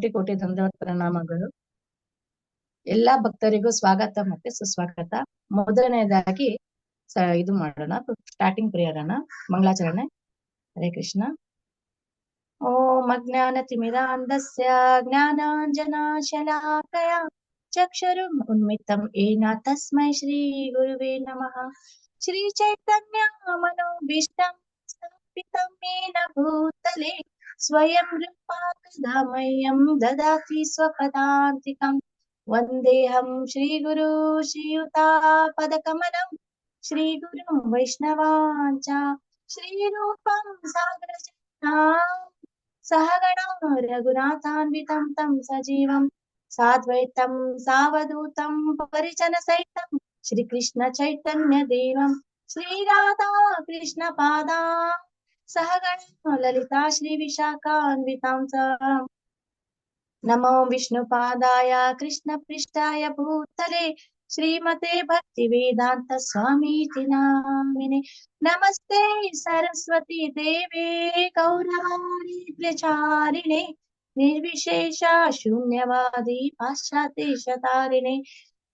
ಕೋಟಿ ಕೋಟಿ ಧನ್ಯವಾದ ಪ್ರಣಾಮಗಳು. ಎಲ್ಲಾ ಭಕ್ತರಿಗೂ ಸ್ವಾಗತ ಮತ್ತೆ ಸುಸ್ವಾಗತ. ಮೊದಲನೇದಾಗಿ ಇದು ಮಾಡೋಣ, ಸ್ಟಾರ್ಟಿಂಗ್ ಪ್ರೇಯರನ ಮಂಗಳಾಚರಣೆ. ಹರೇ ಕೃಷ್ಣ. ಓಂ ಅಜ್ಞಾನತಿಮಿರಾಂಧಸ್ಯ ಜ್ಞಾನಾಂಜನಶಲಾಕಯ ಚಕ್ಷುರುಂ ಉನ್ಮಿತ್ತಂ ಏನ ತಸ್ಮೈ ಶ್ರೀ ಗುರುವೇ ನಮಃ. ಶ್ರೀ ಚೈತನ್ಯ ಮನೋಭೀಷ್ಟಂ ಸ್ಥಾಪಿತಂ येन ಭೂತಲೆ ಸ್ವಯಂ ರೂಪಾ ಕದಾ ಮಹ್ಯಂ ದದಾತಿ ಸ್ವಪದಾಂತಿಕಂ. ವಂದೇಹಂ ಶ್ರೀಗುರು ಶ್ರೀಯುತಾಪದಕಮಲಂ ಶ್ರೀಗುರುಂ ವೈಷ್ಣವಾಂಚ ಶ್ರೀರೂಪಂ ಸಾಗರಜನಂ ಸಹಗಣಂ ರಘುನಾಥಾನ್ವಿತಂ ತಂ ಸಜೀವಂ ಸಾದ್ವೈತಂ ಸಾವಧೂತಂ ಪರಿಜನ ಸಹಿತಂ ಶ್ರೀಕೃಷ್ಣ ಚೈತನ್ಯ ದೇವಂ ಶ್ರೀರಾಧಾ ಕೃಷ್ಣ ಪಾದಾ ಸಹಗಣಂ ಲಲಿತಾ ಶ್ರೀ ವಿಶಾಖಾನ್ವಿತಾಂ ಸ. ನಮೋ ವಿಷ್ಣುಪಾದಾಯ ಕೃಷ್ಣ ಪೃಷ್ಠಾಯ ಭೂತಲೆ ಶ್ರೀಮತೆ ಭಕ್ತಿ ವೇದಾಂತ ಸ್ವಾಮೀತಿ ನಾಮಿನೆ. ನಮಸ್ತೆ ಸರಸ್ವತಿ ದೇವೇ ಗೌರವಾಣಿ ಪ್ರಚಾರಿಣೆ ನಿರ್ವಿಶೇಷ ಶೂನ್ಯವಾದಿ ಪಾಶ್ಚಾತ್ಯೇಶತಾರಿಣೆ.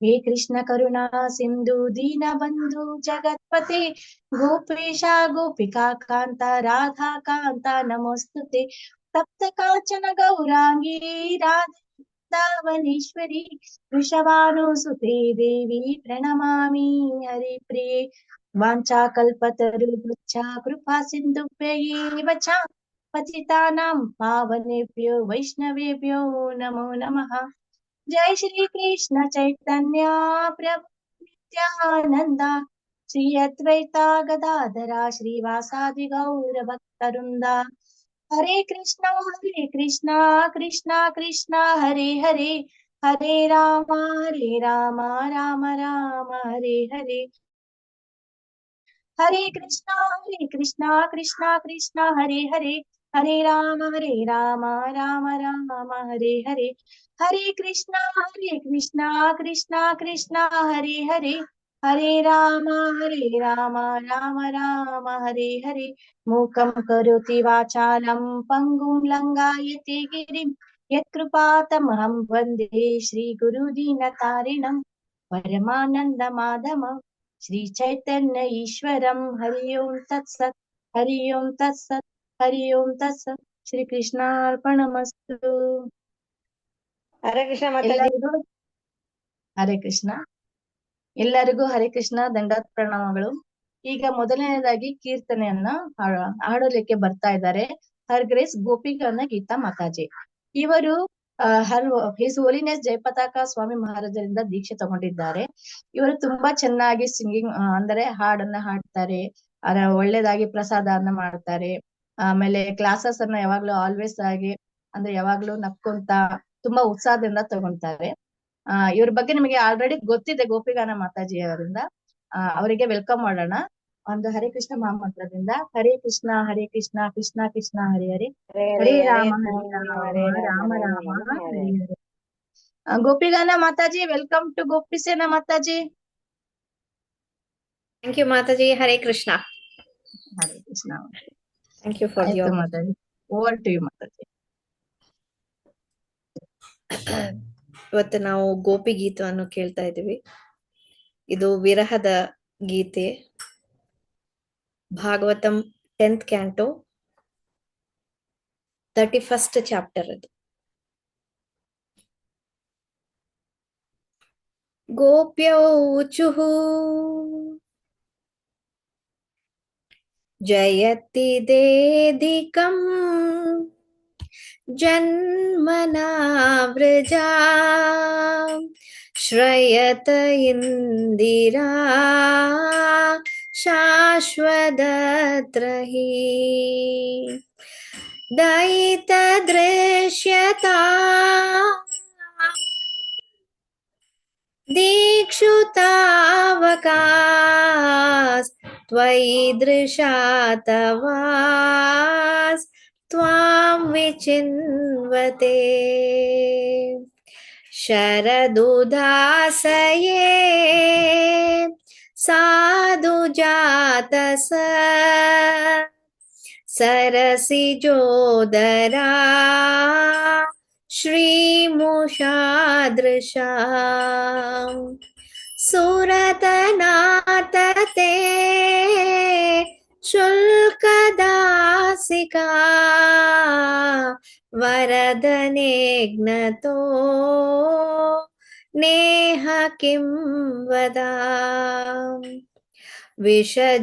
ಹೇ ಕೃಷ್ಣ ಕರುಣಾ ಸಿಂಧು ದೀನ ಬಂಧು ಜಗತ್ಪತೆ ಗೋಪೇಶ ಗೋಪಿಕಾ ಕಾಂತ ರಾಧಾ ಕಾಂತ ನಮೋಸ್ತುತೆ. ತಪ್ತ ಕಾಂಚನ ಗೌರಾಂಗಿ ರಾಧಾವನೇಶ್ವರಿ ವೃಷಭಾನುಸುತೆ ದೇವಿ ಪ್ರಣಮಾಮಿ ಹರಿ ಪ್ರಿಯೆ. ವಾಂಚಾಕಲ್ಪತರುಭ್ಯಶ್ಚ ಕೃಪಾ ಸಿಂಧುಭ್ಯೈವ ಚ ಪತಿತಾನಾಂ ಪಾವನೇಭ್ಯೋ ವೈಷ್ಣವೇಭ್ಯೋ ನಮೋ ನಮಃ. ಜೈ ಶ್ರೀ ಕೃಷ್ಣ ಚೈತನ್ಯ ಪ್ರಭು ನಿತ್ಯಾನಂದ ಶ್ರೀ ಅದ್ವೈತ ಗದಾಧರ ಶ್ರೀವಾಸಾದಿ ಗೌರ ಭಕ್ತವೃಂದ. ಹರೇ ಕೃಷ್ಣ ಕೃಷ್ಣ ಕೃಷ್ಣ ಹರೇ ಹರೇ ಹರೇ ರಾಮ ರಾಮ ರಾಮ ಹರೇ ಹರೇ. ಹರೇ ಕೃಷ್ಣ ಕೃಷ್ಣ ಕೃಷ್ಣ ಹರೇ ಹರೇ ಹರೇ ರಾಮ ರಾಮ ರಾಮ ಹರೇ ಹರೇ. ಹರೇ ಕೃಷ್ಣ ಕೃಷ್ಣ ಕೃಷ್ಣ ಹರೇ ಹರೇ ಹರೇ ರಾಮ ರಾಮ ರಾಮ ಹರೇ ಹರೇ. ಮೂಕಂ ಕರೋತಿ ವಾಚಾಲಂ ಪಂಗುಂ ಲಂಘಾಯತೆ ಗಿರಿಂ ಯತ್ಕೃಪಾತಮಹಂ ವಂದೇ ಶ್ರೀ ಗುರು ದೀನತಾರಿಣಂ ಪರಮಾನಂದ ಮಾಧವಂ ಶ್ರೀ ಚೈತನ್ಯ ಈಶ್ವರಂ. ಹರಿ ಓಂ ತತ್ಸತ್ ಹರಿ ಓಂ ತತ್ಸತ್ ಹರಿ ಓಂ ತತ್ಸತ್. ಶ್ರೀ ಕೃಷ್ಣಾರ್ಪಣಮಸ್ತು. ಹರೇ ಕೃಷ್ಣ. ಹರೇ ಕೃಷ್ಣ. ಎಲ್ಲರಿಗೂ ಹರೇ ಕೃಷ್ಣ ದಂಡಾತ್ ಪ್ರಣಾಮಗಳು. ಈಗ ಮೊದಲನೇದಾಗಿ ಕೀರ್ತನೆಯನ್ನ ಹಾಡಲಿಕ್ಕೆ ಬರ್ತಾ ಇದ್ದಾರೆ ಹರ್ ಗ್ರೇಸ್ ಗೋಪಿಕರ್ಣ ಗೀತಾ ಮಾತಾಜಿ. ಇವರು ಹಿಸ್ ಹೋಲಿನೆಸ್ ಜಯಪತಾಕ ಸ್ವಾಮಿ ಮಹಾರಾಜರಿಂದ ದೀಕ್ಷೆ ತಗೊಂಡಿದ್ದಾರೆ. ಇವರು ತುಂಬಾ ಚೆನ್ನಾಗಿ ಸಿಂಗಿಂಗ್ ಅಂದರೆ ಹಾಡನ್ನ ಹಾಡ್ತಾರೆ, ಒಳ್ಳೇದಾಗಿ ಪ್ರಸಾದನ ಮಾಡ್ತಾರೆ. ಆಮೇಲೆ ಕ್ಲಾಸಸ್ ಅನ್ನ ಯಾವಾಗ್ಲೂ ಆಲ್ವೇಸ್ ಆಗಿ ಅಂದ್ರೆ ಯಾವಾಗ್ಲೂ ನಕ್ಕೊಂತ ತುಂಬಾ ಉತ್ಸಾಹದಿಂದ ತಗೊಂತಾರೆ. ಇವ್ರ ಬಗ್ಗೆ ನಿಮಗೆ ಆಲ್ರೆಡಿ ಗೊತ್ತಿದೆ ಗೋಪಿಗಾನ ಮಾತಾಜಿ ಅವರಿಂದ. ಅವರಿಗೆ ವೆಲ್ಕಮ್ ಮಾಡೋಣ ಒಂದು ಹರೇ ಕೃಷ್ಣ ಮಹಾಮಂತ್ರದಿಂದ. Hare Krishna Krishna Krishna Hare Hare Hare Rama Rama Rama Hare Hare. Gopigana Mataji, welcome to Gopi Sena Mataji. Thank you Mataji. Hare Krishna. Hare Krishna. Thank you for your Mataji. Over to you Mataji. ಇವತ್ತು ನಾವು ಗೋಪಿ ಗೀತವನ್ನು ಕೇಳ್ತಾ ಇದ್ದೀವಿ. ಇದು ವಿರಹದ ಗೀತೆ. ಭಾಗವತಂ 10th ಕ್ಯಾಂಟೋ 31st ಚಾಪ್ಟರ್ ಅದು. ಗೋಪ್ಯೌಚುಃ ಜಯತಿ ದೇಧಿಕಂ ಜನ್ಮನಾ ವ್ರಜಾ ಶ್ರಯತ ಇಂದಿರಾ ಶಾಶ್ವತತ್ರಹಿ ದಯಿತ ದೃಶ್ಯತಾ ದೀಕ್ಷುತಾವಕಾಸ್ ತ್ವಯಿ ದೃಶಾತವಾಸ್ ತ್ವಾಂ ವಿಚಿನ್ವತೆ ಶರದುದಾಸಯೇ ಸಾಧು ಜಾತಸ ಸರಸಿಜೋದರಾ श्रीमुषादृशा सुरतनाथ ते शुल्कदासिका वरदनेघ्नतो नेह किं वदा विषजलाप्ययात्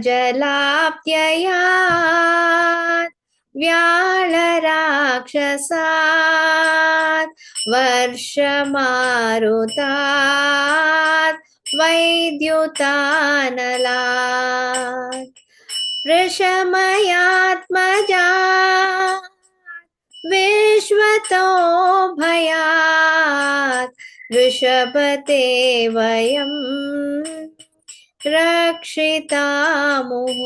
व्याळराक्षसात् वर्षमारुतात् वैद्युतानलात् वृषमयात्मजा विश्वतो भयात् वृषभते वयं रक्षितामुः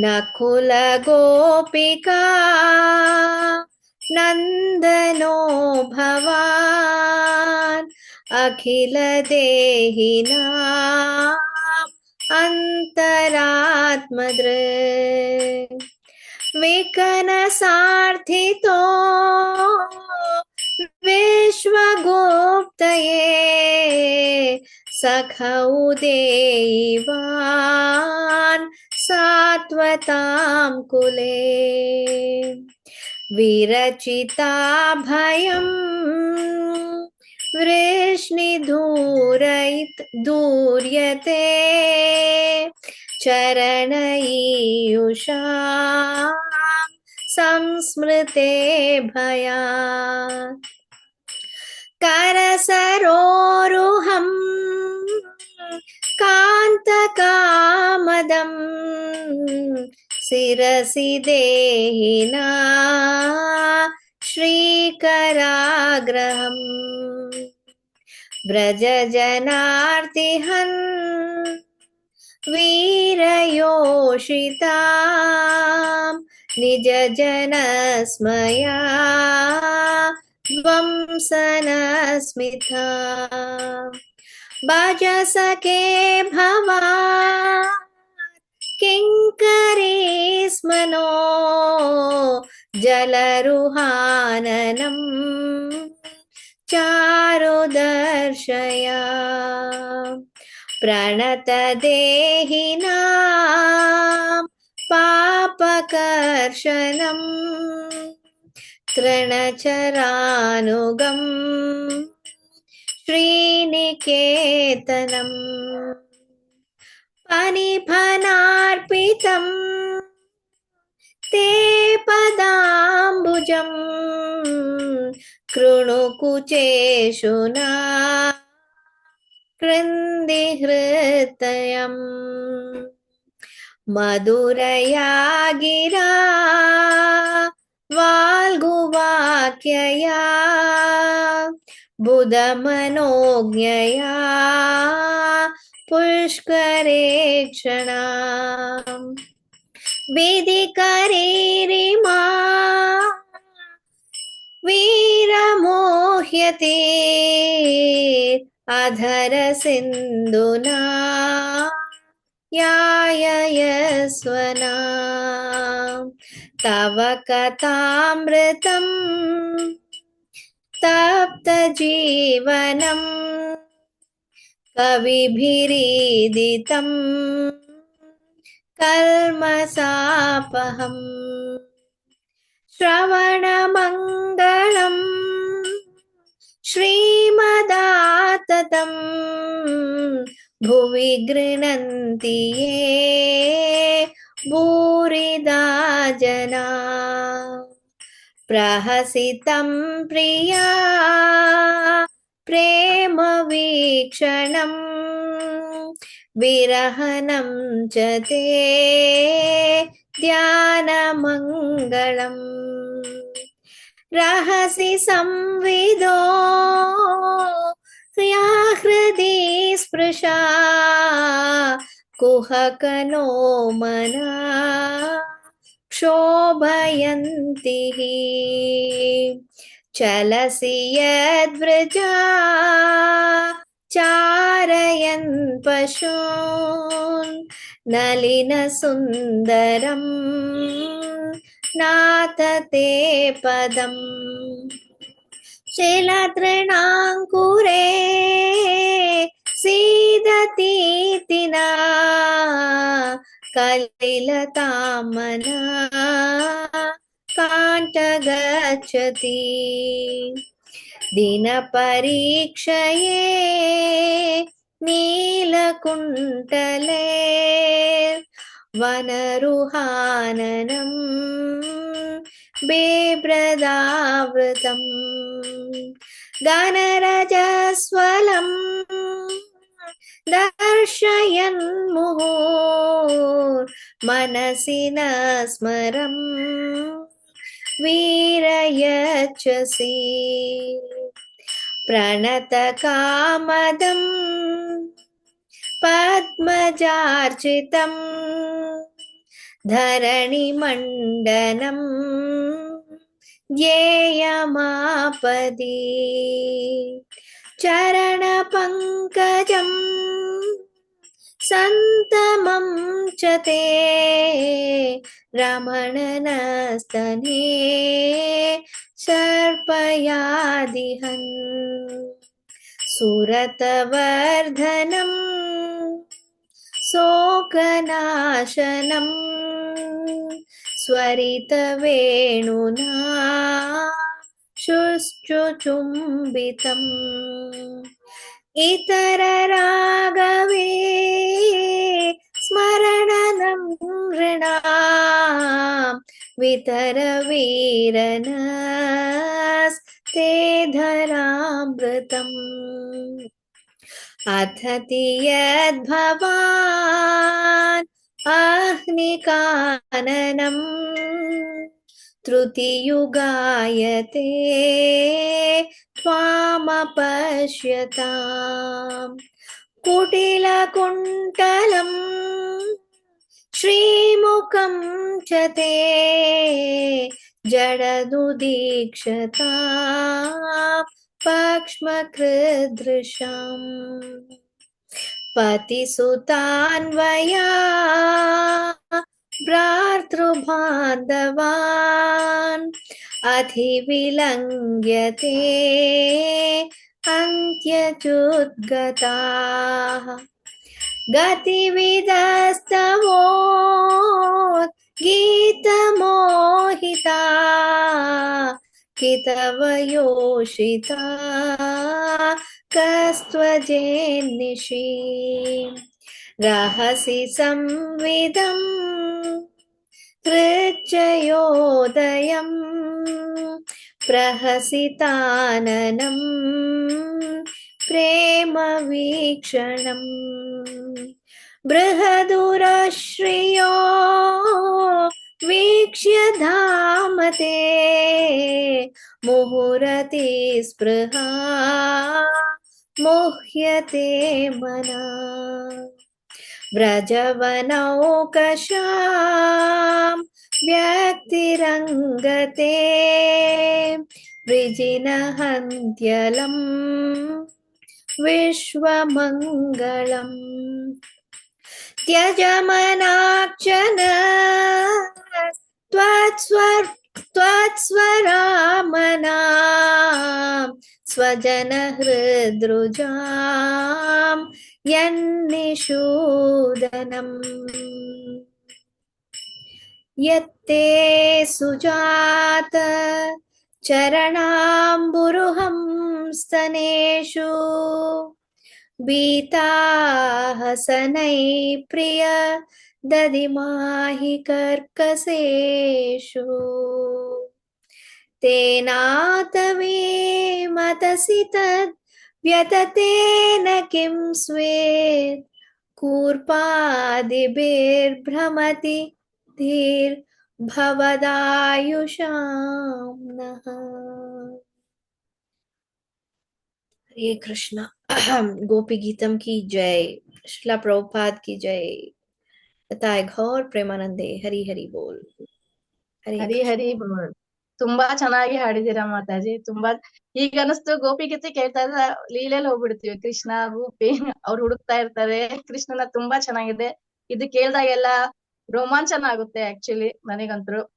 नकुलगोपिका नन्दनो भवान् अखिलदेहिनाम् अन्तरात्मदृक् विकनसार्थितो विश्वगुप्तये सखौ देवान् सात्वतां कुले विरचिता भयं वृष्णिदूर्यते चरणईयुषां संस्मृते भयात् करसरोरुहं कान्तकामदं शिरसि देहिना श्रीकराग्रहम् व्रजजनार्तिहन् वीरयोषितां निजजनस्मया वंसनस्मिता भज सखे भवान् किङ्करी स्मनो जलरुहाननं चारुदर्शया प्रणतदेहिनां पापकर्षणं तृणचरानुगं श्रीनिकेतनम् फणिफणार्पितं ते पदाम्बुजं कृणुकुचेषु न कृन्दि हृदयम् मधुरया गिरा वाल्गुवाक्यया बुधमनोज्ञया पुष्करे क्षणा विधिकरीरिमा वीरमोह्यते अधर सिन्धुना याययस्वना तव कथामृतं तप्तजीवनं कविभिरीदितं कल्मषापहम् श्रवणमङ्गलम् श्रीमदाततं भुवि गृह्णन्ति ये भूरिदा जना प्रहसितं प्रिया प्रेमवीक्षणं विरहनं च ते ध्यानमङ्गलम् रहसि संविदो या हृदि स्पृशा कुहकनो मना क्षोभयन्ति चलसि यद्व्रजा चारयन् पशून् नलिनसुन्दरं नाथ ते पदम् शिलतृणाङ्कुरे सीदतीति न कलिलतामना काण्ठगच्छति दिनपरीक्षये नीलकुण्टले वनरुहाननं बिभ्रदावृतम् गणरजस्वलं दर्शयन् मुहुर्मनसि न स्मरम् वीरयच्छसि प्रणतकामदम् पद्मजार्चितम् धरणिमण्डनं ध्येयमापदि चरणपङ्कजं सन्तमं च ते रमणनस्तने सर्पयादिहन् सुरतवर्धनं शोकनाशनं स्वरितवेणुना शुश्रुचुम्बितम् इतररागवे स्मरणनं नृणाम् वितरवीरनस्ते धरामृतम् अथति यद्भवान् अह्निकाननम् तृतीयुगायते त्वामपश्यताम् कुटिलकुण्टलं श्रीमुखं च ते जडदुदीक्षता पक्ष्मकृदृशम् पतिसुतान्वया भ्रातृबान्धवान् अधिविलङ्घ्यते अन्त्यचुद्गताः गतिविदस्तवो गीतमोहिता कितवयोषिता कस्त्वजेन्निशि रहसि संविदं हृच्चयोदयं प्रहसिताननं प्रेमवीक्षणम् बृहदुरश्रियो वीक्ष्य धामते मुहुरति स्पृहा मुह्यते मना व्रजवनौकशां व्यक्तिरङ्गते वृजिनहन्त्यलं विश्वमङ्गलम् त्यजमनाक्षन त्वत्स्वरामना स्वजनहृद्रुजां यन्निषूदनम् यत्ते सुजात चरणाम्बुरुहं स्तनेषु बीताहसनै प्रिय दधिमाहि कर्कशेषु तेनातवे मतसि तद् व्यततेन किं स्वेत् कूर्पादिभिर्भ्रमति धीर्भवदायुषां नः। हरे कृष्णा। गोपी गीतम की जय, श्रीला प्रभुपाद की जय, तथा घोर प्रेमानंदे हरि हरि बोल। हरे ಹರಿ कृष्ण। ಹರಿ ಬೋಲ್. ತುಂಬಾ ಚೆನ್ನಾಗಿ ಹಾಡಿದೀರಾ ಮಾತಾಜಿ. ತುಂಬಾ ಈಗ ಅನಿಸ್ತು ಗೋಪಿ ಗೀತೆ ಕೇಳ್ತಾ ಇದ್ರೆ ಲೀಲೆಯಲ್ಲಿ ಹೋಗ್ಬಿಡ್ತೀವಿ. ಕೃಷ್ಣ ಗೋಪಿ ಅವ್ರು ಹುಡುಕ್ತಾ ಇರ್ತಾರೆ ಕೃಷ್ಣನ. ತುಂಬಾ ಚೆನ್ನಾಗಿದೆ ಇದು. ಕೇಳ್ದಾಗೆಲ್ಲ ರೋಮಾಂಚನ ಆಗುತ್ತೆ ಆಕ್ಚುಲಿ ನನಗಂತೂ.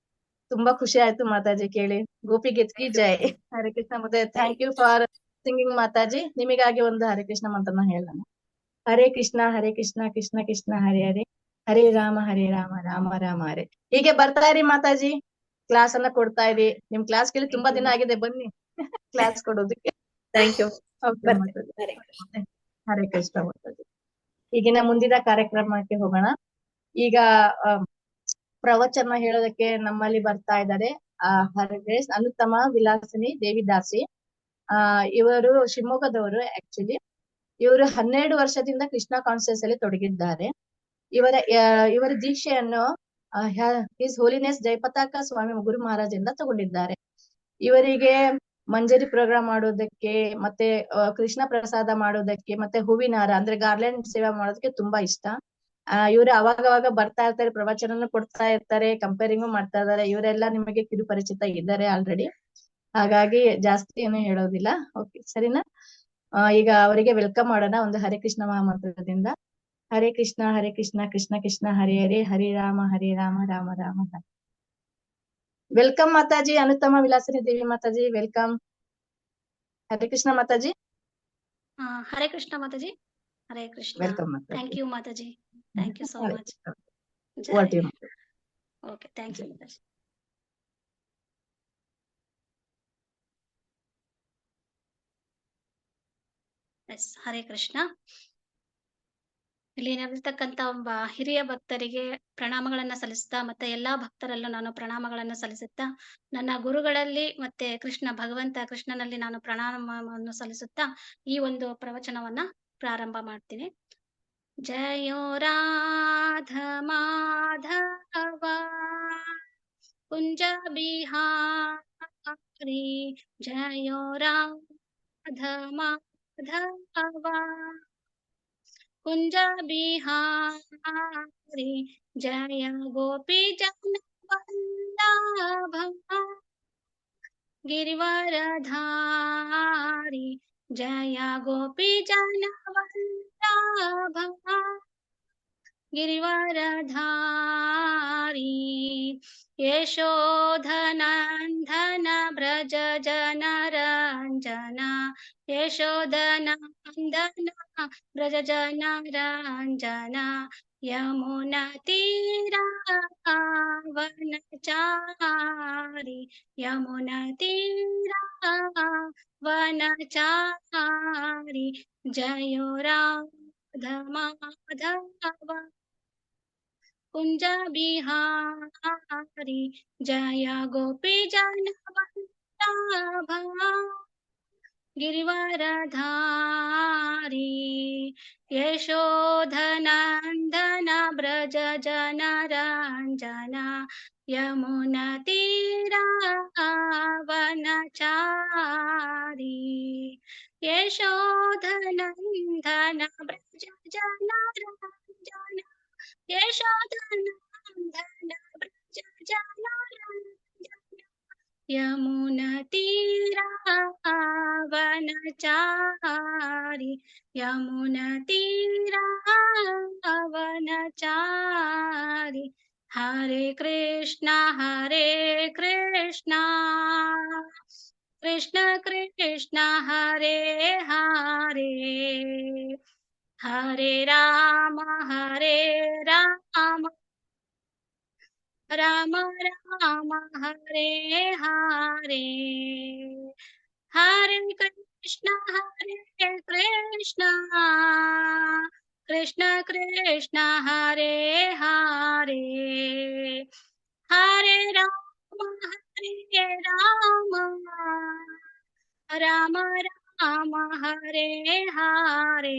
ತುಂಬಾ ಖುಷಿ ಆಯ್ತು ಮಾತಾಜಿ ಕೇಳಿ. Gopi ಗೀತ್ಕಿ Thank you, Jai. Mataji. ಹರೇ ಕೃಷ್ಣ. ಮತ್ತೆ Very thank you for singing Mataji. ನಿಮಗಾಗಿ ಒಂದು ಹರೇ ಕೃಷ್ಣ ಮಂತ್ರನ ಹೇಳೋಣ. ಹರೇ ಕೃಷ್ಣ ಕೃಷ್ಣ ಕೃಷ್ಣ ಹರೇ ಹರೇ, ಹರೇ ರಾಮ ರಾಮ ರಾಮ ಹರೇ. ಹೀಗೆ ಬರ್ತಾ ಇರಿ ಮಾತಾಜಿ, ಕ್ಲಾಸ್ ಅನ್ನ ಕೊಡ್ತಾ ಇರಿ. ನಿಮ್ ಕ್ಲಾಸ್ ಕೇಳಿ ತುಂಬಾ ದಿನ ಆಗಿದೆ, ಬನ್ನಿ ಕ್ಲಾಸ್ ಕೊಡೋದಕ್ಕೆ. Thank you. Okay Mataji. Hare Krishna. ಹರೇ ಕೃಷ್ಣ ಮಾತಾಜಿ. ಈಗಿನ ಮುಂದಿನ ಕಾರ್ಯಕ್ರಮಕ್ಕೆ ಹೋಗೋಣ. ಈಗ ಪ್ರವಚನ ಹೇಳೋದಕ್ಕೆ ನಮ್ಮಲ್ಲಿ ಬರ್ತಾ ಇದ್ದಾರೆ ಹರಗ್ರೇಸ್ ಅನುತ್ತಮ ವಿಲಾಸಿನಿ ದೇವಿದಾಸಿ. ಇವರು ಶಿವಮೊಗ್ಗದವರು. ಆಕ್ಚುಲಿ ಇವರು 12 ವರ್ಷದಿಂದ ಕೃಷ್ಣ ಕಾನ್ಸರ್ಸ್ ಅಲ್ಲಿ ತೊಡಗಿದ್ದಾರೆ. ಇವರ ದೀಕ್ಷೆಯನ್ನು ಹಿಸ್ ಹೋಲಿನೆಸ್ ಜಯಪತಾಕ ಸ್ವಾಮಿ ಗುರು ಮಹಾರಾಜ್ ಇಂದ ತಗೊಂಡಿದ್ದಾರೆ. ಇವರಿಗೆ ಮಂಜರಿ ಪ್ರೋಗ್ರಾಮ್ ಮಾಡೋದಕ್ಕೆ, ಮತ್ತೆ ಕೃಷ್ಣ ಪ್ರಸಾದ ಮಾಡೋದಕ್ಕೆ, ಮತ್ತೆ ಹೂವಿನ ಹಾರ ಅಂದ್ರೆ ಗಾರ್ಲೆಂಡ್ ಸೇವೆ ಮಾಡೋದಕ್ಕೆ ತುಂಬಾ ಇಷ್ಟ. ಇವರು ಅವಾಗವಾಗ ಬರ್ತಾ ಇರ್ತಾರೆ, ಪ್ರವಚನ ಕೊಡ್ತಾ ಇರ್ತಾರೆ, ಕಂಪೇರಿಂಗು ಮಾಡ್ತಾ ಇದಾರೆ. ಇವರೆಲ್ಲ ನಿಮಗೆ ಕಿರುಪರಿಚಿತ ಇದ್ದಾರೆ ಆಲ್ರೆಡಿ, ಹಾಗಾಗಿ ಜಾಸ್ತಿ ಏನು ಹೇಳೋದಿಲ್ಲ. ಓಕೆ ಸರಿನಾ? ಈಗ ಅವರಿಗೆ ವೆಲ್ಕಮ್ ಮಾಡೋಣ ಒಂದು ಹರೇ ಕೃಷ್ಣ ಮಹಾಮಂತ್ರದಿಂದ. Hare Krishna Krishna Krishna Hare Hare, Hare Rama Rama Rama Hare. Welcome mataji, Anuttama Vilasini Devi mataji, welcome. Hare Krishna mataji. Hare Krishna mataji. Hare Krishna. Welcome mataji. Thank you Mataji. Thank you so much. Okay, thank you mataji. Yes, Hare Krishna. ಇಲ್ಲಿ ನೆಲೆರ್ತಕ್ಕಂತ ಒಬ್ಬ ಹಿರಿಯ ಭಕ್ತರಿಗೆ ಪ್ರಣಾಮಗಳನ್ನ ಸಲ್ಲಿಸ್ತಾ, ಮತ್ತೆ ಎಲ್ಲಾ ಭಕ್ತರಲ್ಲೂ ನಾನು ಪ್ರಣಾಮಗಳನ್ನ ಸಲ್ಲಿಸುತ್ತಾ, ನನ್ನ ಗುರುಗಳಲ್ಲಿ ಮತ್ತೆ ಕೃಷ್ಣನಲ್ಲಿ ನಾನು ಪ್ರಣಾಮವನ್ನು ಸಲ್ಲಿಸುತ್ತಾ ಈ ಒಂದು ಪ್ರವಚನವನ್ನ ಪ್ರಾರಂಭ ಮಾಡ್ತೀನಿ. ಜಯೋ ರಾಧ ಮಾಧವ ಕುಂಜ ಬಿಹಾರಿ, ಜಯೋ ರಾಧ ಮಾಧವ ಕುಂಜ ಬಿಹಾರಿ, ಜಯ ಗೋಪಿ ಜನ ವಲ್ಲಭ ಗಿರಿವರಧಾರಿ, ಜಯ ಗೋಪಿ ಜನ ವಲ್ಲಭ ಗಿರಿವರಧಾರಿ, ಯಶೋಧನಂದನ ಬ್ರಜ ಜನರಂಜನ, ಯಶೋಧನಂದನ ಬ್ರಜ ಜನರಂಜನ, ಯಮುನಾ ತೀರ ವನಚಾರಿ, ಯಮುನಾ ತೀರ ವನಚಾರಿ, ಜಯೋ ರಾಧ ಮಾಧವ ಕುಂಜ ಬಿಹಾರಿ, ಜಯ ಗೋಪಿ ಜನ ವಲ್ಲಭ ಗಿರಿವರಧಾರಿ, ಯಶೋಧನಂದನ ಬ್ರಜ ಜನರಂಜನ, ಯಮುನಾ ತೀರ ವನಚಾರಿ, ಯಶೋಧನಂದನ ಬ್ರಜ ಜನರಂಜನ, ಯಶೋಧನಂದನ ಬ್ರಜ ಜನರಂಜನ, ಯಮುನಾ ತೀರ ವನಚಾರಿ, ಯಮುನಾ ತೀರ ವನಚಾರಿ. ಹರೇ ಕೃಷ್ಣ ಕೃಷ್ಣ ಕೃಷ್ಣ ಹರೇ ಹರೇ, ಹರೇ ರಾಮ ರಾಮ ರಾಮ ರಾಮ ಹರೇ ಹರೇ, ಹರೇ ಕೃಷ್ಣ ಕೃಷ್ಣ ಕೃಷ್ಣ ಕೃಷ್ಣ ಹರೇ ಹರೇ, ಹರೇ ರಾಮ ರಾಮ ರಾಮ ಹರೇ ಹರೇ,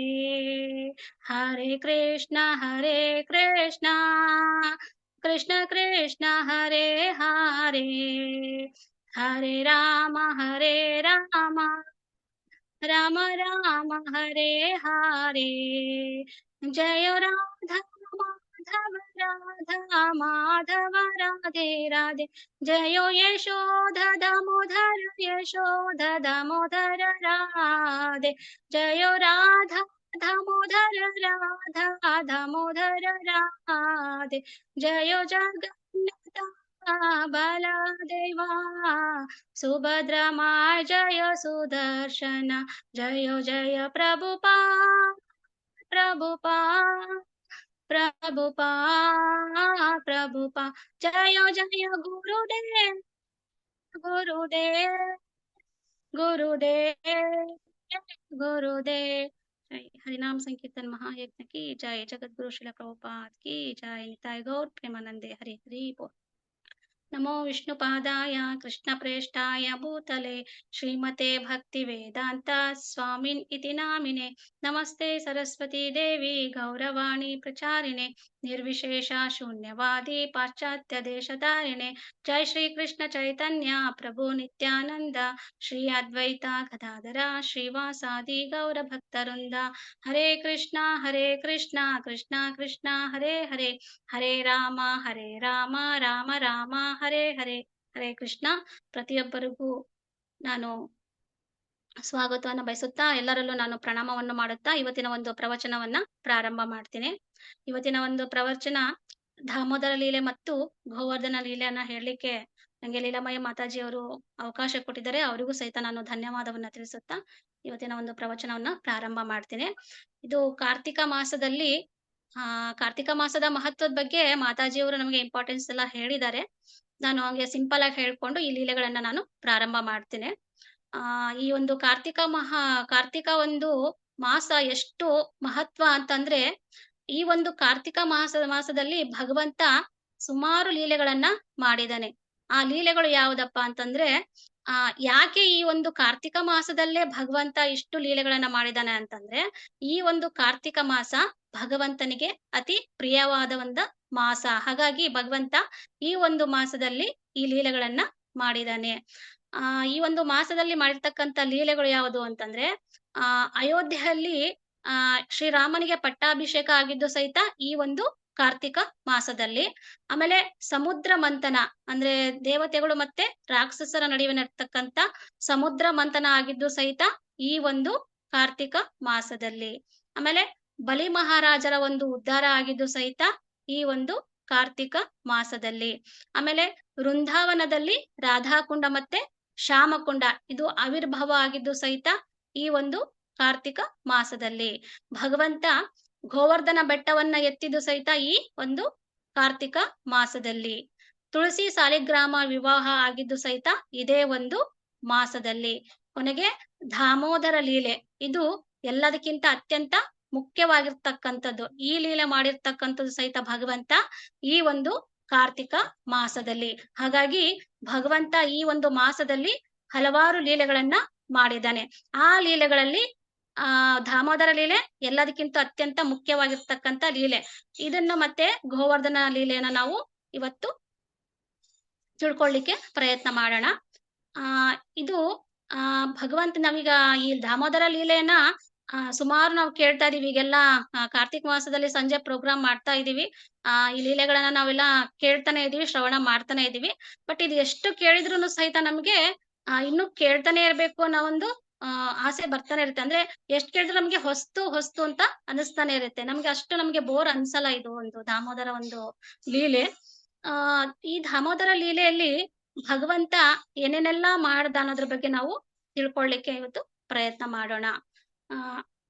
ಹರೇ ಕೃಷ್ಣ ಕೃಷ್ಣ ಕೃಷ್ಣ ಕೃಷ್ಣ ಹರೇ ಹರೇ, ಹರೇ ರಾಮ ರಾಮ ರಾಮ ರಾಮ ಹರೇ ಹರೇ, ಜಯ ರಾಧ ಮಾಧವ ರಾಧಾ ಮಾಧವ ರಾಧೆ ರಾಧೆ, ಜಯೋ ಯಶೋಧ ದಾಮೋದರ ಯಶೋಧ ದಾಮೋದರ ರಾಧೆ, ಜಯೋ ರಾಧಾ दामोदर राधा दामोदर राधे, जयो जगन्नाथ बलदेवा सुभद्रमा जय सुदर्शन जय जय प्रभुपा प्रभुपा प्रभुपा प्रभुपा जय जय गुरुदेव गुरुदेव गुरुदेव गुरुदेव जय हरिनाम संकीर्तन महायज्ञ की जय जगद्गुरु श्रील प्रभुपाद की जय निताय गौर प्रेमानंदे हरि हरि बोल नमो विष्णुपादाय कृष्णप्रेष्ठाय भूतले श्रीमते भक्तिवेदान्त स्वामिन् इति नामिने नमस्ते सरस्वती देवी गौरवाणी प्रचारिणे निर्विशेष शून्यवादी पाश्चात्य देशधारिणे जय श्री कृष्ण चैतन्य प्रभु नित्यानंद श्री अद्वैत गदाधर श्रीवासादि गौर भक्तवृंद हरे कृष्णा कृष्णा कृष्णा हरे हरे हरे राम राम राम ಹರೇ ಹರೇ ಹರೇ ಕೃಷ್ಣ. ಪ್ರತಿಯೊಬ್ಬರಿಗೂ ನಾನು ಸ್ವಾಗತವನ್ನು ಬಯಸುತ್ತಾ ಎಲ್ಲರಲ್ಲೂ ನಾನು ಪ್ರಣಾಮವನ್ನು ಮಾಡುತ್ತಾ ಇವತ್ತಿನ ಒಂದು ಪ್ರವಚನವನ್ನ ಪ್ರಾರಂಭ ಮಾಡ್ತೀನಿ. ಇವತ್ತಿನ ಒಂದು ಪ್ರವಚನ ದಾಮೋದರ ಲೀಲೆ ಮತ್ತು ಗೋವರ್ಧನ ಲೀಲೆಯನ್ನ ಹೇಳಲಿಕ್ಕೆ ನಂಗೆ ಲೀಲಾಮಯ ಮಾತಾಜಿ ಅವರು ಅವಕಾಶ ಕೊಟ್ಟಿದ್ದಾರೆ. ಅವರಿಗೂ ಸಹಿತ ನಾನು ಧನ್ಯವಾದವನ್ನ ತಿಳಿಸುತ್ತಾ ಇವತ್ತಿನ ಒಂದು ಪ್ರವಚನವನ್ನ ಪ್ರಾರಂಭ ಮಾಡ್ತೀನಿ. ಇದು ಕಾರ್ತಿಕ ಮಾಸದಲ್ಲಿ ಕಾರ್ತಿಕ ಮಾಸದ ಮಹತ್ವದ ಬಗ್ಗೆ ಮಾತಾಜಿಯವರು ನಮಗೆ ಇಂಪಾರ್ಟೆನ್ಸ್ ಎಲ್ಲ ಹೇಳಿದ್ದಾರೆ. ನಾನು ಹಂಗೆ ಸಿಂಪಲ್ ಆಗಿ ಹೇಳ್ಕೊಂಡು ಈ ಲೀಲೆಗಳನ್ನ ನಾನು ಪ್ರಾರಂಭ ಮಾಡ್ತೇನೆ. ಈ ಒಂದು ಕಾರ್ತಿಕ ಒಂದು ಮಾಸ ಎಷ್ಟು ಮಹತ್ವ ಅಂತಂದ್ರೆ, ಈ ಒಂದು ಕಾರ್ತಿಕ ಮಾಸದಲ್ಲಿ ಭಗವಂತ ಸುಮಾರು ಲೀಲೆಗಳನ್ನ ಮಾಡಿದಾನೆ. ಆ ಲೀಲೆಗಳು ಯಾವುದಪ್ಪ ಅಂತಂದ್ರೆ, ಯಾಕೆ ಈ ಒಂದು ಕಾರ್ತಿಕ ಮಾಸದಲ್ಲೇ ಭಗವಂತ ಇಷ್ಟು ಲೀಲೆಗಳನ್ನ ಮಾಡಿದಾನೆ ಅಂತಂದ್ರೆ, ಈ ಒಂದು ಕಾರ್ತಿಕ ಮಾಸ ಭಗವಂತನಿಗೆ ಅತಿ ಪ್ರಿಯವಾದ ಒಂದು ಮಾಸ. ಹಾಗಾಗಿ ಭಗವಂತ ಈ ಒಂದು ಮಾಸದಲ್ಲಿ ಈ ಲೀಲೆಗಳನ್ನ ಮಾಡಿದಾನೆ. ಈ ಒಂದು ಮಾಸದಲ್ಲಿ ಮಾಡಿರ್ತಕ್ಕಂಥ ಲೀಲೆಗಳು ಯಾವುದು ಅಂತಂದ್ರೆ, ಅಯೋಧ್ಯೆಯಲ್ಲಿ ಶ್ರೀರಾಮನಿಗೆ ಪಟ್ಟಾಭಿಷೇಕ ಆಗಿದ್ದು ಸಹಿತ ಈ ಒಂದು ಕಾರ್ತಿಕ ಮಾಸದಲ್ಲಿ. ಆಮೇಲೆ ಸಮುದ್ರ ಮಂಥನ ಅಂದ್ರೆ ದೇವತೆಗಳು ಮತ್ತೆ ರಾಕ್ಷಸರ ನಡುವೆ ನಡ್ತಕ್ಕಂಥ ಸಮುದ್ರ ಮಂಥನ ಆಗಿದ್ದು ಸಹಿತ ಈ ಒಂದು ಕಾರ್ತಿಕ ಮಾಸದಲ್ಲಿ. ಆಮೇಲೆ ಬಲಿ ಮಹಾರಾಜರ ಒಂದು ಉದ್ಧಾರ ಆಗಿದ್ದು ಸಹಿತ ಈ ಒಂದು ಕಾರ್ತಿಕ ಮಾಸದಲ್ಲಿ. ಆಮೇಲೆ ವೃಂದಾವನದಲ್ಲಿ ರಾಧಾಕುಂಡ ಮತ್ತೆ ಶ್ಯಾಮಕುಂಡ ಇದು ಆವಿರ್ಭಾವ ಆಗಿದ್ದು ಸಹಿತ ಈ ಒಂದು ಕಾರ್ತಿಕ ಮಾಸದಲ್ಲಿ. ಭಗವಂತ ಗೋವರ್ಧನ ಬೆಟ್ಟವನ್ನ ಎತ್ತಿದ್ದು ಸಹಿತ ಈ ಒಂದು ಕಾರ್ತಿಕ ಮಾಸದಲ್ಲಿ. ತುಳಸಿ ಸಾಲಿಗ್ರಾಮ ವಿವಾಹ ಆಗಿದ್ದು ಸಹಿತ ಇದೇ ಒಂದು ಮಾಸದಲ್ಲಿ. ಕೊನೆಗೆ ದಾಮೋದರ ಲೀಲೆ ಇದು ಎಲ್ಲದಕ್ಕಿಂತ ಅತ್ಯಂತ ಮುಖ್ಯವಾಗಿರ್ತಕ್ಕಂಥದ್ದು. ಈ ಲೀಲೆ ಮಾಡಿರ್ತಕ್ಕಂಥದ್ದು ಸಹಿತ ಭಗವಂತ ಈ ಒಂದು ಕಾರ್ತಿಕ ಮಾಸದಲ್ಲಿ. ಹಾಗಾಗಿ ಭಗವಂತ ಈ ಒಂದು ಮಾಸದಲ್ಲಿ ಹಲವಾರು ಲೀಲೆಗಳನ್ನ ಮಾಡಿದ್ದಾನೆ. ಆ ಲೀಲೆಗಳಲ್ಲಿ ದಾಮೋದರ ಲೀಲೆ ಎಲ್ಲದಕ್ಕಿಂತ ಅತ್ಯಂತ ಮುಖ್ಯವಾಗಿರ್ತಕ್ಕಂಥ ಲೀಲೆ. ಇದನ್ನ ಮತ್ತೆ ಗೋವರ್ಧನ ಲೀಲೆಯನ್ನ ನಾವು ಇವತ್ತು ತಿಳ್ಕೊಳ್ಳಿಕ್ಕೆ ಪ್ರಯತ್ನ ಮಾಡೋಣ. ಇದು ಭಗವಂತ ನಾವೀಗ ಈ ದಾಮೋದರ ಲೀಲೆಯನ್ನ ಸುಮಾರು ನಾವು ಕೇಳ್ತಾ ಇದೀವಿ. ಈಗೆಲ್ಲ ಕಾರ್ತಿಕ ಮಾಸದಲ್ಲಿ ಸಂಜೆ ಪ್ರೋಗ್ರಾಮ್ ಮಾಡ್ತಾ ಇದೀವಿ. ಈ ಲೀಲೆಗಳನ್ನ ನಾವೆಲ್ಲ ಕೇಳ್ತಾನೆ ಇದೀವಿ, ಶ್ರವಣ ಮಾಡ್ತಾನೆ ಇದೀವಿ. ಬಟ್ ಇದು ಎಷ್ಟು ಕೇಳಿದ್ರು ಸಹಿತ ನಮ್ಗೆ ಇನ್ನು ಕೇಳ್ತಾನೆ ಇರ್ಬೇಕು ಅನ್ನೋ ಒಂದು ಆಸೆ ಬರ್ತಾನೆ ಇರುತ್ತೆ. ಅಂದ್ರೆ ಎಷ್ಟ್ ಕೇಳಿದ್ರು ನಮ್ಗೆ ಹೊಸ್ತು ಅಂತ ಅನಿಸ್ತಾನೆ ಇರುತ್ತೆ. ನಮ್ಗೆ ಬೋರ್ ಅನ್ಸಲ್ಲ ಇದು ಒಂದು ದಾಮೋದರ ಒಂದು ಲೀಲೆ. ಈ ದಾಮೋದರ ಲೀಲೆಯಲ್ಲಿ ಭಗವಂತ ಏನೇನೆಲ್ಲ ಮಾಡ್ದ ಅನ್ನೋದ್ರ ಬಗ್ಗೆ ನಾವು ತಿಳ್ಕೊಳ್ಳಿಕ್ಕೆ ಇವತ್ತು ಪ್ರಯತ್ನ ಮಾಡೋಣ.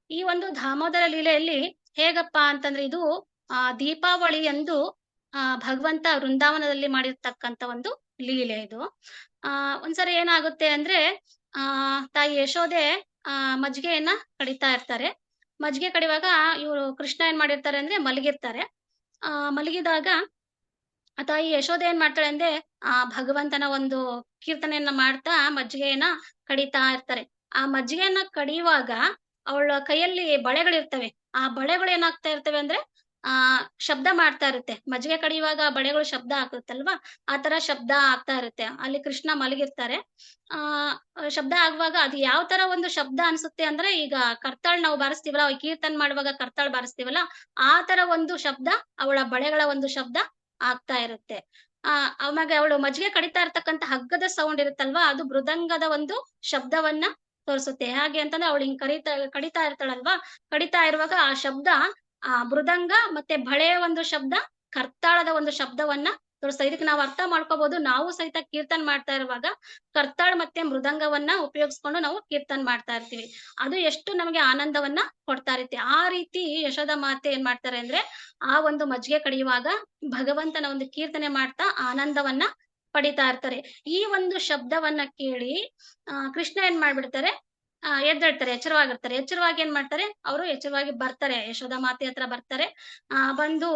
ಈ ಒಂದು ದಾಮೋದರ ಲೀಲೆಯಲ್ಲಿ ಹೇಗಪ್ಪ ಅಂತಂದ್ರೆ, ಇದು ದೀಪಾವಳಿ ಎಂದು ಭಗವಂತ ವೃಂದಾವನದಲ್ಲಿ ಮಾಡಿರ್ತಕ್ಕಂಥ ಒಂದು ಲೀಲೆ ಇದು. ಒಂದ್ಸರಿ ಏನಾಗುತ್ತೆ ಅಂದ್ರೆ, ತಾಯಿ ಯಶೋದೆ ಮಜ್ಜಿಗೆಯನ್ನ ಕಡಿತಾ ಇರ್ತಾರೆ. ಮಜ್ಜಿಗೆ ಕಡಿಯುವಾಗ ಇವರು ಕೃಷ್ಣ ಏನ್ ಮಾಡಿರ್ತಾರೆ ಅಂದ್ರೆ ಮಲಗಿರ್ತಾರೆ. ಮಲಗಿದಾಗ ತಾಯಿ ಯಶೋದೆ ಏನ್ ಮಾಡ್ತಾಳೆ ಅಂದ್ರೆ, ಭಗವಂತನ ಒಂದು ಕೀರ್ತನೆಯನ್ನ ಮಾಡ್ತಾ ಮಜ್ಜಿಗೆಯನ್ನ ಕಡಿತಾ ಇರ್ತಾರೆ. ಆ ಮಜ್ಜಿಗೆಯನ್ನ ಕಡಿಯುವಾಗ ಅವಳ ಕೈಯಲ್ಲಿ ಬಳೆಗಳಿರ್ತವೆ. ಆ ಬಳೆಗಳು ಏನಾಗ್ತಾ ಇರ್ತವೆ ಅಂದ್ರೆ ಶಬ್ದ ಮಾಡ್ತಾ ಇರುತ್ತೆ. ಮಜ್ಜಿಗೆ ಕಡಿಯುವಾಗ ಬಳೆಗಳು ಶಬ್ದ ಆಗ್ತಲ್ವಾ, ಆ ತರ ಶಬ್ದ ಆಗ್ತಾ ಇರುತ್ತೆ. ಅಲ್ಲಿ ಕೃಷ್ಣ ಮಲಗಿರ್ತಾರೆ. ಶಬ್ದ ಆಗುವಾಗ ಅದು ಯಾವ ತರ ಒಂದು ಶಬ್ದ ಅನ್ಸುತ್ತೆ ಅಂದ್ರೆ, ಈಗ ಕರ್ತಾಳ್ ನಾವು ಬಾರಿಸ್ತೀವಲ್ಲ, ಕೀರ್ತನ್ ಮಾಡುವಾಗ ಕರ್ತಾಳ್ ಬಾರಿಸ್ತೀವಲ್ಲ, ಆ ತರ ಒಂದು ಶಬ್ದ ಅವಳ ಬಳೆಗಳ ಒಂದು ಶಬ್ದ ಆಗ್ತಾ ಇರುತ್ತೆ. ಆವಾಗ ಅವಳು ಮಜ್ಜಿಗೆ ಕಡಿತಾ ಇರ್ತಕ್ಕಂಥ ಹಗ್ಗದ ಸೌಂಡ್ ಇರುತ್ತಲ್ವಾ, ಅದು ಮೃದಂಗದ ಒಂದು ಶಬ್ದವನ್ನ ತೋರಿಸುತ್ತೆ. ಹಾಗೆ ಅಂತಂದ್ರೆ ಅವಳು ಹಿಂಗ್ ಕಡಿತಾ ಇರ್ತಾಳಲ್ವಾ, ಕಡಿತಾ ಇರುವಾಗ ಆ ಶಬ್ದ ಮೃದಂಗ ಮತ್ತೆ ಬಳೆಯ ಒಂದು ಶಬ್ದ ಕರ್ತಾಳದ ಒಂದು ಶಬ್ದವನ್ನ ತೋರಿಸ್ತಾ. ಇದಕ್ಕೆ ನಾವು ಅರ್ಥ ಮಾಡ್ಕೋಬಹುದು, ನಾವು ಸಹಿತ ಕೀರ್ತನ್ ಮಾಡ್ತಾ ಇರುವಾಗ ಕರ್ತಾಳ್ ಮತ್ತೆ ಮೃದಂಗವನ್ನ ಉಪಯೋಗಿಸ್ಕೊಂಡು ನಾವು ಕೀರ್ತನ್ ಮಾಡ್ತಾ ಇರ್ತೀವಿ. ಅದು ಎಷ್ಟು ನಮಗೆ ಆನಂದವನ್ನ ಕೊಡ್ತಾ ಇರುತ್ತೆ. ಆ ರೀತಿ ಯಶೋದ ಮಾತೆ ಏನ್ ಮಾಡ್ತಾರೆ ಅಂದ್ರೆ ಆ ಒಂದು ಮಜ್ಜಿಗೆ ಕಡಿಯುವಾಗ ಭಗವಂತನ ಒಂದು ಕೀರ್ತನೆ ಮಾಡ್ತಾ ಆನಂದವನ್ನ ಪಡಿತಾ ಇರ್ತಾರೆ. ಈ ಒಂದು ಶಬ್ದವನ್ನ ಕೇಳಿ ಕೃಷ್ಣ ಏನ್ ಮಾಡ್ಬಿಡ್ತಾರೆ, ಎದ್ದೇಳ್ತಾರೆ, ಎಚ್ಚರವಾಗಿರ್ತಾರೆ. ಎಚ್ಚರವಾಗಿ ಏನ್ ಮಾಡ್ತಾರೆ, ಅವರು ಎಚ್ಚರವಾಗಿ ಬರ್ತಾರೆ, ಯಶೋದ ಮಾತೆ ಹತ್ರ ಬರ್ತಾರೆ. ಬಂದು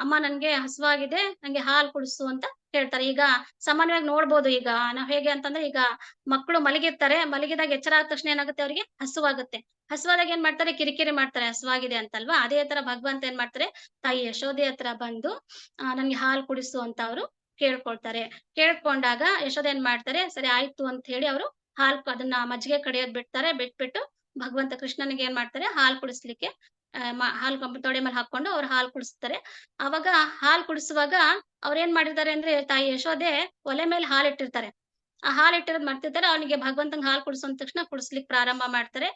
ಅಮ್ಮ ನನ್ಗೆ ಹಸುವಾಗಿದೆ, ನಂಗೆ ಹಾಲು ಕುಡಿಸು ಅಂತ ಹೇಳ್ತಾರೆ. ಈಗ ಸಾಮಾನ್ಯವಾಗಿ ನೋಡ್ಬೋದು, ಈಗ ನಾವ್ ಹೇಗೆ ಅಂತಂದ್ರೆ, ಈಗ ಮಕ್ಕಳು ಮಲಗಿರ್ತಾರೆ, ಮಲಗಿದಾಗ ಎಚ್ಚರ ಆದ ತಕ್ಷಣ ಏನಾಗುತ್ತೆ, ಅವ್ರಿಗೆ ಹಸುವಾಗುತ್ತೆ. ಹಸುವಾದಾಗ ಏನ್ ಮಾಡ್ತಾರೆ, ಕಿರಿಕಿರಿ ಮಾಡ್ತಾರೆ, ಹಸುವಾಗಿದೆ ಅಂತಲ್ವಾ. ಅದೇ ತರ ಭಗವಂತ ಏನ್ ಮಾಡ್ತಾರೆ, ತಾಯಿ ಯಶೋದೆ ಹತ್ರ ಬಂದು ನನ್ಗೆ ಹಾಲು ಕುಡಿಸು ಅಂತ ಅವರು ಕೇಳ್ಕೊಳ್ತಾರೆ. ಕೇಳ್ಕೊಂಡಾಗ ಯಶೋದೆ ಏನ್ ಮಾಡ್ತಾರೆ, ಸರಿ ಆಯ್ತು ಅಂತ ಹೇಳಿ ಅವರು ಅದನ್ನ ಮಜ್ಜಿಗೆ ಕಡಿಯೋದ್ ಬಿಡ್ತಾರೆ. ಬಿಟ್ಬಿಟ್ಟು ಭಗವಂತ ಕೃಷ್ಣನಿಗೆ ಏನ್ ಮಾಡ್ತಾರೆ, ಹಾಲು ಕುಡಿಸ್ಲಿಕ್ಕೆ ಹಾಲು ತೊಡೆ ಮೇಲೆ ಹಾಕೊಂಡು ಅವ್ರು ಹಾಲು ಕುಡಿಸ್ತಾರೆ. ಅವಾಗ ಹಾಲು ಕುಡಿಸುವಾಗ ಅವ್ರ ಏನ್ ಮಾಡಿರ್ತಾರೆ ಅಂದ್ರೆ, ತಾಯಿ ಯಶೋದೆ ಒಲೆ ಮೇಲೆ ಹಾಲು ಇಟ್ಟಿರ್ತಾರೆ. ಆ ಹಾಲು ಇಟ್ಟಿರೋದ್ ಮಾಡ್ತಿರ್ತಾರೆ. ಅವನಿಗೆ ಭಗವಂತಂಗ್ ಹಾಲು ಕುಡಿಸೋ ತಕ್ಷಣ ಕುಡಿಸ್ಲಿಕ್ಕೆ ಪ್ರಾರಂಭ ಮಾಡ್ತಾರೆ.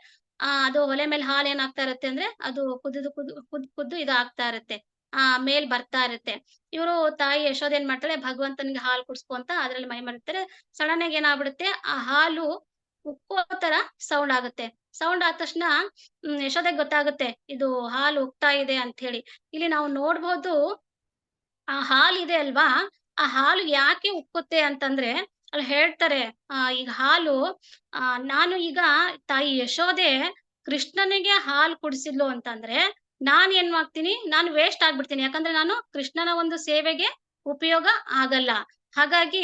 ಅದು ಒಲೆ ಮೇಲೆ ಹಾಲು ಏನಾಗ್ತಾ ಇರುತ್ತೆ ಅಂದ್ರೆ, ಅದು ಕುದ್ದು ಇದು ಆಗ್ತಾ ಇರುತ್ತೆ, ಮೇಲ್ ಬರ್ತಾ ಇರುತ್ತೆ. ಇವರು ತಾಯಿ ಯಶೋದೆ ಏನ್ ಮಾಡ್ತಾಳೆ, ಭಗವಂತನಿಗೆ ಹಾಲು ಕುಡಿಸ್ಕೊ ಅಂತ ಅದ್ರಲ್ಲಿ ಮೈ ಮರಿತಾರೆ. ಸಡನ್ ಆಗಿ ಏನಾಗ್ಬಿಡುತ್ತೆ, ಆ ಹಾಲು ಉಕ್ಕೋ ತರ ಸೌಂಡ್ ಆಗುತ್ತೆ. ಸೌಂಡ್ ಆದ ತಕ್ಷಣ ಯಶೋದೆಗೆ ಗೊತ್ತಾಗುತ್ತೆ ಇದು ಹಾಲು ಉಕ್ತಾ ಇದೆ ಅಂತ ಹೇಳಿ. ಇಲ್ಲಿ ನಾವು ನೋಡ್ಬೋದು, ಆ ಹಾಲು ಇದೆ ಅಲ್ವಾ, ಆ ಹಾಲು ಯಾಕೆ ಉಕ್ಕುತ್ತೆ ಅಂತಂದ್ರೆ, ಅಲ್ಲಿ ಹೇಳ್ತಾರೆ, ಈಗ ಹಾಲು ನಾನು ಈಗ ತಾಯಿ ಯಶೋದೆ ಕೃಷ್ಣನಿಗೆ ಹಾಲು ಕುಡಿಸಿದ್ಲು ಅಂತಂದ್ರೆ ನಾನ್ ಏನ್ ಮಾಡ್ತೀನಿ, ನಾನು ವೇಸ್ಟ್ ಆಗ್ಬಿಡ್ತೀನಿ. ಯಾಕಂದ್ರೆ ನಾನು ಕೃಷ್ಣನ ಒಂದು ಸೇವೆಗೆ ಉಪಯೋಗ ಆಗಲ್ಲ. ಹಾಗಾಗಿ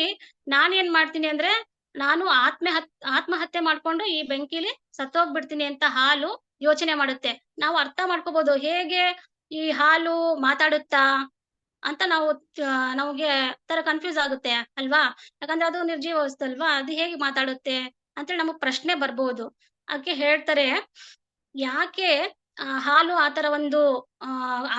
ನಾನೇನ್ ಮಾಡ್ತೀನಿ ಅಂದ್ರೆ, ನಾನು ಆತ್ಮಹತ್ಯೆ ಮಾಡ್ಕೊಂಡು ಈ ಬೆಂಕಿಲಿ ಸತ್ತೋಗ್ಬಿಡ್ತೀನಿ ಅಂತ ಹಾಲು ಯೋಚನೆ ಮಾಡುತ್ತೆ. ನಾವು ಅರ್ಥ ಮಾಡ್ಕೋಬಹುದು, ಹೇಗೆ ಈ ಹಾಲು ಮಾತಾಡುತ್ತಾ ಅಂತ ನಮ್ಗೆ ತರ ಕನ್ಫ್ಯೂಸ್ ಆಗುತ್ತೆ ಅಲ್ವಾ. ಯಾಕಂದ್ರೆ ಅದು ನಿರ್ಜೀವ ವಸ್ತು ಅಲ್ವಾ, ಅದು ಹೇಗೆ ಮಾತಾಡುತ್ತೆ ಅಂತೇಳಿ ನಮಗ್ ಪ್ರಶ್ನೆ ಬರ್ಬೋದು. ಅದಕ್ಕೆ ಹೇಳ್ತಾರೆ, ಯಾಕೆ ಹಾಲು ಆತರ ಒಂದು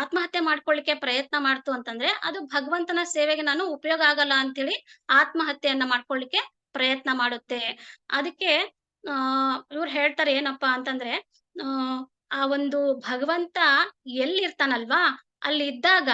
ಆತ್ಮಹತ್ಯೆ ಮಾಡ್ಕೊಳ್ಳಿಕ್ಕೆ ಪ್ರಯತ್ನ ಮಾಡ್ತು ಅಂತಂದ್ರೆ, ಅದು ಭಗವಂತನ ಸೇವೆಗೆ ನಾನು ಉಪಯೋಗ ಆಗಲ್ಲ ಅಂತೇಳಿ ಆತ್ಮಹತ್ಯೆಯನ್ನ ಮಾಡ್ಕೊಳ್ಳಿಕ್ಕೆ ಪ್ರಯತ್ನ ಮಾಡುತ್ತೆ. ಅದಕ್ಕೆ ಇವ್ರು ಹೇಳ್ತಾರೆ ಏನಪ್ಪಾ ಅಂತಂದ್ರೆ, ಆ ಒಂದು ಭಗವಂತ ಎಲ್ಲಿರ್ತಾನಲ್ವಾ, ಅಲ್ಲಿ ಇದ್ದಾಗ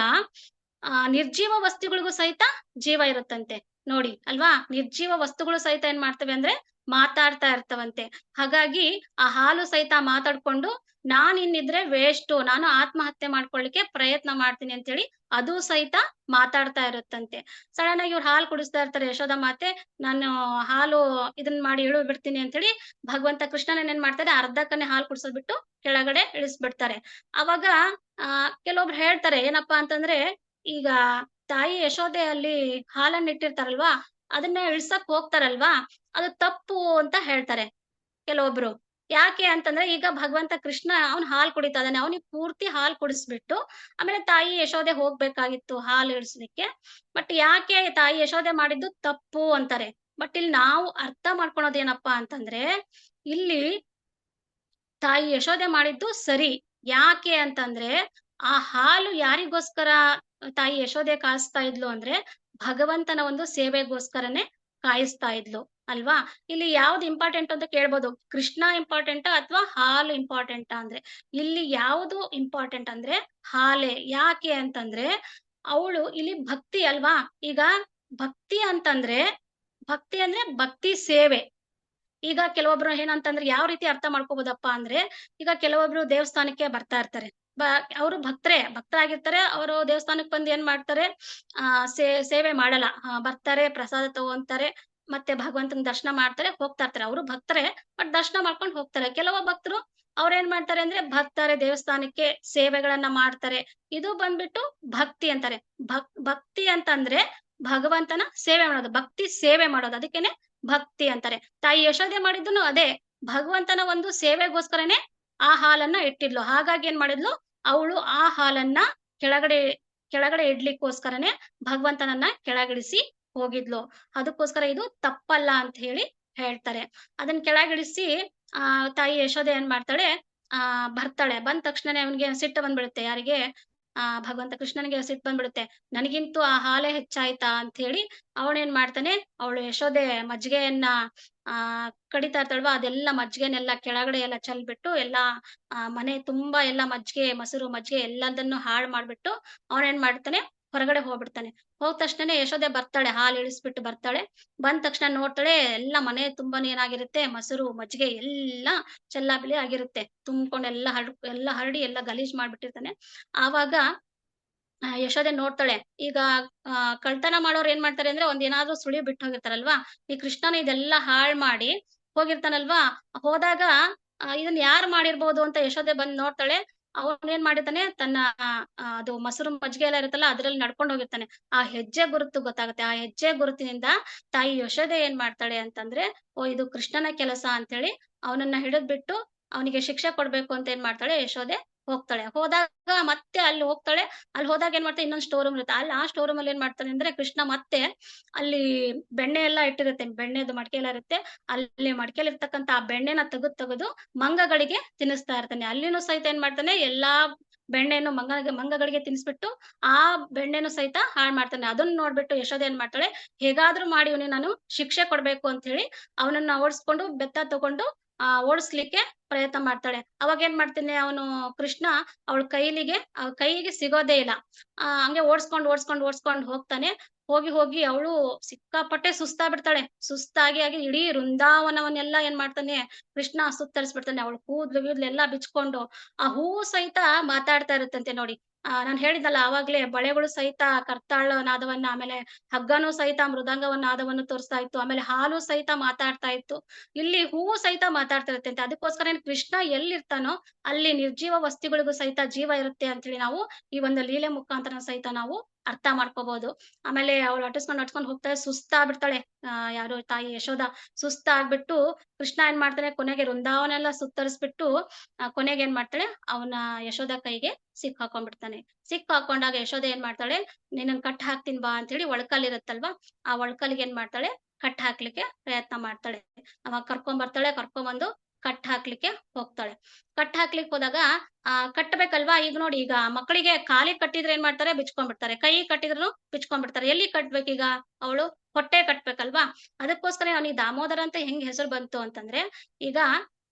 ನಿರ್ಜೀವ ವಸ್ತುಗಳಿಗೂ ಸಹಿತ ಜೀವ ಇರುತ್ತಂತೆ. ನೋಡಿ ಅಲ್ವಾ, ನಿರ್ಜೀವ ವಸ್ತುಗಳು ಸಹಿತ ಏನ್ ಮಾಡ್ತವೆ ಅಂದ್ರೆ ಮಾತಾಡ್ತಾ ಇರ್ತವಂತೆ. ಹಾಗಾಗಿ ಆ ಹಾಲು ಸಹಿತ ಮಾತಾಡ್ಕೊಂಡು ನಾನ್ ಇನ್ನಿದ್ರೆ ವೇಸ್ಟು, ನಾನು ಆತ್ಮಹತ್ಯೆ ಮಾಡ್ಕೊಳ್ಳಿಕ್ಕೆ ಪ್ರಯತ್ನ ಮಾಡ್ತೀನಿ ಅಂತ ಹೇಳಿ ಅದು ಸಹಿತ ಮಾತಾಡ್ತಾ ಇರುತ್ತಂತೆ. ಸಡನ್ ಆಗಿ ಇವ್ರು ಹಾಲು ಕುಡಿಸ್ತಾ ಇರ್ತಾರೆ ಯಶೋದ ಮಾತೆ, ನಾನು ಹಾಲು ಇದನ್ ಮಾಡಿ ಇಳು ಬಿಡ್ತೀನಿ ಅಂತ ಹೇಳಿ ಭಗವಂತ ಕೃಷ್ಣನ ಏನ್ ಮಾಡ್ತಾರೆ, ಅರ್ಧಕ್ಕನೆ ಹಾಲು ಕುಡಿಸೋದ್ ಬಿಟ್ಟು ಕೆಳಗಡೆ ಇಳಿಸ್ಬಿಡ್ತಾರೆ. ಅವಾಗ ಕೆಲವೊಬ್ರು ಹೇಳ್ತಾರೆ ಏನಪ್ಪಾ ಅಂತಂದ್ರೆ, ಈಗ ತಾಯಿ ಯಶೋದೆ ಅಲ್ಲಿ ಹಾಲನ್ನ ಇಟ್ಟಿರ್ತಾರಲ್ವಾ, ಅದನ್ನ ಇಳ್ಸಕ್ ಹೋಗ್ತಾರಲ್ವಾ, ಅದು ತಪ್ಪು ಅಂತ ಹೇಳ್ತಾರೆ ಕೆಲವೊಬ್ರು. ಯಾಕೆ ಅಂತಂದ್ರೆ, ಈಗ ಭಗವಂತ ಕೃಷ್ಣ ಅವ್ನ್ ಹಾಲು ಕುಡಿತಾ ಇದ್ದಾನೆ, ಅವನಿಗೆ ಪೂರ್ತಿ ಹಾಲು ಕುಡಿಸ್ಬಿಟ್ಟು ಆಮೇಲೆ ತಾಯಿ ಯಶೋದೆ ಹೋಗ್ಬೇಕಾಗಿತ್ತು ಹಾಲು ಇಳಿಸ್ಲಿಕ್ಕೆ. ಬಟ್ ಯಾಕೆ ತಾಯಿ ಯಶೋದೆ ಮಾಡಿದ್ದು ತಪ್ಪು ಅಂತಾರೆ. ಬಟ್ ಇಲ್ಲಿ ನಾವು ಅರ್ಥ ಮಾಡ್ಕೊಳೋದೇನಪ್ಪಾ ಅಂತಂದ್ರೆ, ಇಲ್ಲಿ ತಾಯಿ ಯಶೋದೆ ಮಾಡಿದ್ದು ಸರಿ. ಯಾಕೆ ಅಂತಂದ್ರೆ, ಆ ಹಾಲು ಯಾರಿಗೋಸ್ಕರ ತಾಯಿ ಯಶೋದೆ ಕಾಯಿಸ್ತಾ ಇದ್ಲು ಅಂದ್ರೆ, ಭಗವಂತನ ಒಂದು ಸೇವೆಗೋಸ್ಕರನೇ ಕಾಯಿಸ್ತಾ ಇದ್ಲು ಅಲ್ವಾ. ಇಲ್ಲಿ ಯಾವ್ದು ಇಂಪಾರ್ಟೆಂಟ್ ಅಂತ ಕೇಳ್ಬೋದು, ಕೃಷ್ಣ ಇಂಪಾರ್ಟೆಂಟಾ ಅಥವಾ ಹಾಲು ಇಂಪಾರ್ಟೆಂಟಾ ಅಂದ್ರೆ, ಇಲ್ಲಿ ಯಾವುದು ಇಂಪಾರ್ಟೆಂಟ್ ಅಂದ್ರೆ ಹಾಲೆ. ಯಾಕೆ ಅಂತಂದ್ರೆ, ಅವಳು ಇಲ್ಲಿ ಭಕ್ತಿ ಅಲ್ವಾ. ಈಗ ಭಕ್ತಿ ಅಂದ್ರೆ ಭಕ್ತಿ ಸೇವೆ. ಈಗ ಕೆಲವೊಬ್ರು ಏನಂತಂದ್ರೆ, ಯಾವ ರೀತಿ ಅರ್ಥ ಮಾಡ್ಕೋಬಹುದಪ್ಪ ಅಂದ್ರೆ, ಈಗ ಕೆಲವೊಬ್ರು ದೇವಸ್ಥಾನಕ್ಕೆ ಬರ್ತಾ ಇರ್ತಾರೆ, ಅವರು ಭಕ್ತರಾಗಿರ್ತಾರೆ. ಅವರು ದೇವಸ್ಥಾನಕ್ಕೆ ಬಂದು ಏನ್ ಮಾಡ್ತಾರೆ, ಸೇವೆ ಮಾಡಲ್ಲ, ಬರ್ತಾರೆ, ಪ್ರಸಾದ ತಗೊಂತಾರೆ, ಮತ್ತೆ ಭಗವಂತನ ದರ್ಶನ ಮಾಡ್ತಾರೆ, ಹೋಗ್ತಾ ಇರ್ತಾರೆ. ಅವರು ಭಕ್ತರೇ, ಬಟ್ ದರ್ಶನ ಮಾಡ್ಕೊಂಡು ಹೋಗ್ತಾರೆ. ಕೆಲವು ಭಕ್ತರು ಅವ್ರೇನ್ ಮಾಡ್ತಾರೆ ಅಂದ್ರೆ, ಬರ್ತಾರೆ ದೇವಸ್ಥಾನಕ್ಕೆ, ಸೇವೆಗಳನ್ನ ಮಾಡ್ತಾರೆ. ಇದು ಬಂದ್ಬಿಟ್ಟು ಭಕ್ತಿ ಅಂತಾರೆ. ಭಕ್ತಿ ಅಂತಂದ್ರೆ ಭಗವಂತನ ಸೇವೆ ಮಾಡೋದು, ಭಕ್ತಿ ಸೇವೆ ಮಾಡೋದು, ಅದಕ್ಕೇನೆ ಭಕ್ತಿ ಅಂತಾರೆ. ತಾಯಿ ಯಶೋದೆ ಮಾಡಿದ್ನು ಅದೇ, ಭಗವಂತನ ಒಂದು ಸೇವೆಗೋಸ್ಕರನೇ ಆ ಹಾಲನ್ನ ಇಟ್ಟಿದ್ಲು. ಹಾಗಾಗಿ ಏನ್ ಮಾಡಿದ್ಲು, ಅವಳು ಆ ಹಾಲನ್ನ ಕೆಳಗಡೆ ಇಡ್ಲಿಕ್ಕೋಸ್ಕರನೇ ಭಗವಂತನನ್ನ ಕೆಳಗಿಳಿಸಿ ಹೋಗಿದ್ಲು. ಅದಕ್ಕೋಸ್ಕರ ಇದು ತಪ್ಪಲ್ಲ ಅಂತ ಹೇಳಿ ಹೇಳ್ತಾರೆ. ಅದನ್ನ ಕೆಳಗಿಳಿಸಿ ತಾಯಿ ಯಶೋದೆ ಏನ್ ಮಾಡ್ತಾಳೆ, ಬರ್ತಾಳೆ. ಬಂದ ತಕ್ಷಣನೇ ಅವನಿಗೆ ಸಿಟ್ಟು ಬಂದ್ಬಿಡುತ್ತೆ. ಯಾರಿಗೆ, ಭಗವಂತ ಕೃಷ್ಣನಿಗೆ ಸಿಟ್ಟು ಬಂದ್ಬಿಡುತ್ತೆ. ನನಗಿಂತೂ ಆ ಹಾಲೇ ಹೆಚ್ಚಾಯ್ತಾ ಅಂತ ಹೇಳಿ ಅವನೇನ್ ಮಾಡ್ತಾನೆ, ಅವಳು ಯಶೋದೆ ಮಜ್ಜಿಗೆಯನ್ನ ಕಡಿತಾ ಇರ್ತಾಳ್ವಾ, ಅದೆಲ್ಲ ಮಜ್ಜಿಗೆನೆಲ್ಲ ಕೆಳಗಡೆ ಎಲ್ಲ ಚೆಲ್ಬಿಟ್ಟು, ಎಲ್ಲಾ ಮನೆ ತುಂಬಾ ಎಲ್ಲ ಮಜ್ಜಿಗೆ, ಮೊಸರು ಮಜ್ಜಿಗೆ ಎಲ್ಲದನ್ನು ಹಾಳು ಮಾಡ್ಬಿಟ್ಟು ಅವನೇನ್ ಮಾಡ್ತಾನೆ, ಹೊರಗಡೆ ಹೋಗ್ಬಿಡ್ತಾನೆ. ಹೋದ ತಕ್ಷಣ ಯಶೋದೆ ಬರ್ತಾಳೆ, ಹಾಲು ಇಳಿಸ್ಬಿಟ್ಟು ಬರ್ತಾಳೆ. ಬಂದ ತಕ್ಷಣ ನೋಡ್ತಾಳೆ, ಎಲ್ಲ ಮನೆ ತುಂಬಾನೇ ಏನಾಗಿರುತ್ತೆ, ಮೊಸರು ಮಜ್ಜಿಗೆ ಎಲ್ಲ ಚೆಲ್ಲಾಬಿಲಿ ಆಗಿರುತ್ತೆ. ತುಂಬ್ಕೊಂಡು ಎಲ್ಲ ಹರಡಿ ಎಲ್ಲ ಗಲೀಜ್ ಮಾಡ್ಬಿಟ್ಟಿರ್ತಾನೆ. ಆವಾಗ ಯಶೋದೆ ನೋಡ್ತಾಳೆ. ಈಗ ಕಳ್ತನ ಮಾಡೋರು ಏನ್ ಮಾಡ್ತಾರೆ ಅಂದ್ರೆ, ಏನಾದ್ರೂ ಸುಳಿ ಬಿಟ್ಟು ಹೋಗಿರ್ತಾರಲ್ವಾ, ಈ ಕೃಷ್ಣನ ಇದೆಲ್ಲ ಹಾಳ್ ಮಾಡಿ ಹೋಗಿರ್ತಾನಲ್ವಾ. ಹೋದಾಗ ಇದನ್ನ ಯಾರು ಮಾಡಿರ್ಬೋದು ಅಂತ ಯಶೋದೆ ಬಂದ್ ನೋಡ್ತಾಳೆ. ಅವನ್ ಏನ್ ಮಾಡಿರ್ತಾನೆ, ತನ್ನ ಅದು ಮೊಸರು ಮಜ್ಜಿಗೆ ಎಲ್ಲ ಇರುತ್ತಲ್ಲ ಅದ್ರಲ್ಲಿ ನಡ್ಕೊಂಡು ಹೋಗಿರ್ತಾನೆ. ಆ ಹೆಜ್ಜೆ ಗುರುತು ಗೊತ್ತಾಗುತ್ತೆ. ಆ ಹೆಜ್ಜೆ ಗುರುತಿನಿಂದ ತಾಯಿ ಯಶೋದೆ ಏನ್ ಮಾಡ್ತಾಳೆ ಅಂತಂದ್ರೆ, ಓ ಇದು ಕೃಷ್ಣನ ಕೆಲಸ ಅಂತೇಳಿ ಅವನನ್ನ ಹಿಡಿದ್ಬಿಟ್ಟು ಅವನಿಗೆ ಶಿಕ್ಷೆ ಕೊಡ್ಬೇಕು ಅಂತ ಏನ್ ಮಾಡ್ತಾಳೆ ಯಶೋದೆ ಹೋಗ್ತಾಳೆ. ಹೋದಾಗ ಮತ್ತೆ ಅಲ್ಲಿ ಹೋಗ್ತಾಳೆ. ಅಲ್ಲಿ ಹೋದಾಗ ಏನ್ ಮಾಡ್ತಾಳೆ, ಇನ್ನೊಂದು ಸ್ಟೋರ್ ರೂಮ್ ಇರುತ್ತೆ. ಅಲ್ಲಿ ಆ ಸ್ಟೋರ್ ರೂಮ್ ಅಲ್ಲಿ ಏನ್ ಮಾಡ್ತಾನೆ ಅಂದ್ರೆ, ಕೃಷ್ಣ ಮತ್ತೆ ಅಲ್ಲಿ ಬೆಣ್ಣೆ ಎಲ್ಲ ಇಟ್ಟಿರುತ್ತೆ, ಬೆಣ್ಣೆದು ಮಡಿಕೆ ಎಲ್ಲ ಇರುತ್ತೆ. ಅಲ್ಲಿ ಮಡಿಕೆಯಲ್ಲಿ ಇರ್ತಕ್ಕಂತ ಆ ಬೆಣ್ಣೆನ ತೆಗೆದು ಮಂಗಗಳಿಗೆ ತಿನ್ನಿಸ್ತಾ ಇರ್ತಾನೆ. ಅಲ್ಲಿನೂ ಸಹಿತ ಏನ್ ಮಾಡ್ತಾನೆ, ಎಲ್ಲಾ ಬೆಣ್ಣೆಯನ್ನು ಮಂಗಗಳಿಗೆ ತಿನ್ನಿಸ್ಬಿಟ್ಟು ಆ ಬೆಣ್ಣೆನು ಸಹಿತ ಹಾಳು ಮಾಡ್ತಾನೆ. ಅದನ್ನ ನೋಡ್ಬಿಟ್ಟು ಯಶೋದೆ ಏನ್ ಮಾಡ್ತಾಳೆ, ಹೇಗಾದ್ರೂ ಮಾಡಿ ಇವನಿಗೆ ನಾನು ಶಿಕ್ಷೆ ಕೊಡ್ಬೇಕು ಅಂತ ಹೇಳಿ ಅವನನ್ನ ಓಡಿಸ್ಕೊಂಡು ಬೆತ್ತ ತಗೊಂಡು ಓಡಿಸ್ಲಿಕ್ಕೆ ಪ್ರಯತ್ನ ಮಾಡ್ತಾಳೆ. ಅವಾಗ ಏನ್ ಮಾಡ್ತಾನೆ ಅವನು ಕೃಷ್ಣ, ಅವಳ ಕೈಗೆ ಸಿಗೋದೇ ಇಲ್ಲ. ಹಂಗೆ ಓಡಿಸ್ಕೊಂಡು ಹೋಗ್ತಾನೆ. ಹೋಗಿ ಅವಳು ಸಿಕ್ಕಾಪಟ್ಟೆ ಸುಸ್ತಾಗ್ಬಿಡ್ತಾಳೆ. ಸುಸ್ತಾಗಿ ಇಡೀ ವೃಂದಾವನವನ್ನೆಲ್ಲ ಏನ್ ಮಾಡ್ತಾನೆ ಕೃಷ್ಣ ಸುತ್ತರಿಸ್ಬಿಡ್ತಾನೆ. ಅವಳು ಕೂದ್ಲು ಎಲ್ಲ ಬಿಚ್ಕೊಂಡು ಆ ಹೂವು ಸಹಿತ ಮಾತಾಡ್ತಾ ಇರುತ್ತಂತೆ ನೋಡಿ. ನಾನ್ ಹೇಳಿದ್ನಲ್ಲ ಆವಾಗ್ಲೇ, ಬಳೆಗಳು ಸಹಿತ ಕರ್ತಾಳ ನಾದವನ್ನ, ಆಮೇಲೆ ಹಗ್ಗನೂ ಸಹಿತ ಮೃದಂಗವನ್ನ ನಾದವನ್ನು ತೋರಿಸ್ತಾ ಇತ್ತು, ಆಮೇಲೆ ಹಾಲು ಸಹಿತ ಮಾತಾಡ್ತಾ ಇತ್ತು. ಇಲ್ಲಿ ಹೂವು ಸಹಿತ ಮಾತಾಡ್ತಾ ಇರುತ್ತೆ. ಅದಕ್ಕೋಸ್ಕರ ಕೃಷ್ಣ ಎಲ್ಲಿರ್ತಾನೋ ಅಲ್ಲಿ ನಿರ್ಜೀವ ವಸ್ತುಗಳಿಗೂ ಸಹಿತ ಜೀವ ಇರುತ್ತೆ ಅಂತ ಹೇಳಿ ನಾವು ಈ ಒಂದು ಲೀಲೆ ಮುಖಾಂತರ ಸಹಿತ ನಾವು ಅರ್ಥ ಮಾಡ್ಕೋಬಹುದು. ಆಮೇಲೆ ಅವಳು ಅಟ್ಸ್ಕೊಂಡ್ ಹೋಗ್ತಾಳೆ, ಸುಸ್ತಾಗ್ಬಿಡ್ತಾಳೆ. ಯಾರು ತಾಯಿ ಯಶೋದ ಸುಸ್ತಾಗ್ಬಿಟ್ಟು ಕೃಷ್ಣ ಏನ್ ಮಾಡ್ತಾನೆ, ಕೊನೆಗೆ ವೃಂದಾವನೆಲ್ಲ ಸುತ್ತರಿಸ್ಬಿಟ್ಟು ಕೊನೆಗೆ ಏನ್ ಮಾಡ್ತಾಳೆ, ಅವನ ಯಶೋದ ಕೈಗೆ ಸಿಕ್ಕಾಕೊಂಡ್ಬಿಡ್ತಾನೆ. ಸಿಕ್ಕಾಕೊಂಡಾಗ ಯಶೋದ ಏನ್ ಮಾಡ್ತಾಳೆ, ನಿನ್ನನ್ ಕಟ್ ಹಾಕ್ತೀನಿ ಬಾ ಅಂತ ಹೇಳಿ ಒಳಕಲ್ ಇರುತ್ತಲ್ವಾ, ಆ ಒಳಕಲ್ಗೆ ಏನ್ ಮಾಡ್ತಾಳೆ, ಕಟ್ ಹಾಕ್ಲಿಕ್ಕೆ ಪ್ರಯತ್ನ ಮಾಡ್ತಾಳೆ. ಅವಾಗ ಕರ್ಕೊಂಡ್ಬಂದು ಕಟ್ ಹಾಕ್ಲಿಕ್ಕೆ ಹೋಗ್ತಾಳೆ. ಕಟ್ ಹಾಕ್ಲಿಕ್ಕೆ ಹೋದಾಗ ಕಟ್ಟಬೇಕಲ್ವಾ. ಈಗ ನೋಡಿ, ಈಗ ಮಕ್ಕಳಿಗೆ ಕಾಲಿಗೆ ಕಟ್ಟಿದ್ರೆ ಏನ್ ಮಾಡ್ತಾರೆ, ಬಿಚ್ಕೊಂಡ್ಬಿಡ್ತಾರೆ. ಕೈ ಕಟ್ಟಿದ್ರು ಬಿಚ್ಕೊಂಡ್ಬಿಡ್ತಾರೆ. ಎಲ್ಲಿ ಕಟ್ಬೇಕೀಗ, ಅವಳು ಹೊಟ್ಟೆ ಕಟ್ಬೇಕಲ್ವಾ. ಅದಕ್ಕೋಸ್ಕರ ಅವನಿಗೆ ದಾಮೋದರ ಅಂತ ಹೆಂಗ್ ಹೆಸರು ಬಂತು ಅಂತಂದ್ರೆ, ಈಗ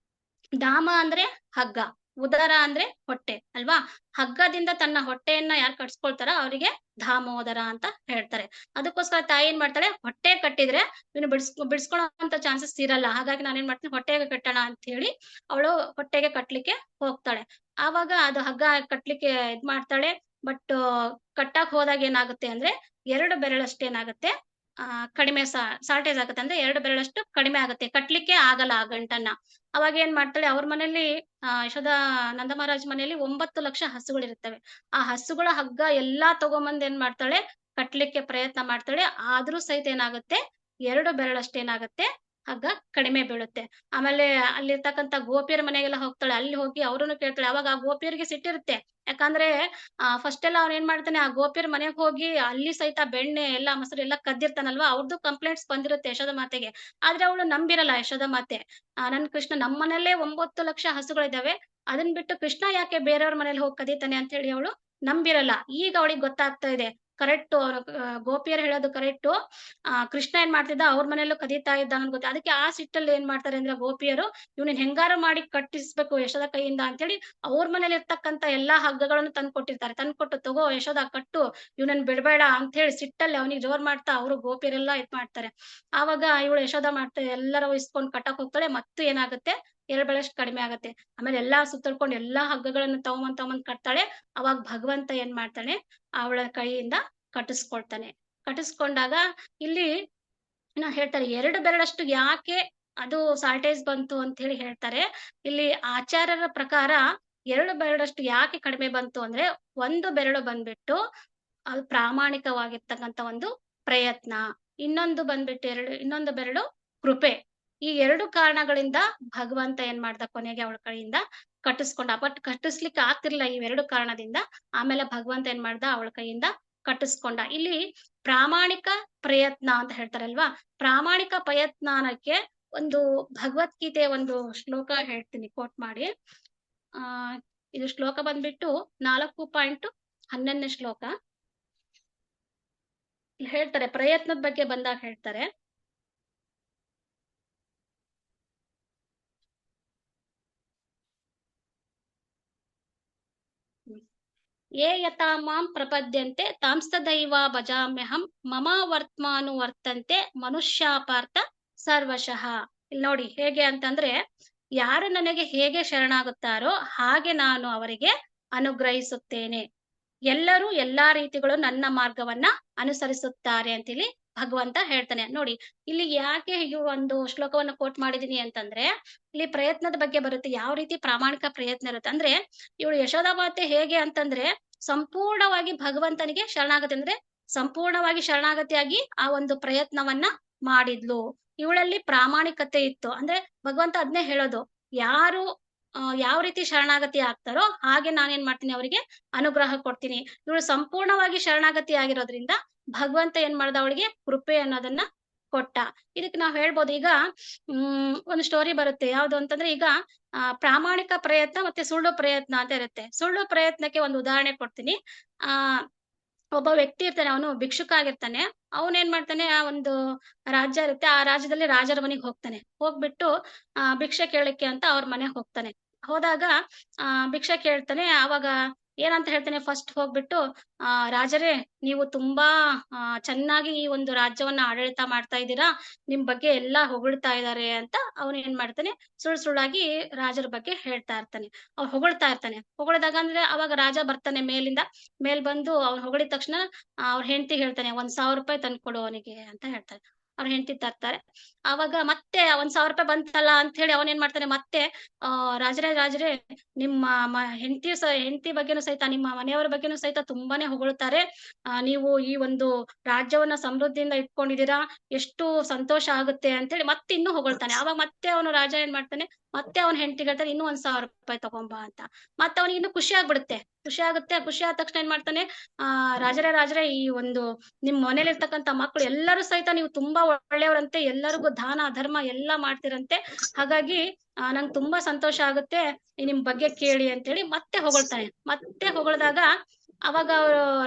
ದಾಮ ಅಂದ್ರೆ ಹಗ್ಗ, ಉದರ ಅಂದ್ರೆ ಹೊಟ್ಟೆ ಅಲ್ವಾ. ಹಗ್ಗದಿಂದ ತನ್ನ ಹೊಟ್ಟೆಯನ್ನ ಯಾರು ಕಟ್ಸ್ಕೊಳ್ತಾರ ಅವರಿಗೆ ದಾಮೋದರ ಅಂತ ಹೇಳ್ತಾರೆ. ಅದಕ್ಕೋಸ್ಕರ ತಾಯಿ ಏನ್ ಮಾಡ್ತಾಳೆ, ಹೊಟ್ಟೆ ಕಟ್ಟಿದ್ರೆ ಇವನು ಬಿಡಿಸ್ಕೊಳ್ಳೋ ಚಾನ್ಸಸ್ ಇರಲ್ಲ. ಹಾಗಾಗಿ ನಾನೇನ್ ಮಾಡ್ತೀನಿ, ಹೊಟ್ಟೆಗೆ ಕಟ್ಟೋಣ ಅಂತ ಹೇಳಿ ಅವಳು ಹೊಟ್ಟೆಗೆ ಕಟ್ಲಿಕ್ಕೆ ಹೋಗ್ತಾಳೆ. ಆವಾಗ ಅದು ಹಗ್ಗ ಕಟ್ಲಿಕ್ಕೆ ಇದ್ ಮಾಡ್ತಾಳೆ. ಬಟ್ ಕಟ್ಟಕ್ ಹೋದಾಗ ಏನಾಗುತ್ತೆ ಅಂದ್ರೆ, 2 ಬೆರಳಷ್ಟು ಏನಾಗುತ್ತೆ, ಕಡಿಮೆ ಸಾಲ್ಟೇಜ್ ಆಗುತ್ತೆ. ಅಂದ್ರೆ 2 ಬೆರಳಷ್ಟು ಕಡಿಮೆ ಆಗುತ್ತೆ, ಕಟ್ಲಿಕ್ಕೆ ಆಗಲ್ಲ ಆ ಗಂಟನ್ನ. ಅವಾಗ ಏನ್ ಮಾಡ್ತಾಳೆ, ಅವ್ರ ಮನೇಲಿ ಯಶೋದ ನಂದ ಮಹಾರಾಜ್ ಮನೆಯಲ್ಲಿ 9 ಲಕ್ಷ ಹಸುಗಳಿರ್ತವೆ. ಆ ಹಸುಗಳ ಹಗ್ಗ ಎಲ್ಲಾ ತಗೊಂಬಂದ್ ಏನ್ ಮಾಡ್ತಾಳೆ, ಕಟ್ಲಿಕ್ಕೆ ಪ್ರಯತ್ನ ಮಾಡ್ತಾಳೆ. ಆದ್ರೂ ಸಹಿತ ಏನಾಗುತ್ತೆ, 2 ಬೆರಳಷ್ಟು ಏನಾಗುತ್ತೆ, ಹಗ್ಗ ಕಡಿಮೆ ಬೀಳುತ್ತೆ. ಆಮೇಲೆ ಅಲ್ಲಿರ್ತಕ್ಕಂಥ ಗೋಪಿಯರ ಮನೆಗೆಲ್ಲ ಹೋಗ್ತಾಳೆ. ಅಲ್ಲಿ ಹೋಗಿ ಅವ್ರನ್ನು ಕೇಳ್ತಾಳೆ. ಅವಾಗ ಆ ಗೋಪಿಯರಿಗೆ ಸಿಟ್ಟಿರುತ್ತೆ. ಯಾಕಂದ್ರೆ ಫಸ್ಟ್ ಎಲ್ಲ ಅವ್ನ್ ಏನ್ ಮಾಡ್ತಾನೆ, ಆ ಗೋಪಿಯರ ಮನೆಗೆ ಹೋಗಿ ಅಲ್ಲಿ ಸಹಿತ ಬೆಣ್ಣೆ ಎಲ್ಲ ಮೊಸರು ಎಲ್ಲ ಕದ್ದಿರ್ತಾನಲ್ವಾ, ಅವ್ರದ್ದು ಕಂಪ್ಲೇಂಟ್ಸ್ ಬಂದಿರುತ್ತೆ ಯಶೋದ ಮಾತೆಗೆ. ಆದ್ರೆ ಅವಳು ನಂಬಿರಲ್ಲ ಯಶೋದ ಮಾತೆ. ನನ್ ಕೃಷ್ಣ, ನಮ್ಮ ಮನೆಯಲ್ಲೇ 9 ಲಕ್ಷ ಹಸುಗಳಿದಾವೆ, ಅದನ್ ಬಿಟ್ಟು ಕೃಷ್ಣ ಯಾಕೆ ಬೇರೆಯವ್ರ ಮನೇಲಿ ಹೋಗಿ ಕದೀತಾನೆ ಅಂತ ಹೇಳಿ ಅವಳು ನಂಬಿರಲ್ಲ. ಈಗ ಅವಳಿಗೆ ಗೊತ್ತಾಗ್ತಾ ಇದೆ, ಕರೆಕ್ಟ್ ಗೋಪಿಯರು ಹೇಳೋದು ಕರೆಕ್ಟು. ಕೃಷ್ಣ ಏನ್ ಮಾಡ್ತಿದ್ದ, ಅವ್ರ ಮನೆಯಲ್ಲೂ ಕದೀತಾ ಇದ್ದ ಅಂತ ಗೊತ್ತೆ. ಅದಕ್ಕೆ ಆ ಸಿಟ್ಟಲ್ಲಿ ಏನ್ ಮಾಡ್ತಾರೆ ಅಂದ್ರೆ ಗೋಪಿಯರು, ಇವ್ನ ಹೆಂಗಾರ ಮಾಡಿ ಕಟ್ಟಿಸ್ಬೇಕು ಯಶೋದ ಕೈಯಿಂದ ಅಂತ ಹೇಳಿ ಅವ್ರ ಮನೇಲಿ ಇರ್ತಕ್ಕಂತ ಎಲ್ಲಾ ಹಗ್ಗಗಳನ್ನು ತಂದ್ಕೊಟ್ಟಿರ್ತಾರೆ. ತಂದ್ಕೊಟ್ಟು, ತಗೋ ಯಶೋದ ಕಟ್ಟು, ಇವನನ್ನ ಬಿಡ್ಬೇಡ ಅಂತ ಹೇಳಿ ಸಿಟ್ಟಲ್ಲಿ ಅವನಿಗೆ ಜೋರ್ ಮಾಡ್ತಾ ಅವರು ಗೋಪಿಯರೆಲ್ಲ ಇದ್ ಮಾಡ್ತಾರೆ. ಆವಾಗ ಇವಳು ಯಶೋದ ಮಾಡ್ತಾರೆ, ಎಲ್ಲರೂ ಇಸ್ಕೊಂಡ್ ಕಟ್ಟಕ್ ಹೋಗ್ತಾಳೆ. ಮತ್ತು ಏನಾಗುತ್ತೆ, 2 ಬೆರಳಷ್ಟು ಕಡಿಮೆ ಆಗುತ್ತೆ. ಆಮೇಲೆ ಎಲ್ಲಾ ಸುತ್ತರ್ಕೊಂಡು ಎಲ್ಲಾ ಹಗ್ಗಗಳನ್ನು ತಗೊಂಬಂದ್ ಕಟ್ತಾಳೆ. ಅವಾಗ ಭಗವಂತ ಏನ್ ಮಾಡ್ತಾನೆ, ಅವಳ ಕೈಯಿಂದ ಕಟ್ಟಿಸ್ಕೊಳ್ತಾನೆ. ಕಟ್ಟಿಸ್ಕೊಂಡಾಗ ಇಲ್ಲಿ ಹೇಳ್ತಾರೆ, 2 ಬೆರಳಷ್ಟು ಯಾಕೆ ಅದು ಸಾಲ್ಟೇಜ್ ಬಂತು ಅಂತ ಹೇಳಿ ಹೇಳ್ತಾರೆ. ಇಲ್ಲಿ ಆಚಾರ್ಯರ ಪ್ರಕಾರ 2 ಬೆರಳಷ್ಟು ಯಾಕೆ ಕಡಿಮೆ ಬಂತು ಅಂದ್ರೆ, 1 ಬೆರಳು ಬಂದ್ಬಿಟ್ಟು ಅದು ಪ್ರಾಮಾಣಿಕವಾಗಿರ್ತಕ್ಕಂಥ ಒಂದು ಪ್ರಯತ್ನ, ಇನ್ನೊಂದು ಬೆರಳು ಕೃಪೆ. ಈ 2 ಕಾರಣಗಳಿಂದ ಭಗವಂತ ಏನ್ ಮಾಡ್ದ, ಕೊನೆಗೆ ಅವಳ ಕೈಯಿಂದ ಕಟ್ಟಿಸ್ಕೊಂಡ. ಬಟ್ ಕಟ್ಟಿಸ್ಲಿಕ್ಕೆ ಆಗ್ತಿರ್ಲಿಲ್ಲ ಈ 2 ಕಾರಣದಿಂದ. ಆಮೇಲೆ ಭಗವಂತ ಏನ್ ಮಾಡ್ದ, ಅವಳ ಕೈಯಿಂದ ಕಟ್ಟಿಸ್ಕೊಂಡ. ಇಲ್ಲಿ ಪ್ರಾಮಾಣಿಕ ಪ್ರಯತ್ನ ಅಂತ ಹೇಳ್ತಾರಲ್ವಾ, ಪ್ರಾಮಾಣಿಕ ಪ್ರಯತ್ನಕ್ಕೆ ಒಂದು ಭಗವದ್ಗೀತೆ ಒಂದು ಶ್ಲೋಕ ಹೇಳ್ತೀನಿ, ಕೋಟ್ ಮಾಡಿ. ಇದು ಶ್ಲೋಕ ಬಂದ್ಬಿಟ್ಟು 4.11 ಶ್ಲೋಕ. ಹೇಳ್ತಾರೆ, ಪ್ರಯತ್ನದ ಬಗ್ಗೆ ಬಂದಾಗ ಹೇಳ್ತಾರೆ, ಯೇ ಯಥಾ ಮಾಂ ಪ್ರಪದ್ಯಂತೆ ತಾಂಸ್ತದೈವ ಭಜಾಮ್ಯಹಂ ಮಮ ವರ್ತ್ಮಾನು ವರ್ತಂತೆ ಮನುಷ್ಯ ಪಾರ್ಥ ಸರ್ವಶಃ. ಇಲ್ಲಿ ನೋಡಿ ಹೇಗೆ ಅಂತಂದ್ರೆ, ಯಾರು ನನಗೆ ಹೇಗೆ ಶರಣಾಗುತ್ತಾರೋ ಹಾಗೆ ನಾನು ಅವರಿಗೆ ಅನುಗ್ರಹಿಸುತ್ತೇನೆ. ಎಲ್ಲರೂ ಎಲ್ಲಾ ರೀತಿಗಳು ನನ್ನ ಮಾರ್ಗವನ್ನ ಅನುಸರಿಸುತ್ತಾರೆ ಅಂತೇಳಿ ಭಗವಂತ ಹೇಳ್ತಾನೆ. ನೋಡಿ ಇಲ್ಲಿ ಯಾಕೆ ಈ ಒಂದು ಶ್ಲೋಕವನ್ನು ಕೋಟ್ ಮಾಡಿದೀನಿ ಅಂತಂದ್ರೆ, ಇಲ್ಲಿ ಪ್ರಯತ್ನದ ಬಗ್ಗೆ ಬರುತ್ತೆ, ಯಾವ ರೀತಿ ಪ್ರಾಮಾಣಿಕ ಪ್ರಯತ್ನ ಇರುತ್ತೆ ಅಂದ್ರೆ, ಇವಳು ಯಶೋದಾಮಾತೆ ಹೇಗೆ ಅಂತಂದ್ರೆ ಸಂಪೂರ್ಣವಾಗಿ ಭಗವಂತನಿಗೆ ಶರಣಾಗತಿ ಅಂದ್ರೆ ಸಂಪೂರ್ಣವಾಗಿ ಶರಣಾಗತಿಯಾಗಿ ಆ ಒಂದು ಪ್ರಯತ್ನವನ್ನ ಮಾಡಿದ್ಲು. ಇವಳಲ್ಲಿ ಪ್ರಾಮಾಣಿಕತೆ ಇತ್ತು. ಅಂದ್ರೆ ಭಗವಂತ ಅದನ್ನೇ ಹೇಳೋದು, ಯಾರು ಯಾವ ರೀತಿ ಶರಣಾಗತಿ ಆಗ್ತಾರೋ ಹಾಗೆ ನಾನೇನ್ ಮಾಡ್ತೀನಿ, ಅವರಿಗೆ ಅನುಗ್ರಹ ಕೊಡ್ತೀನಿ. ಇವಳು ಸಂಪೂರ್ಣವಾಗಿ ಶರಣಾಗತಿ ಆಗಿರೋದ್ರಿಂದ ಭಗವಂತ ಏನ್ ಮಾಡ್ದ, ಅವಳಿಗೆ ಕೃಪೆ ಅನ್ನೋದನ್ನ ಕೊಟ್ಟ. ಇದಕ್ಕೆ ನಾವ್ ಹೇಳ್ಬೋದು, ಈಗ ಒಂದು ಸ್ಟೋರಿ ಬರುತ್ತೆ. ಯಾವ್ದು ಅಂತಂದ್ರೆ, ಈಗ ಪ್ರಾಮಾಣಿಕ ಪ್ರಯತ್ನ ಮತ್ತೆ ಸುಳ್ಳು ಪ್ರಯತ್ನ ಅಂತ ಇರುತ್ತೆ. ಸುಳ್ಳು ಪ್ರಯತ್ನಕ್ಕೆ ಒಂದು ಉದಾಹರಣೆ ಕೊಡ್ತೀನಿ. ಒಬ್ಬ ವ್ಯಕ್ತಿ ಇರ್ತಾನೆ, ಅವನು ಭಿಕ್ಷುಕ ಆಗಿರ್ತಾನೆ. ಅವನೇನ್ ಮಾಡ್ತಾನೆ, ಆ ಒಂದು ರಾಜ್ಯ ಇರುತ್ತೆ, ಆ ರಾಜ್ಯದಲ್ಲಿ ರಾಜರ ಮನೆಗೆ ಹೋಗ್ತಾನೆ. ಹೋಗ್ಬಿಟ್ಟು ಭಿಕ್ಷೆ ಕೇಳಕ್ಕೆ ಅಂತ ಅವ್ರ ಮನೆಗೆ ಹೋಗ್ತಾನೆ. ಹೋದಾಗ ಭಿಕ್ಷೆ ಕೇಳ್ತಾನೆ. ಅವಾಗ ಏನಂತ ಹೇಳ್ತಾನೆ, ಫಸ್ಟ್ ಹೋಗ್ಬಿಟ್ಟು, ರಾಜರೇ, ನೀವು ತುಂಬಾ ಚೆನ್ನಾಗಿ ಈ ಒಂದು ರಾಜ್ಯವನ್ನ ಆಡಳಿತ ಮಾಡ್ತಾ ಇದ್ದೀರಾ, ನಿಮ್ ಬಗ್ಗೆ ಎಲ್ಲಾ ಹೊಗಳ್ತಾ ಇದ್ದಾರೆ ಅಂತ ಅವನು ಏನ್ ಮಾಡ್ತಾನೆ, ಸುಳ್ಳಾಗಿ ರಾಜರ ಬಗ್ಗೆ ಹೇಳ್ತಾ ಇರ್ತಾನೆ. ಅವ್ರು ಹೊಗಳ್ತಾ ಇರ್ತಾನೆ. ಹೊಗಳ್ದಾಗ ಅಂದ್ರೆ ಅವಾಗ ರಾಜ ಬರ್ತಾನೆ ಮೇಲ್ ಬಂದು ಅವ್ರು ಹೊಗಳಿದ ತಕ್ಷಣ ಅವ್ರ ಹೆಂಡತಿ ಹೇಳ್ತಾನೆ, 1,000 ರೂಪಾಯಿ ತಂದ್ಕೊಡು ಅವನಿಗೆ ಅಂತ ಹೇಳ್ತಾರೆ. ಅವ್ರ ಹೆಂಡತಿ ತರ್ತಾರೆ. ಅವಾಗ ಮತ್ತೆ 1,000 ರೂಪಾಯಿ ಬಂತಲ್ಲ ಅಂತ ಹೇಳಿ ಅವನೇನ್ ಮಾಡ್ತಾನೆ, ಮತ್ತೆ ರಾಜರೇ, ನಿಮ್ಮ ಹೆಂಡತಿ ಬಗ್ಗೆನೂ ಸಹಿತ, ನಿಮ್ಮ ಮನೆಯವರ ಬಗ್ಗೆನೂ ಸಹಿತ ತುಂಬಾನೇ ಹೊಗಳ್ತಾರೆ. ನೀವು ಈ ಒಂದು ರಾಜ್ಯವನ್ನ ಸಮೃದ್ಧಿಯಿಂದ ಇಟ್ಕೊಂಡಿದ್ದೀರಾ, ಎಷ್ಟು ಸಂತೋಷ ಆಗುತ್ತೆ ಅಂತ ಹೇಳಿ ಮತ್ತೆ ಇನ್ನೂ ಹೊಗಳ್ತಾನೆ. ಅವಾಗ ಮತ್ತೆ ಅವನು ರಾಜ ಏನ್ ಮಾಡ್ತಾನೆ, ಮತ್ತೆ ಅವನ ಹೆಂಡತಿಗೆ ಹೇಳ್ತಾನೆ, ಇನ್ನೂ 1,000 ರೂಪಾಯಿ ತಗೊಂಬಾ ಅಂತ. ಮತ್ತೆ ಅವನಿಗೆ ಇನ್ನೂ ಖುಷಿ ಆಗ್ಬಿಡುತ್ತೆ. ಖುಷಿ ಆದ ತಕ್ಷಣ ಏನ್ ಮಾಡ್ತಾನೆ, ರಾಜರೇ, ಈ ಒಂದು ನಿಮ್ ಮನೇಲಿ ಇರ್ತಕ್ಕಂಥ ಮಕ್ಕಳು ಎಲ್ಲರೂ ಸಹಿತ ನೀವು ತುಂಬಾ ಒಳ್ಳೆಯವರಂತೆ, ಎಲ್ಲರಿಗೂ ದಾನ ಧರ್ಮ ಎಲ್ಲಾ ಮಾಡ್ತಿರಂತೆ, ಹಾಗಾಗಿ ನಂಗೆ ತುಂಬಾ ಸಂತೋಷ ಆಗುತ್ತೆ, ನಿಮ್ ಬಗ್ಗೆ ಕೇಳಿ ಅಂತೇಳಿ ಮತ್ತೆ ಹೊಗಳ್ತಾನೆ. ಮತ್ತೆ ಹೊಗಳ್ದಾಗ ಅವಾಗ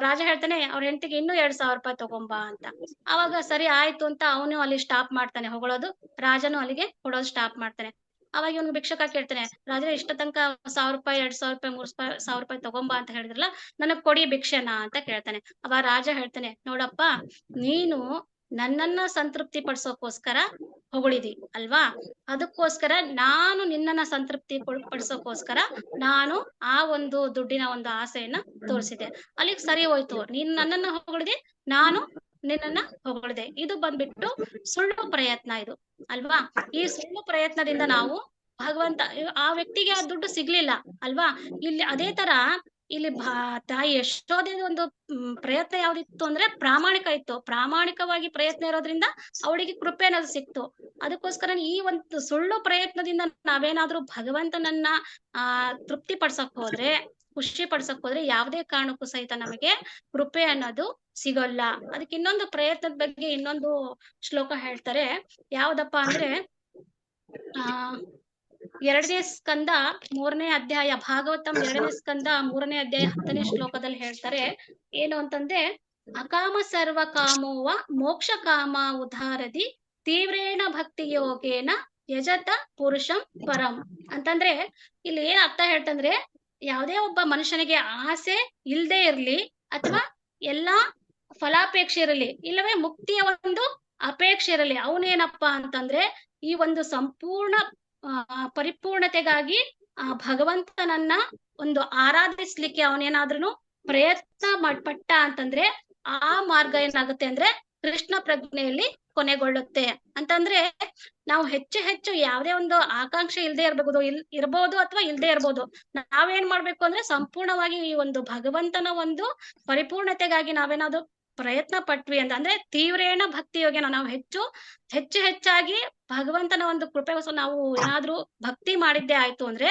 ರಾಜ ಹೇಳ್ತಾನೆ ಅವ್ರ ಹೆಂಡತಿಗೆ ಇನ್ನೂ 2,000 ರೂಪಾಯಿ ತಗೊಂಬಾ ಅಂತ. ಅವಾಗ ಸರಿ ಆಯ್ತು ಅಂತ ಅವನು ಅಲ್ಲಿ ಸ್ಟಾಪ್ ಮಾಡ್ತಾನೆ ಹೊಗಳೋದು, ರಾಜನು ಅಲ್ಲಿಗೆ ಕೊಡೋದು ಸ್ಟಾಪ್ ಮಾಡ್ತಾನೆ. ಅವಾಗ ಇವನು ಭಿಕ್ಷಕ ಕೇಳ್ತಾನೆ, ರಾಜರೇ, ಇಷ್ಟ ತನಕ 1,000 ರೂಪಾಯಿ 2,000 ರೂಪಾಯಿ 3,000 ರೂಪಾಯಿ ತಗೊಂಬಾ ಅಂತ ಹೇಳಿದ್ರಲ್ಲ, ನನಗ್ ಕೊಡಿ ಭಿಕ್ಷೆನಾ ಅಂತ ಕೇಳ್ತಾನೆ. ಅವಾಗ ರಾಜ ಹೇಳ್ತಾನೆ, ನೋಡಪ್ಪ, ನೀನು ನನ್ನನ್ನ ಸಂತೃಪ್ತಿ ಪಡಿಸೋಕೋಸ್ಕರ ಹೊಗಳಿದಿ ಅಲ್ವಾ, ಅದಕ್ಕೋಸ್ಕರ ನಾನು ನಿನ್ನನ್ನ ಸಂತೃಪ್ತಿ ಪಡಿಸೋಕೋಸ್ಕರ ನಾನು ಆ ಒಂದು ದುಡ್ಡಿನ ಒಂದು ಆಸೆಯನ್ನ ತೋರಿಸಿದೆ. ಅಲ್ಲಿಗೆ ಸರಿ ಹೋಯ್ತು. ನೀನ್ ನನ್ನನ್ನ ಹೊಗಳಿದೆ, ನಾನು ನಿನ್ನನ್ನ ಹೊಗಳಿದೆ. ಇದು ಬಂದ್ಬಿಟ್ಟು ಸುಳ್ಳು ಪ್ರಯತ್ನ ಇದು ಅಲ್ವಾ. ಈ ಸುಳ್ಳು ಪ್ರಯತ್ನದಿಂದ ನಾವು ಭಗವಂತ, ಆ ವ್ಯಕ್ತಿಗೆ ಆ ದುಡ್ಡು ಸಿಗ್ಲಿಲ್ಲ ಅಲ್ವಾ. ಇಲ್ಲಿ ಅದೇ ತರ ಇಲ್ಲಿ ತಾಯಿ ಯಶೋದೆದು ಒಂದು ಪ್ರಯತ್ನ ಯಾವ್ದಿತ್ತು ಅಂದ್ರೆ ಪ್ರಾಮಾಣಿಕ ಇತ್ತು. ಪ್ರಾಮಾಣಿಕವಾಗಿ ಪ್ರಯತ್ನ ಇರೋದ್ರಿಂದ ಅವಳಿಗೆ ಕೃಪೆ ಅನ್ನೋದು ಸಿಕ್ತು. ಅದಕ್ಕೋಸ್ಕರ ಈ ಒಂದು ಸುಳ್ಳು ಪ್ರಯತ್ನದಿಂದ ನಾವೇನಾದ್ರೂ ಭಗವಂತನನ್ನ ತೃಪ್ತಿ ಪಡ್ಸಕ್ ಹೋದ್ರೆ, ಖುಷಿ ಪಡ್ಸಕ್ ಹೋದ್ರೆ, ಯಾವುದೇ ಕಾರಣಕ್ಕೂ ಸಹಿತ ನಮಗೆ ಕೃಪೆ ಅನ್ನೋದು ಸಿಗೋಲ್ಲ. ಅದಕ್ಕೆ ಇನ್ನೊಂದು ಪ್ರಯತ್ನದ ಬಗ್ಗೆ ಇನ್ನೊಂದು ಶ್ಲೋಕ ಹೇಳ್ತಾರೆ. ಯಾವ್ದಪ್ಪ ಅಂದ್ರೆ, 2ನೇ ಸ್ಕಂದ 3ನೇ ಅಧ್ಯಾಯ, ಭಾಗವತಂ 2ನೇ ಸ್ಕಂದ 3ನೇ ಅಧ್ಯಾಯ 10ನೇ ಶ್ಲೋಕದಲ್ಲಿ ಹೇಳ್ತಾರೆ ಏನು ಅಂತಂದ್ರೆ, ಅಕಾಮ ಸರ್ವ ಕಾಮೋವ ಮೋಕ್ಷ ಕಾಮ ಉದಾರದಿ ತೀವ್ರೇಣ ಭಕ್ತಿ ಯೋಗೇನ ಯಜತ ಪುರುಷಂ ಪರಂ ಅಂತಂದ್ರೆ, ಇಲ್ಲಿ ಏನ್ ಅರ್ಥ ಹೇಳ್ತಂದ್ರೆ, ಯಾವುದೇ ಒಬ್ಬ ಮನುಷ್ಯನಿಗೆ ಆಸೆ ಇಲ್ದೇ ಇರ್ಲಿ, ಅಥವಾ ಎಲ್ಲಾ ಫಲಾಪೇಕ್ಷೆ ಇರಲಿ, ಇಲ್ಲವೇ ಮುಕ್ತಿಯ ಒಂದು ಅಪೇಕ್ಷೆ ಇರಲಿ, ಅವನೇನಪ್ಪಾ ಅಂತಂದ್ರೆ ಈ ಒಂದು ಸಂಪೂರ್ಣ ಪರಿಪೂರ್ಣತೆಗಾಗಿ ಭಗವಂತನನ್ನ ಒಂದು ಆರಾಧಿಸ್ಲಿಕ್ಕೆ ಅವನೇನಾದ್ರೂ ಪ್ರಯತ್ನ ಪಟ್ಟ ಅಂತಂದ್ರೆ ಆ ಮಾರ್ಗ ಏನಾಗುತ್ತೆ ಅಂದ್ರೆ ಕೃಷ್ಣ ಪ್ರಜ್ಞೆಯಲ್ಲಿ ಕೊನೆಗೊಳ್ಳುತ್ತೆ. ಅಂತಂದ್ರೆ ನಾವು ಹೆಚ್ಚು ಯಾವುದೇ ಒಂದು ಆಕಾಂಕ್ಷೆ ಇಲ್ದೇ ಇರ್ಬೋದು ಅಥವಾ ಇಲ್ದೇ ಇರ್ಬೋದು, ನಾವೇನ್ ಮಾಡ್ಬೇಕು ಅಂದ್ರೆ ಸಂಪೂರ್ಣವಾಗಿ ಈ ಒಂದು ಭಗವಂತನ ಒಂದು ಪರಿಪೂರ್ಣತೆಗಾಗಿ ನಾವೇನಾದ್ರೂ ಪ್ರಯತ್ನ ಪಟ್ವಿ ಅಂದ್ರೆ ತೀವ್ರೇಣ ಭಕ್ತಿ ಯೋಗೇನ, ನಾವು ಹೆಚ್ಚಾಗಿ ಭಗವಂತನ ಒಂದು ಕೃಪೆಗೋಸ್ಕರ ನಾವು ಏನಾದ್ರೂ ಭಕ್ತಿ ಮಾಡಿದ್ದೇ ಆಯ್ತು ಅಂದ್ರೆ,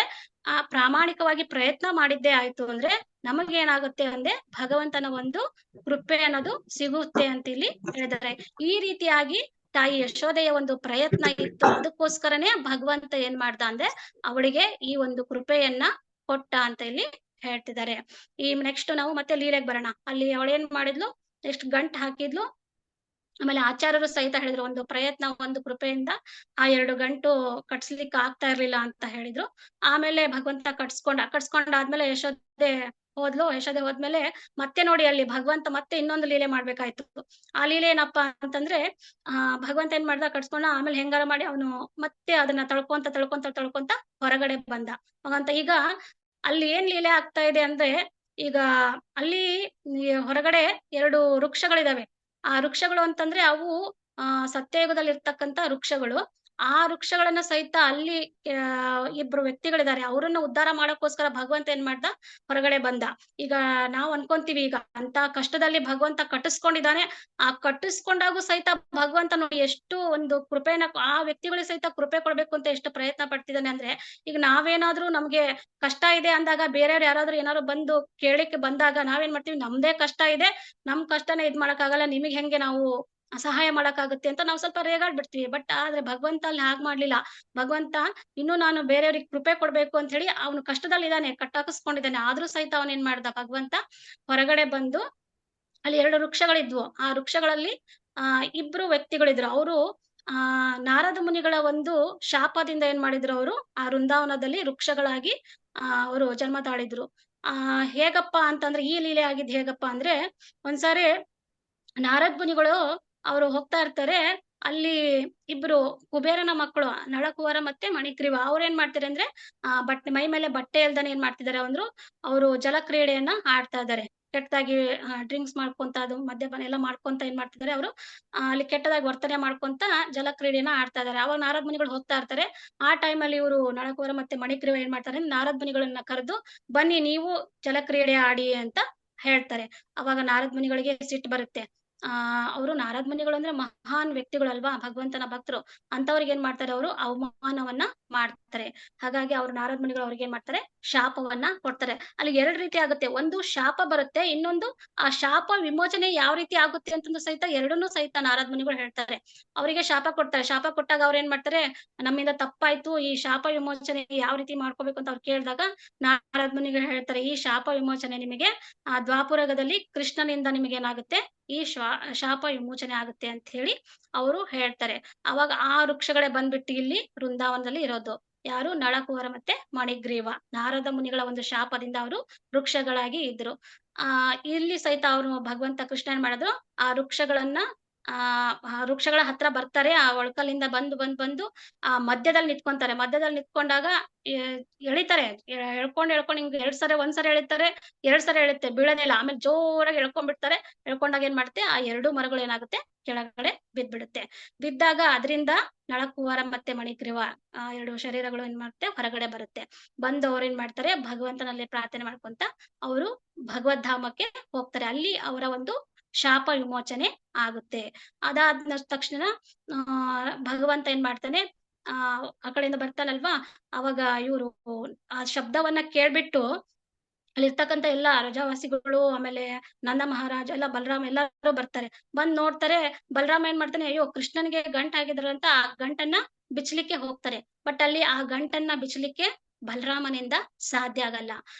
ಆ ಪ್ರಾಮಾಣಿಕವಾಗಿ ಪ್ರಯತ್ನ ಮಾಡಿದ್ದೇ ಆಯ್ತು ಅಂದ್ರೆ ನಮಗೇನಾಗುತ್ತೆ ಅಂದ್ರೆ ಭಗವಂತನ ಒಂದು ಕೃಪೆ ಅನ್ನೋದು ಸಿಗುತ್ತೆ ಅಂತ ಇಲ್ಲಿ ಹೇಳಿದ್ದಾರೆ. ಈ ರೀತಿಯಾಗಿ ತಾಯಿ ಯಶೋದೆಯ ಒಂದು ಪ್ರಯತ್ನ ಇತ್ತು. ಅದಕ್ಕೋಸ್ಕರನೇ ಭಗವಂತ ಏನ್ ಮಾಡ್ದ ಅಂದ್ರೆ ಅವಳಿಗೆ ಈ ಒಂದು ಕೃಪೆಯನ್ನ ಕೊಟ್ಟ ಅಂತ ಇಲ್ಲಿ ಹೇಳ್ತಿದ್ದಾರೆ. ಈ ನೆಕ್ಸ್ಟ್ ನಾವು ಮತ್ತೆ ಲೀಲೆಗೆ ಬರೋಣ. ಅಲ್ಲಿ ಅವಳೇನ್ ಮಾಡಿದ್ಲು, ನೆಕ್ಸ್ಟ್ ಗಂಟ್ ಹಾಕಿದ್ಲು. ಆಮೇಲೆ ಆಚಾರ್ಯರು ಸಹಿತ ಹೇಳಿದ್ರು, ಒಂದು ಪ್ರಯತ್ನ ಒಂದು ಕೃಪೆಯಿಂದ ಆ 2 ಗಂಟು ಕಟ್ಸ್ಲಿಕ್ಕೆ ಆಗ್ತಾ ಇರ್ಲಿಲ್ಲ ಅಂತ ಹೇಳಿದ್ರು. ಆಮೇಲೆ ಭಗವಂತ ಕಟ್ಸ್ಕೊಂಡಾದ್ಮೇಲೆ ಯಶೋದೆ ಹೋದ್ಲು. ಯಶೋದೆ ಹೋದ್ಮೇಲೆ ಮತ್ತೆ ನೋಡಿ ಅಲ್ಲಿ ಭಗವಂತ ಮತ್ತೆ ಇನ್ನೊಂದು ಲೀಲೆ ಮಾಡ್ಬೇಕಾಯ್ತು. ಆ ಲೀಲೆ ಏನಪ್ಪಾ ಅಂತಂದ್ರೆ ಭಗವಂತ ಏನ್ ಮಾಡ್ದ, ಕಟ್ಸ್ಕೊಂಡ. ಆಮೇಲೆ ಹೆಂಗಾರ ಮಾಡಿ ಅವನು ಮತ್ತೆ ಅದನ್ನ ತಳ್ಕೊಂತ ಹೊರಗಡೆ ಬಂದ. ಹಾಗಂತ ಈಗ ಅಲ್ಲಿ ಏನ್ ಲೀಲೆ ಆಗ್ತಾ ಇದೆ ಅಂದ್ರೆ, ಈಗ ಅಲ್ಲಿ ಹೊರಗಡೆ 2 ವೃಕ್ಷಗಳಿದಾವೆ. ಆ ವೃಕ್ಷಗಳು ಅಂತಂದ್ರೆ ಅವು ಸತ್ಯಯುಗದಲ್ಲಿ ಇರ್ತಕ್ಕಂತ ವೃಕ್ಷಗಳು. ಆ ವೃಕ್ಷಗಳನ್ನ ಸಹಿತ ಅಲ್ಲಿ ಇಬ್ರು ವ್ಯಕ್ತಿಗಳಿದ್ದಾರೆ. ಅವರನ್ನ ಉದ್ಧಾರ ಮಾಡಕ್ಕೋಸ್ಕರ ಭಗವಂತ ಏನ್ ಮಾಡ್ದ, ಹೊರಗಡೆ ಬಂದ. ಈಗ ನಾವ್ ಅನ್ಕೊಂತೀವಿ ಈಗ ಅಂತ ಕಷ್ಟದಲ್ಲಿ ಭಗವಂತ ಕಟ್ಟಿಸ್ಕೊಂಡಿದ್ದಾನೆ. ಆ ಕಟ್ಟಿಸ್ಕೊಂಡಾಗೂ ಸಹಿತ ಭಗವಂತ ನೋಡಿ ಎಷ್ಟು ಒಂದು ಕೃಪೆನ ಆ ವ್ಯಕ್ತಿಗಳಿಗೆ ಸಹಿತ ಕೃಪೆ ಕೊಡ್ಬೇಕು ಅಂತ ಎಷ್ಟು ಪ್ರಯತ್ನ ಪಡ್ತಿದ್ದಾನೆ ಅಂದ್ರೆ, ಈಗ ನಾವೇನಾದ್ರೂ ನಮ್ಗೆ ಕಷ್ಟ ಇದೆ ಅಂದಾಗ ಬೇರೆಯವ್ರು ಯಾರಾದ್ರೂ ಏನಾದ್ರು ಬಂದು ಕೇಳಿಕ್ಕೆ ಬಂದಾಗ ನಾವೇನ್ ಮಾಡ್ತೀವಿ, ನಮ್ದೇ ಕಷ್ಟ ಇದೆ, ನಮ್ ಕಷ್ಟನ ಇದ್ ಮಾಡಕ್ಕಾಗಲ್ಲ, ನಿಮಗ್ ಹೆಂಗೆ ನಾವು ಸಹಾಯ ಮಾಡಕ್ಕಾಗುತ್ತೆ ಅಂತ ನಾವು ಸ್ವಲ್ಪ ರೇಗಾಡ್ ಬಿಡ್ತೀವಿ. ಬಟ್ ಆದ್ರೆ ಭಗವಂತ ಅಲ್ಲಿ ಹಾಗ್ ಮಾಡ್ಲಿಲ್ಲ. ಭಗವಂತ ಇನ್ನು ನಾನು ಬೇರೆಯವ್ರಿಗೆ ಕೃಪೆ ಕೊಡ್ಬೇಕು ಅಂತ ಹೇಳಿ ಅವನು ಕಷ್ಟದಲ್ಲಿದ್ದಾನೆ, ಕಟ್ಟಾಕಿಸ್ಕೊಂಡಿದ್ದಾನೆ. ಆದ್ರೂ ಸಹಿತ ಅವನ್ ಏನ್ ಮಾಡ್ದ, ಭಗವಂತ ಹೊರಗಡೆ ಬಂದು ಅಲ್ಲಿ 2 ವೃಕ್ಷಗಳಿದ್ವು. ಆ ವೃಕ್ಷಗಳಲ್ಲಿ ಇಬ್ರು ವ್ಯಕ್ತಿಗಳಿದ್ರು. ಅವರು ನಾರದ ಮುನಿಗಳ ಒಂದು ಶಾಪದಿಂದ ಏನ್ ಮಾಡಿದ್ರು, ಅವರು ಆ ವೃಂದಾವನದಲ್ಲಿ ವೃಕ್ಷಗಳಾಗಿ ಅವರು ಜನ್ಮ ತಾಳಿದ್ರು. ಹೇಗಪ್ಪ ಅಂತಂದ್ರೆ, ಈ ಲೀಲೆ ಆಗಿದ್ ಹೇಗಪ್ಪ ಅಂದ್ರೆ, ಒಂದ್ಸಾರಿ ನಾರದ್ ಮುನಿಗಳು ಅವರು ಹೋಗ್ತಾ ಇರ್ತಾರೆ. ಅಲ್ಲಿ ಇಬ್ರು ಕುಬೇರನ ಮಕ್ಕಳು, ನಳಕುವರ ಮತ್ತೆ ಮಣಿಗ್ರೀವ, ಅವ್ರೇನ್ ಮಾಡ್ತಾರೆ ಅಂದ್ರೆ ಬಟ್ಟೆ ಮೈ ಮೇಲೆ ಬಟ್ಟೆ ಇಲ್ದಾನೆ ಏನ್ ಮಾಡ್ತಿದಾರೆ ಅಂದ್ರು, ಅವರು ಜಲಕ್ರೀಡೆಯನ್ನ ಆಡ್ತಾ ಇದಾರೆ. ಕೆಟ್ಟದಾಗಿ ಡ್ರಿಂಕ್ಸ್ ಮಾಡ್ಕೊಂತ, ಅದು ಮದ್ಯಪಾನ ಎಲ್ಲ ಮಾಡ್ಕೊಂತ ಏನ್ ಮಾಡ್ತಿದಾರೆ ಅವರು, ಅಲ್ಲಿ ಕೆಟ್ಟದಾಗಿ ವರ್ತನೆ ಮಾಡ್ಕೊಂತ ಜಲಕ್ರೀಡೆಯನ್ನ ಆಡ್ತಾ ಇದಾರೆ. ಅವಾಗ ನಾರದ್ ಮುನಿಗಳು ಹೋಗ್ತಾ ಇರ್ತಾರೆ. ಆ ಟೈಮಲ್ಲಿ ಇವರು ನಳಕುವರ ಮತ್ತೆ ಮಣಿಗ್ರೀವ ಏನ್ ಮಾಡ್ತಾರೆ, ನಾರದ್ ಮುನಿಗಳನ್ನ ಕರೆದು ಬನ್ನಿ ನೀವು ಜಲಕ್ರೀಡೆ ಆಡಿ ಅಂತ ಹೇಳ್ತಾರೆ. ಅವಾಗ ನಾರದ್ ಮುನಿಗಳಿಗೆ ಸಿಟ್ಟು ಬರುತ್ತೆ. ಅವರು ನಾರದ್ ಮುನಿಗಳು ಅಂದ್ರೆ ಮಹಾನ್ ವ್ಯಕ್ತಿಗಳಲ್ವಾ, ಭಗವಂತನ ಭಕ್ತರು. ಅಂತವ್ರಿಗೆ ಏನ್ ಮಾಡ್ತಾರೆ, ಅವರು ಅವಮಾನವನ್ನ ಮಾಡ್ತಾರೆ. ಹಾಗಾಗಿ ಅವ್ರು ನಾರದ್ ಮುನಿಗಳು ಅವ್ರಿಗೆ ಏನ್ ಮಾಡ್ತಾರೆ, ಶಾಪವನ್ನ ಕೊಡ್ತಾರೆ. ಅಲ್ಲಿ 2 ರೀತಿ ಆಗುತ್ತೆ. ಒಂದು ಶಾಪ ಬರುತ್ತೆ, ಇನ್ನೊಂದು ಆ ಶಾಪ ವಿಮೋಚನೆ ಯಾವ ರೀತಿ ಆಗುತ್ತೆ ಅಂತಂದು ಸಹಿತ ಎರಡನ್ನೂ ಸಹಿತ ನಾರದ್ ಮುನಿಗಳು ಹೇಳ್ತಾರೆ. ಅವರಿಗೆ ಶಾಪ ಕೊಡ್ತಾರೆ. ಶಾಪ ಕೊಟ್ಟಾಗ ಅವ್ರು ಏನ್ ಮಾಡ್ತಾರೆ, ನಮ್ಮಿಂದ ತಪ್ಪಾಯ್ತು, ಈ ಶಾಪ ವಿಮೋಚನೆ ಯಾವ ರೀತಿ ಮಾಡ್ಕೋಬೇಕು ಅಂತ ಅವ್ರು ಕೇಳಿದಾಗ ನಾರದ್ ಮುನಿಗಳು ಹೇಳ್ತಾರೆ, ಈ ಶಾಪ ವಿಮೋಚನೆ ನಿಮಗೆ ದ್ವಾಪುರಗದಲ್ಲಿ ಕೃಷ್ಣನಿಂದ ನಿಮಗೆ ಏನಾಗುತ್ತೆ, ಈ ಶಾಪ ವಿಮೋಚನೆ ಆಗುತ್ತೆ ಅಂತ ಹೇಳಿ ಅವರು ಹೇಳ್ತಾರೆ. ಅವಾಗ ಆ ವೃಕ್ಷಗಳೇ ಬಂದ್ಬಿಟ್ಟು ಇಲ್ಲಿ ವೃಂದಾವನದಲ್ಲಿ ಇರೋದು. ಯಾರು, ನಳಕುವರ ಮತ್ತೆ ಮಣಿಗ್ರೀವ. ನಾರದ ಮುನಿಗಳ ಒಂದು ಶಾಪದಿಂದ ಅವರು ವೃಕ್ಷಗಳಾಗಿ ಇದ್ರು. ಇಲ್ಲಿ ಸಹಿತ ಅವರು ಭಗವಂತ ಕೃಷ್ಣ ಏನ್ ಮಾಡಿದ್ರು, ಆ ವೃಕ್ಷಗಳನ್ನ ಆ ವೃಕ್ಷಗಳ ಹತ್ರ ಬರ್ತಾರೆ. ಆ ಒಳಕಲ್ಲಿಂದ ಬಂದು ಆ ಮಧ್ಯದಲ್ಲಿ ನಿಂತ್ಕೊಂಡಾಗ ಎಳಿತಾರೆ. ಎಳ್ಕೊಂಡ್ ಹಿಂಗ್ 2 ಸರಿ, ಒಂದ್ಸರಿ ಎಳಿತಾರೆ, 2 ಸರಿ ಎಳುತ್ತೆ, ಬೀಳೋದಿಲ್ಲ. ಆಮೇಲೆ ಜೋರಾಗಿ ಎಳ್ಕೊಂಡ್ಬಿಡ್ತಾರೆ. ಎಳ್ಕೊಂಡಾಗ ಏನ್ ಮಾಡುತ್ತೆ, ಆ 2 ಮರಗಳು ಏನಾಗುತ್ತೆ, ಕೆಳಗಡೆ ಬಿದ್ಬಿಡುತ್ತೆ. ಬಿದ್ದಾಗ ಅದರಿಂದ ನಳಕುವರ ಮತ್ತೆ ಮಣಿಗ್ರೀವ 2 ಶರೀರಗಳು ಏನ್ ಮಾಡುತ್ತೆ, ಹೊರಗಡೆ ಬರುತ್ತೆ. ಬಂದು ಅವ್ರು ಏನ್ ಮಾಡ್ತಾರೆ, ಭಗವಂತನಲ್ಲಿ ಪ್ರಾರ್ಥನೆ ಮಾಡ್ಕೊಂತ ಅವರು ಭಗವದ್ಧಾಮಕ್ಕೆ ಹೋಗ್ತಾರೆ. ಅಲ್ಲಿ ಅವರ ಒಂದು ಶಾಪ ವಿಮೋಚನೆ ಆಗುತ್ತೆ. ಅದಾದ ತಕ್ಷಣ ಭಗವಂತ ಏನ್ ಮಾಡ್ತಾನೆ, ಆ ಕಡೆಯಿಂದ ಬರ್ತಾನಲ್ವಾ, ಅವಾಗ ಇವರು ಆ ಶಬ್ದವನ್ನ ಕೇಳ್ಬಿಟ್ಟು ಅಲ್ಲಿರ್ತಕ್ಕಂಥ ಎಲ್ಲಾ ರಜಾವಾಸಿಗಳು, ಆಮೇಲೆ ನಂದ ಮಹಾರಾಜ ಎಲ್ಲ, ಬಲರಾಮ ಎಲ್ಲರೂ ಬರ್ತಾರೆ. ಬಂದ್ ನೋಡ್ತಾರೆ. ಬಲರಾಮ ಏನ್ ಮಾಡ್ತಾನೆ, ಅಯ್ಯೋ ಕೃಷ್ಣನಿಗೆ ಗಂಟ್ ಆಗಿದ್ರಂತ ಆ ಗಂಟನ್ನ ಬಿಚ್ಚಲಿಕ್ಕೆ ಹೋಗ್ತಾರೆ. ಬಟ್ ಅಲ್ಲಿ ಆ ಗಂಟನ್ನ ಬಿಚ್ಚಲಿಕ್ಕೆ ಬಲರಾಮನಿಂದ ಸಾಧ್ಯ ಆಗಲ್ಲ.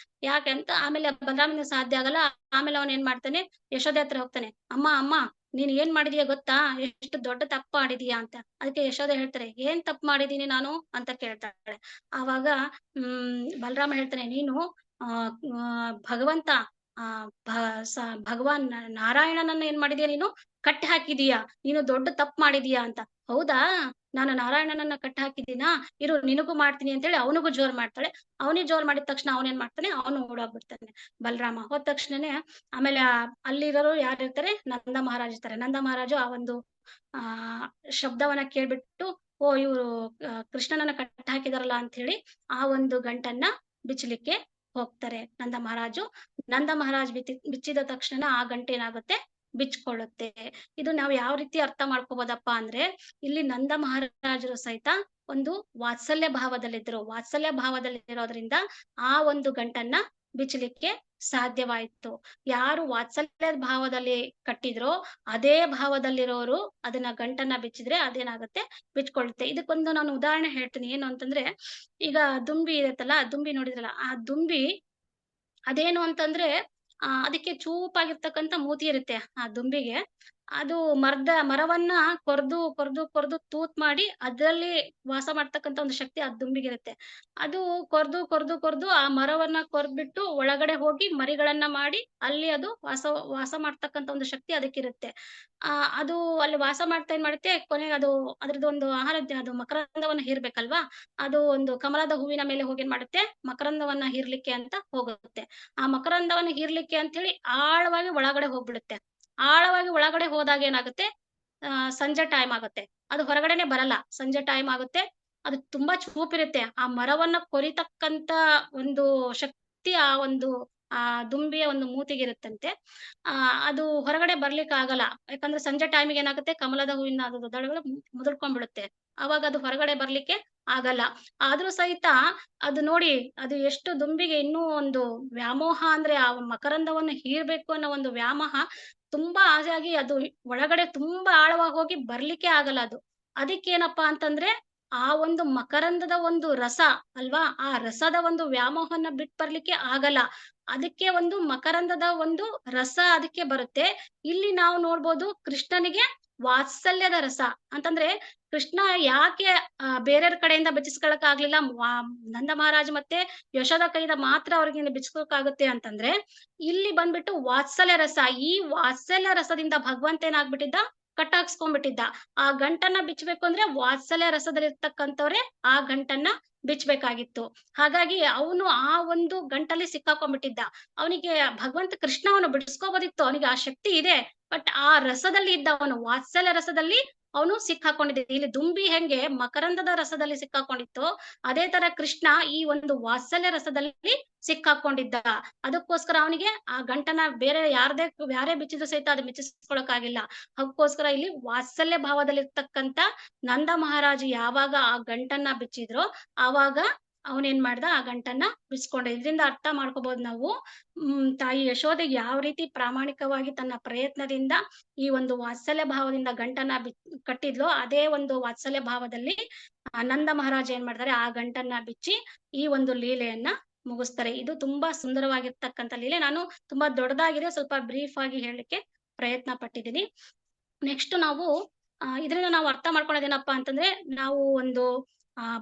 ಯಾಕಂತ ಆಮೇಲೆ ಬಲರಾಮನಿಂದ ಸಾಧ್ಯ ಆಗಲ್ಲ. ಆಮೇಲೆ ಅವನ್ ಏನ್ ಮಾಡ್ತಾನೆ, ಯಶೋದೆ ಹತ್ರ ಹೋಗ್ತಾನೆ. ಅಮ್ಮ ನೀನ್ ಏನ್ ಮಾಡಿದೀಯ ಗೊತ್ತಾ, ಎಷ್ಟು ದೊಡ್ಡ ತಪ್ಪು ಮಾಡಿದೀಯಾ ಅಂತ. ಅದಕ್ಕೆ ಯಶೋದೆ ಹೇಳ್ತಾರೆ, ಏನ್ ತಪ್ಪು ಮಾಡಿದೀನಿ ನಾನು ಅಂತ ಕೇಳ್ತಾಳೆ. ಆವಾಗ ಬಲರಾಮ ಹೇಳ್ತಾನೆ, ನೀನು ಭಗವಂತ ಭಗವಾನ್ ನಾರಾಯಣನನ್ನ ಏನ್ ಮಾಡಿದೀಯ, ನೀನು ಕಟ್ಟಿ ಹಾಕಿದೀಯಾ, ನೀನು ದೊಡ್ಡ ತಪ್ಪು ಮಾಡಿದೀಯಾ ಅಂತ. ಹೌದಾ, ನಾನು ನಾರಾಯಣನನ್ನ ಕಟ್ಟಿ ಹಾಕಿದ್ದೀನಾ, ಇರು ನಿನಗೂ ಮಾಡ್ತೀನಿ ಅಂತ ಹೇಳಿ ಅವನಿಗೂ ಜೋರ್ ಮಾಡ್ತಾಳೆ. ಅವನಿಗೆ ಜೋರ್ ಮಾಡಿದ ತಕ್ಷಣ ಅವನೇನ್ ಮಾಡ್ತಾನೆ, ಅವನು ಓಡೋಗ್ಬಿಡ್ತಾನೆ ಬಲರಾಮ. ಹೋದ ತಕ್ಷಣನೇ ಆಮೇಲೆ ಅಲ್ಲಿರೋರು ಯಾರಿರ್ತಾರೆ, ನಂದ ಮಹಾರಾಜ್ ಇರ್ತಾರೆ. ನಂದ ಮಹಾರಾಜು ಆ ಒಂದು ಶಬ್ದವನ್ನ ಕೇಳ್ಬಿಟ್ಟು, ಓ ಇವ್ರು ಕೃಷ್ಣನನ್ನ ಕಟ್ಟಿ ಹಾಕಿದಾರಲ್ಲ ಅಂತ ಹೇಳಿ ಆ ಒಂದು ಗಂಟನ್ನ ಬಿಚ್ಚಲಿಕ್ಕೆ ಹೋಗ್ತಾರೆ ನಂದ ಮಹಾರಾಜ್ ಬಿಚ್ಚಿದ ತಕ್ಷಣ ಆ ಗಂಟೆ ಏನಾಗುತ್ತೆ, ಬಿಚ್ಕೊಳ್ಳುತ್ತೆ. ಇದು ನಾವು ಯಾವ ರೀತಿ ಅರ್ಥ ಮಾಡ್ಕೋಬಹುದಪ್ಪ ಅಂದ್ರೆ, ಇಲ್ಲಿ ನಂದ ಮಹಾರಾಜರು ಸಹಿತ ಒಂದು ವಾತ್ಸಲ್ಯ ಭಾವದಲ್ಲಿರೋದ್ರಿಂದ ಆ ಒಂದು ಗಂಟನ್ನ ಬಿಚ್ಚಲಿಕ್ಕೆ ಸಾಧ್ಯವಾಯಿತು. ಯಾರು ವಾತ್ಸಲ್ಯ ಭಾವದಲ್ಲಿ ಕಟ್ಟಿದ್ರೋ ಅದೇ ಭಾವದಲ್ಲಿರೋರು ಅದನ್ನ ಗಂಟನ್ನ ಬಿಚ್ಚಿದ್ರೆ ಅದೇನಾಗುತ್ತೆ, ಬಿಚ್ಕೊಳ್ಳುತ್ತೆ. ಇದಕ್ಕೊಂದು ನಾನು ಉದಾಹರಣೆ ಹೇಳ್ತೀನಿ. ಏನು ಅಂತಂದ್ರೆ, ಈಗ ದುಂಬಿ ಇರುತ್ತಲ್ಲ, ದುಂಬಿ ನೋಡಿದ್ರಲ್ಲ, ಆ ದುಂಬಿ ಅದೇನು ಅಂತಂದ್ರೆ ಅದಕ್ಕೆ ಚೂಪಾಗಿರ್ತಕ್ಕಂಥ ಮೂತಿ ಇರುತ್ತೆ ಆ ದುಂಬಿಗೆ. ಅದು ಮರವನ್ನ ಕೊರ್ದು ತೂತ್ ಮಾಡಿ ಅದರಲ್ಲಿ ವಾಸ ಮಾಡ್ತಕ್ಕಂತ ಒಂದು ಶಕ್ತಿ ಆ ದುಂಬಿಗಿರುತ್ತೆ. ಅದು ಕೊರ್ದು ಆ ಮರವನ್ನ ಕೊರ್ದ್ಬಿಟ್ಟು ಒಳಗಡೆ ಹೋಗಿ ಮರಿಗಳನ್ನ ಮಾಡಿ ಅಲ್ಲಿ ಅದು ವಾಸ ಮಾಡ್ತಕ್ಕಂತ ಒಂದು ಶಕ್ತಿ ಅದಕ್ಕಿರುತ್ತೆ. ಅದು ಅಲ್ಲಿ ವಾಸ ಮಾಡ್ತಾ ಏನ್ ಮಾಡುತ್ತೆ, ಕೊನೆಗೆ ಅದು ಅದ್ರದ್ದೊಂದು ಆಹಾರ ಅದು ಮಕರಂದವನ್ನ ಹೀರ್ಬೇಕಲ್ವಾ, ಅದು ಒಂದು ಕಮಲದ ಹೂವಿನ ಮೇಲೆ ಹೋಗಿ ಏನ್ ಮಾಡುತ್ತೆ, ಮಕರಂದವನ್ನ ಹೀರ್ಲಿಕ್ಕೆ ಅಂತ ಹೋಗುತ್ತೆ. ಆ ಮಕರಂದವನ್ನ ಹೀರ್ಲಿಕ್ಕೆ ಅಂತ ಹೇಳಿ ಆಳವಾಗಿ ಒಳಗಡೆ ಹೋಗ್ಬಿಡುತ್ತೆ. ಆಳವಾಗಿ ಒಳಗಡೆ ಹೋದಾಗ ಏನಾಗುತ್ತೆ, ಸಂಜೆ ಟೈಮ್ ಆಗುತ್ತೆ. ಅದು ಹೊರಗಡೆನೆ ಬರಲ್ಲ, ಸಂಜೆ ಟೈಮ್ ಆಗುತ್ತೆ. ಅದು ತುಂಬಾ ಚೂಪಿರುತ್ತೆ. ಆ ಮರವನ್ನ ಕೊರಿತಕ್ಕಂತ ಒಂದು ಶಕ್ತಿ ಆ ದುಂಬಿಯ ಒಂದು ಮೂತಿಗಿರುತ್ತಂತೆ. ಅದು ಹೊರಗಡೆ ಬರ್ಲಿಕ್ಕೆ ಆಗಲ್ಲ. ಯಾಕಂದ್ರೆ ಸಂಜೆ ಟೈಮಿಗೆ ಏನಾಗುತ್ತೆ, ಕಮಲದ ಹೂವಿನ ಅದು ದಳಗಳು ಮುದುರ್ಕೊಂಡ್ಬಿಡುತ್ತೆ. ಅವಾಗ ಅದು ಹೊರಗಡೆ ಬರ್ಲಿಕ್ಕೆ ಆಗಲ್ಲ. ಆದ್ರೂ ಸಹಿತ ಅದು ನೋಡಿ, ಅದು ಎಷ್ಟು ದುಂಬಿಗೆ ಇನ್ನೂ ಒಂದು ವ್ಯಾಮೋಹ ಅಂದ್ರೆ ಆ ಮಕರಂದವನ್ನು ಹೀರ್ಬೇಕು ಅನ್ನೋ ಒಂದು ವ್ಯಾಮೋಹ ತುಂಬಾ ಆಗಿ ಅದು ಒಳಗಡೆ ತುಂಬಾ ಆಳವಾಗಿ ಹೋಗಿ ಬರ್ಲಿಕ್ಕೆ ಆಗಲ್ಲ ಅದು. ಅದಕ್ಕೇನಪ್ಪಾ ಅಂತಂದ್ರೆ ಆ ಒಂದು ಮಕರಂದದ ಒಂದು ರಸ ಅಲ್ವಾ, ಆ ರಸದ ಒಂದು ವ್ಯಾಮೋಹನ ಬಿಟ್ ಬರ್ಲಿಕ್ಕೆ ಆಗಲ್ಲ. ಅದಕ್ಕೆ ಒಂದು ಮಕರಂದದ ಒಂದು ರಸ ಅದಕ್ಕೆ ಬರುತ್ತೆ. ಇಲ್ಲಿ ನಾವು ನೋಡ್ಬೋದು ಕೃಷ್ಣನಿಗೆ ವಾತ್ಸಲ್ಯದ ರಸ ಅಂತಂದ್ರೆ, ಕೃಷ್ಣ ಯಾಕೆ ಬೇರೆಯವ್ರ ಕಡೆಯಿಂದ ಬಿಚ್ಚಿಸ್ಕೊಳಕ್ ಆಗ್ಲಿಲ್ಲ, ನಂದ ಮಹಾರಾಜ್ ಮತ್ತೆ ಯಶೋದ ಕೈಯಿಂದ ಮಾತ್ರ ಅವ್ರಿಗೆ ಬಿಚ್ಕೋಕಾಗುತ್ತೆ ಅಂತಂದ್ರೆ, ಇಲ್ಲಿ ಬಂದ್ಬಿಟ್ಟು ವಾತ್ಸಲ್ಯ ರಸ. ಈ ವಾತ್ಸಲ್ಯ ರಸದಿಂದ ಭಗವಂತ ಏನಾಗ್ಬಿಟ್ಟಿದ್ದ, ಕಟ್ಟಾಕ್ಸ್ಕೊಂಡ್ಬಿಟ್ಟಿದ್ದ. ಆ ಗಂಟನ್ನ ಬಿಚ್ಚಬೇಕು ಅಂದ್ರೆ ವಾತ್ಸಲ್ಯ ರಸದಲ್ಲಿರ್ತಕ್ಕಂಥವ್ರೆ ಆ ಗಂಟನ್ನ ಬಿಚ್ಚಬೇಕಾಗಿತ್ತು. ಹಾಗಾಗಿ ಅವನು ಆ ಒಂದು ಗಂಟಲ್ಲಿ ಸಿಕ್ಕಾಕೊಂಡ್ಬಿಟ್ಟಿದ್ದ. ಅವನಿಗೆ ಭಗವಂತ ಕೃಷ್ಣ ಅವನು ಬಿಡಿಸ್ಕೋಬೋದಿತ್ತು, ಅವನಿಗೆ ಆ ಶಕ್ತಿ ಇದೆ. ಬಟ್ ಆ ರಸದಲ್ಲಿ ಇದ್ದ, ಅವನು ವಾತ್ಸಲ್ಯ ರಸದಲ್ಲಿ ಅವನು ಸಿಕ್ಕಾಕೊಂಡಿದ್ದ. ಇಲ್ಲಿ ದುಂಬಿ ಹೆಂಗೆ ಮಕರಂದದ ರಸದಲ್ಲಿ ಸಿಕ್ಕಾಕೊಂಡಿತ್ತು, ಅದೇ ತರ ಕೃಷ್ಣ ಈ ಒಂದು ವಾತ್ಸಲ್ಯ ರಸದಲ್ಲಿ ಸಿಕ್ಕಾಕೊಂಡಿದ್ದ. ಅದಕ್ಕೋಸ್ಕರ ಅವನಿಗೆ ಆ ಗಂಟನ ಯಾರೇ ಬಿಚ್ಚಿದ್ರು ಸಹಿತ ಅದು ಮಿಚ್ಚಿಸ್ಕೊಳಕ್ಕಾಗಿಲ್ಲ. ಅದಕ್ಕೋಸ್ಕರ ಇಲ್ಲಿ ವಾತ್ಸಲ್ಯ ಭಾವದಲ್ಲಿರ್ತಕ್ಕಂತ ನಂದ ಮಹಾರಾಜ ಯಾವಾಗ ಆ ಗಂಟನ್ನ ಬಿಚ್ಚಿದ್ರೋ ಆವಾಗ ಅವನೇನ್ ಮಾಡ್ದ, ಆ ಗಂಟನ್ನ ಬಿಚ್ಕೊಂಡ. ಇದರಿಂದ ಅರ್ಥ ಮಾಡ್ಕೋಬಹುದು ನಾವು, ತಾಯಿ ಯಶೋದೆ ಯಾವ ರೀತಿ ಪ್ರಾಮಾಣಿಕವಾಗಿ ತನ್ನ ಪ್ರಯತ್ನದಿಂದ ಈ ಒಂದು ವಾತ್ಸಲ್ಯ ಭಾವದಿಂದ ಗಂಟನ್ನ ಕಟ್ಟಿದ್ಲೋ, ಅದೇ ಒಂದು ವಾತ್ಸಲ್ಯ ಭಾವದಲ್ಲಿ ನಂದ ಮಹಾರಾಜ ಏನ್ ಮಾಡ್ತಾರೆ, ಆ ಗಂಟನ್ನ ಬಿಚ್ಚಿ ಈ ಒಂದು ಲೀಲೆಯನ್ನ ಮುಗಿಸ್ತಾರೆ. ಇದು ತುಂಬಾ ಸುಂದರವಾಗಿರ್ತಕ್ಕಂಥ ಲೀಲೆ. ನಾನು ತುಂಬಾ ದೊಡ್ಡದಾಗಿದೆ, ಸ್ವಲ್ಪ ಬ್ರೀಫ್ ಆಗಿ ಹೇಳಲಿಕ್ಕೆ ಪ್ರಯತ್ನ ಪಟ್ಟಿದ್ದೀನಿ. ನೆಕ್ಸ್ಟ್ ನಾವು ಇದರಿಂದ ನಾವು ಅರ್ಥ ಮಾಡ್ಕೊಳ್ಳೋದೇನಪ್ಪಾ ಅಂತಂದ್ರೆ, ನಾವು ಒಂದು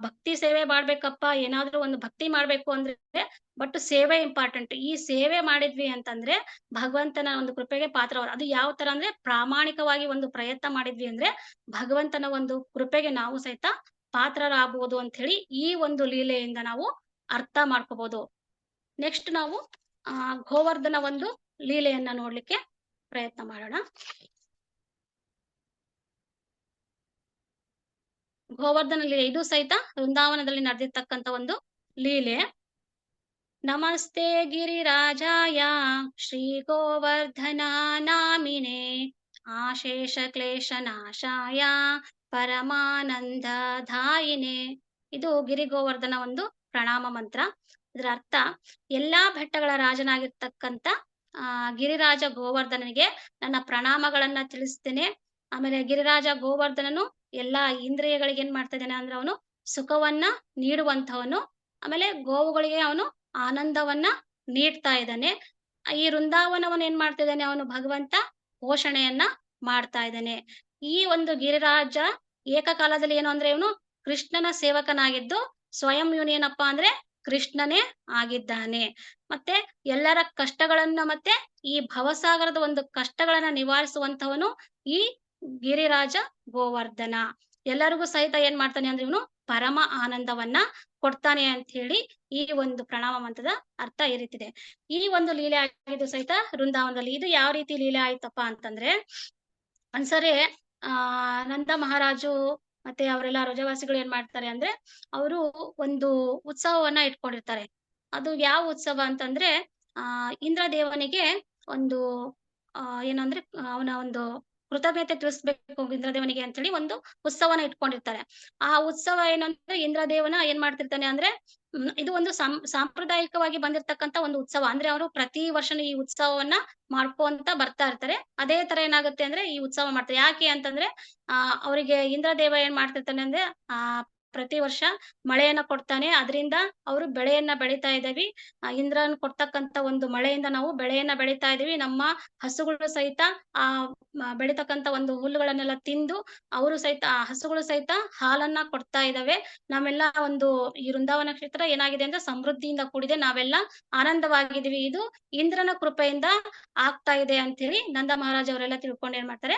ಭಕ್ತಿ ಸೇವೆ ಮಾಡ್ಬೇಕಪ್ಪ, ಏನಾದ್ರೂ ಒಂದು ಭಕ್ತಿ ಮಾಡ್ಬೇಕು ಅಂದ್ರೆ ಬಟ್ ಸೇವೆ ಇಂಪಾರ್ಟೆಂಟ್. ಈ ಸೇವೆ ಮಾಡಿದ್ವಿ ಅಂತಂದ್ರೆ ಭಗವಂತನ ಒಂದು ಕೃಪೆಗೆ ಪಾತ್ರ. ಅದು ಯಾವ ತರ ಅಂದ್ರೆ, ಪ್ರಾಮಾಣಿಕವಾಗಿ ಒಂದು ಪ್ರಯತ್ನ ಮಾಡಿದ್ವಿ ಅಂದ್ರೆ ಭಗವಂತನ ಒಂದು ಕೃಪೆಗೆ ನಾವು ಸಹಿತ ಪಾತ್ರರಾಗಬಹುದು ಅಂತ ಹೇಳಿ ಈ ಒಂದು ಲೀಲೆಯಿಂದ ನಾವು ಅರ್ಥ ಮಾಡ್ಕೋಬಹುದು. ನೆಕ್ಸ್ಟ್ ನಾವು ಗೋವರ್ಧನ ಒಂದು ಲೀಲೆಯನ್ನ ನೋಡ್ಲಿಕ್ಕೆ ಪ್ರಯತ್ನ ಮಾಡೋಣ. ಗೋವರ್ಧನ ಲೀಲೆ ಇದು ಸಹಿತ ವೃಂದಾವನದಲ್ಲಿ ನಡೆದಿರ್ತಕ್ಕಂಥ ಒಂದು ಲೀಲೆ. ನಮಸ್ತೆ ಗಿರಿರಾಜಾಯ ಶ್ರೀ ಗೋವರ್ಧನ ನಾಮಿನೇ ಆಶೇಷ ಕ್ಲೇಶ ನಾಶಾಯ ಪರಮಾನಂದ ಧಾಯಿನೇ. ಇದು ಗಿರಿ ಗೋವರ್ಧನ ಒಂದು ಪ್ರಣಾಮ ಮಂತ್ರ. ಇದರ ಅರ್ಥ, ಎಲ್ಲಾ ಬೆಟ್ಟಗಳ ರಾಜನಾಗಿರ್ತಕ್ಕಂಥ ಗಿರಿರಾಜ ಗೋವರ್ಧನನಿಗೆ ನನ್ನ ಪ್ರಣಾಮಗಳನ್ನ ತಿಳಿಸ್ತೇನೆ. ಆಮೇಲೆ ಗಿರಿರಾಜ ಗೋವರ್ಧನನು ಎಲ್ಲಾ ಇಂದ್ರಿಯಗಳಿಗೆ ಏನ್ ಮಾಡ್ತಾ ಇದ್ದಾನೆ ಅಂದ್ರೆ, ಅವನು ಸುಖವನ್ನ ನೀಡುವಂತವನು. ಆಮೇಲೆ ಗೋವುಗಳಿಗೆ ಅವನು ಆನಂದವನ್ನ ನೀಡ್ತಾ ಇದ್ದಾನೆ. ಈ ವೃಂದಾವನವನ್ನು ಏನ್ ಮಾಡ್ತಾ ಇದ್ದಾನೆ, ಅವನು ಭಗವಂತ ಪೋಷಣೆಯನ್ನ ಮಾಡ್ತಾ ಇದ್ದಾನೆ. ಈ ಒಂದು ಗಿರಿರಾಜ ಏಕಕಾಲದಲ್ಲಿ ಏನು ಅಂದ್ರೆ, ಇವನು ಕೃಷ್ಣನ ಸೇವಕನಾಗಿದ್ದು ಸ್ವಯಂ ಇವನು ಏನಪ್ಪಾ ಅಂದ್ರೆ ಕೃಷ್ಣನೇ ಆಗಿದ್ದಾನೆ. ಮತ್ತೆ ಎಲ್ಲರ ಕಷ್ಟಗಳನ್ನ ಮತ್ತೆ ಈ ಭವಸಾಗರದ ಒಂದು ಕಷ್ಟಗಳನ್ನ ನಿವಾರಿಸುವಂತವನು ಈ ಗಿರಿರಾಜ ಗೋವರ್ಧನ. ಎಲ್ಲರಿಗೂ ಸಹಿತ ಏನ್ ಮಾಡ್ತಾನೆ ಅಂದ್ರೆ, ಇವನು ಪರಮ ಆನಂದವನ್ನ ಕೊಡ್ತಾನೆ ಅಂತ ಹೇಳಿ ಈ ಒಂದು ಪ್ರಣಾಮ ಮಂತ್ರದ ಅರ್ಥ ಈ ರೀತಿದೆ. ಈ ಒಂದು ಲೀಲೆ ಆಗಿದ್ದು ಸಹಿತ ವೃಂದಾವನದಲ್ಲಿ. ಇದು ಯಾವ ರೀತಿ ಲೀಲೆ ಆಯ್ತಪ್ಪ ಅಂತಂದ್ರೆ, ಒಂದ್ಸರಿ ನಂದ ಮಹಾರಾಜು ಮತ್ತೆ ಅವರೆಲ್ಲ ರಜವಾಸಿಗಳು ಏನ್ ಮಾಡ್ತಾರೆ ಅಂದ್ರೆ, ಅವರು ಒಂದು ಉತ್ಸವವನ್ನ ಇಟ್ಕೊಂಡಿರ್ತಾರೆ. ಅದು ಯಾವ ಉತ್ಸವ ಅಂತಂದ್ರೆ, ಇಂದ್ರದೇವನಿಗೆ ಒಂದು ಏನಂದ್ರೆ ಅವನ ಒಂದು ಕೃತಜ್ಞತೆ ತಿಳಿಸ್ಬೇಕು ಇಂದ್ರದೇವನಿಗೆ ಅಂತ ಹೇಳಿ ಒಂದು ಉತ್ಸವನ ಇಟ್ಕೊಂಡಿರ್ತಾರೆ. ಆ ಉತ್ಸವ ಏನಂದ್ರೆ, ಇಂದ್ರದೇವನ ಏನ್ ಮಾಡ್ತಿರ್ತಾನೆ ಅಂದ್ರೆ, ಇದು ಒಂದು ಸಾಂಪ್ರದಾಯಿಕವಾಗಿ ಬಂದಿರತಕ್ಕಂತ ಒಂದು ಉತ್ಸವ. ಅಂದ್ರೆ ಅವರು ಪ್ರತಿ ವರ್ಷನೂ ಈ ಉತ್ಸವವನ್ನ ಮಾಡ್ಕೊಂತ ಬರ್ತಾ ಇರ್ತಾರೆ. ಅದೇ ತರ ಏನಾಗುತ್ತೆ ಅಂದ್ರೆ ಈ ಉತ್ಸವ ಮಾಡ್ತಾರೆ. ಯಾಕೆ ಅಂತಂದ್ರೆ, ಅವರಿಗೆ ಇಂದ್ರದೇವ ಏನ್ ಮಾಡ್ತಿರ್ತಾನೆ ಅಂದ್ರೆ, ಪ್ರತಿ ವರ್ಷ ಮಳೆಯನ್ನ ಕೊಡ್ತಾನೆ, ಅದರಿಂದ ಅವರು ಬೆಳೆಯನ್ನ ಬೆಳೀತಾ ಇದ್ದೀವಿ. ಇಂದ್ರನ್ ಕೊಡ್ತಕ್ಕಂತ ಒಂದು ಮಳೆಯಿಂದ ನಾವು ಬೆಳೆಯನ್ನ ಬೆಳೀತಾ ಇದೀವಿ. ನಮ್ಮ ಹಸುಗಳು ಸಹಿತ ಆ ಬೆಳೀತಕ್ಕಂತ ಒಂದು ಹುಲ್ಲುಗಳನ್ನೆಲ್ಲ ತಿಂದು ಅವರು ಸಹಿತ ಆ ಹಸುಗಳು ಸಹಿತ ಹಾಲನ್ನ ಕೊಡ್ತಾ ಇದಾವೆ. ನಾವೆಲ್ಲ ಒಂದು ಈ ವೃಂದಾವನ ಕ್ಷೇತ್ರ ಏನಾಗಿದೆ ಅಂದ್ರೆ ಸಮೃದ್ಧಿಯಿಂದ ಕೂಡಿದೆ, ನಾವೆಲ್ಲ ಆನಂದವಾಗಿದ್ದೀವಿ. ಇದು ಇಂದ್ರನ ಕೃಪೆಯಿಂದ ಆಗ್ತಾ ಇದೆ ಅಂತ ಹೇಳಿ ನಂದ ಮಹಾರಾಜ್ ಅವರೆಲ್ಲ ತಿಳ್ಕೊಂಡು ಏನ್ ಮಾಡ್ತಾರೆ,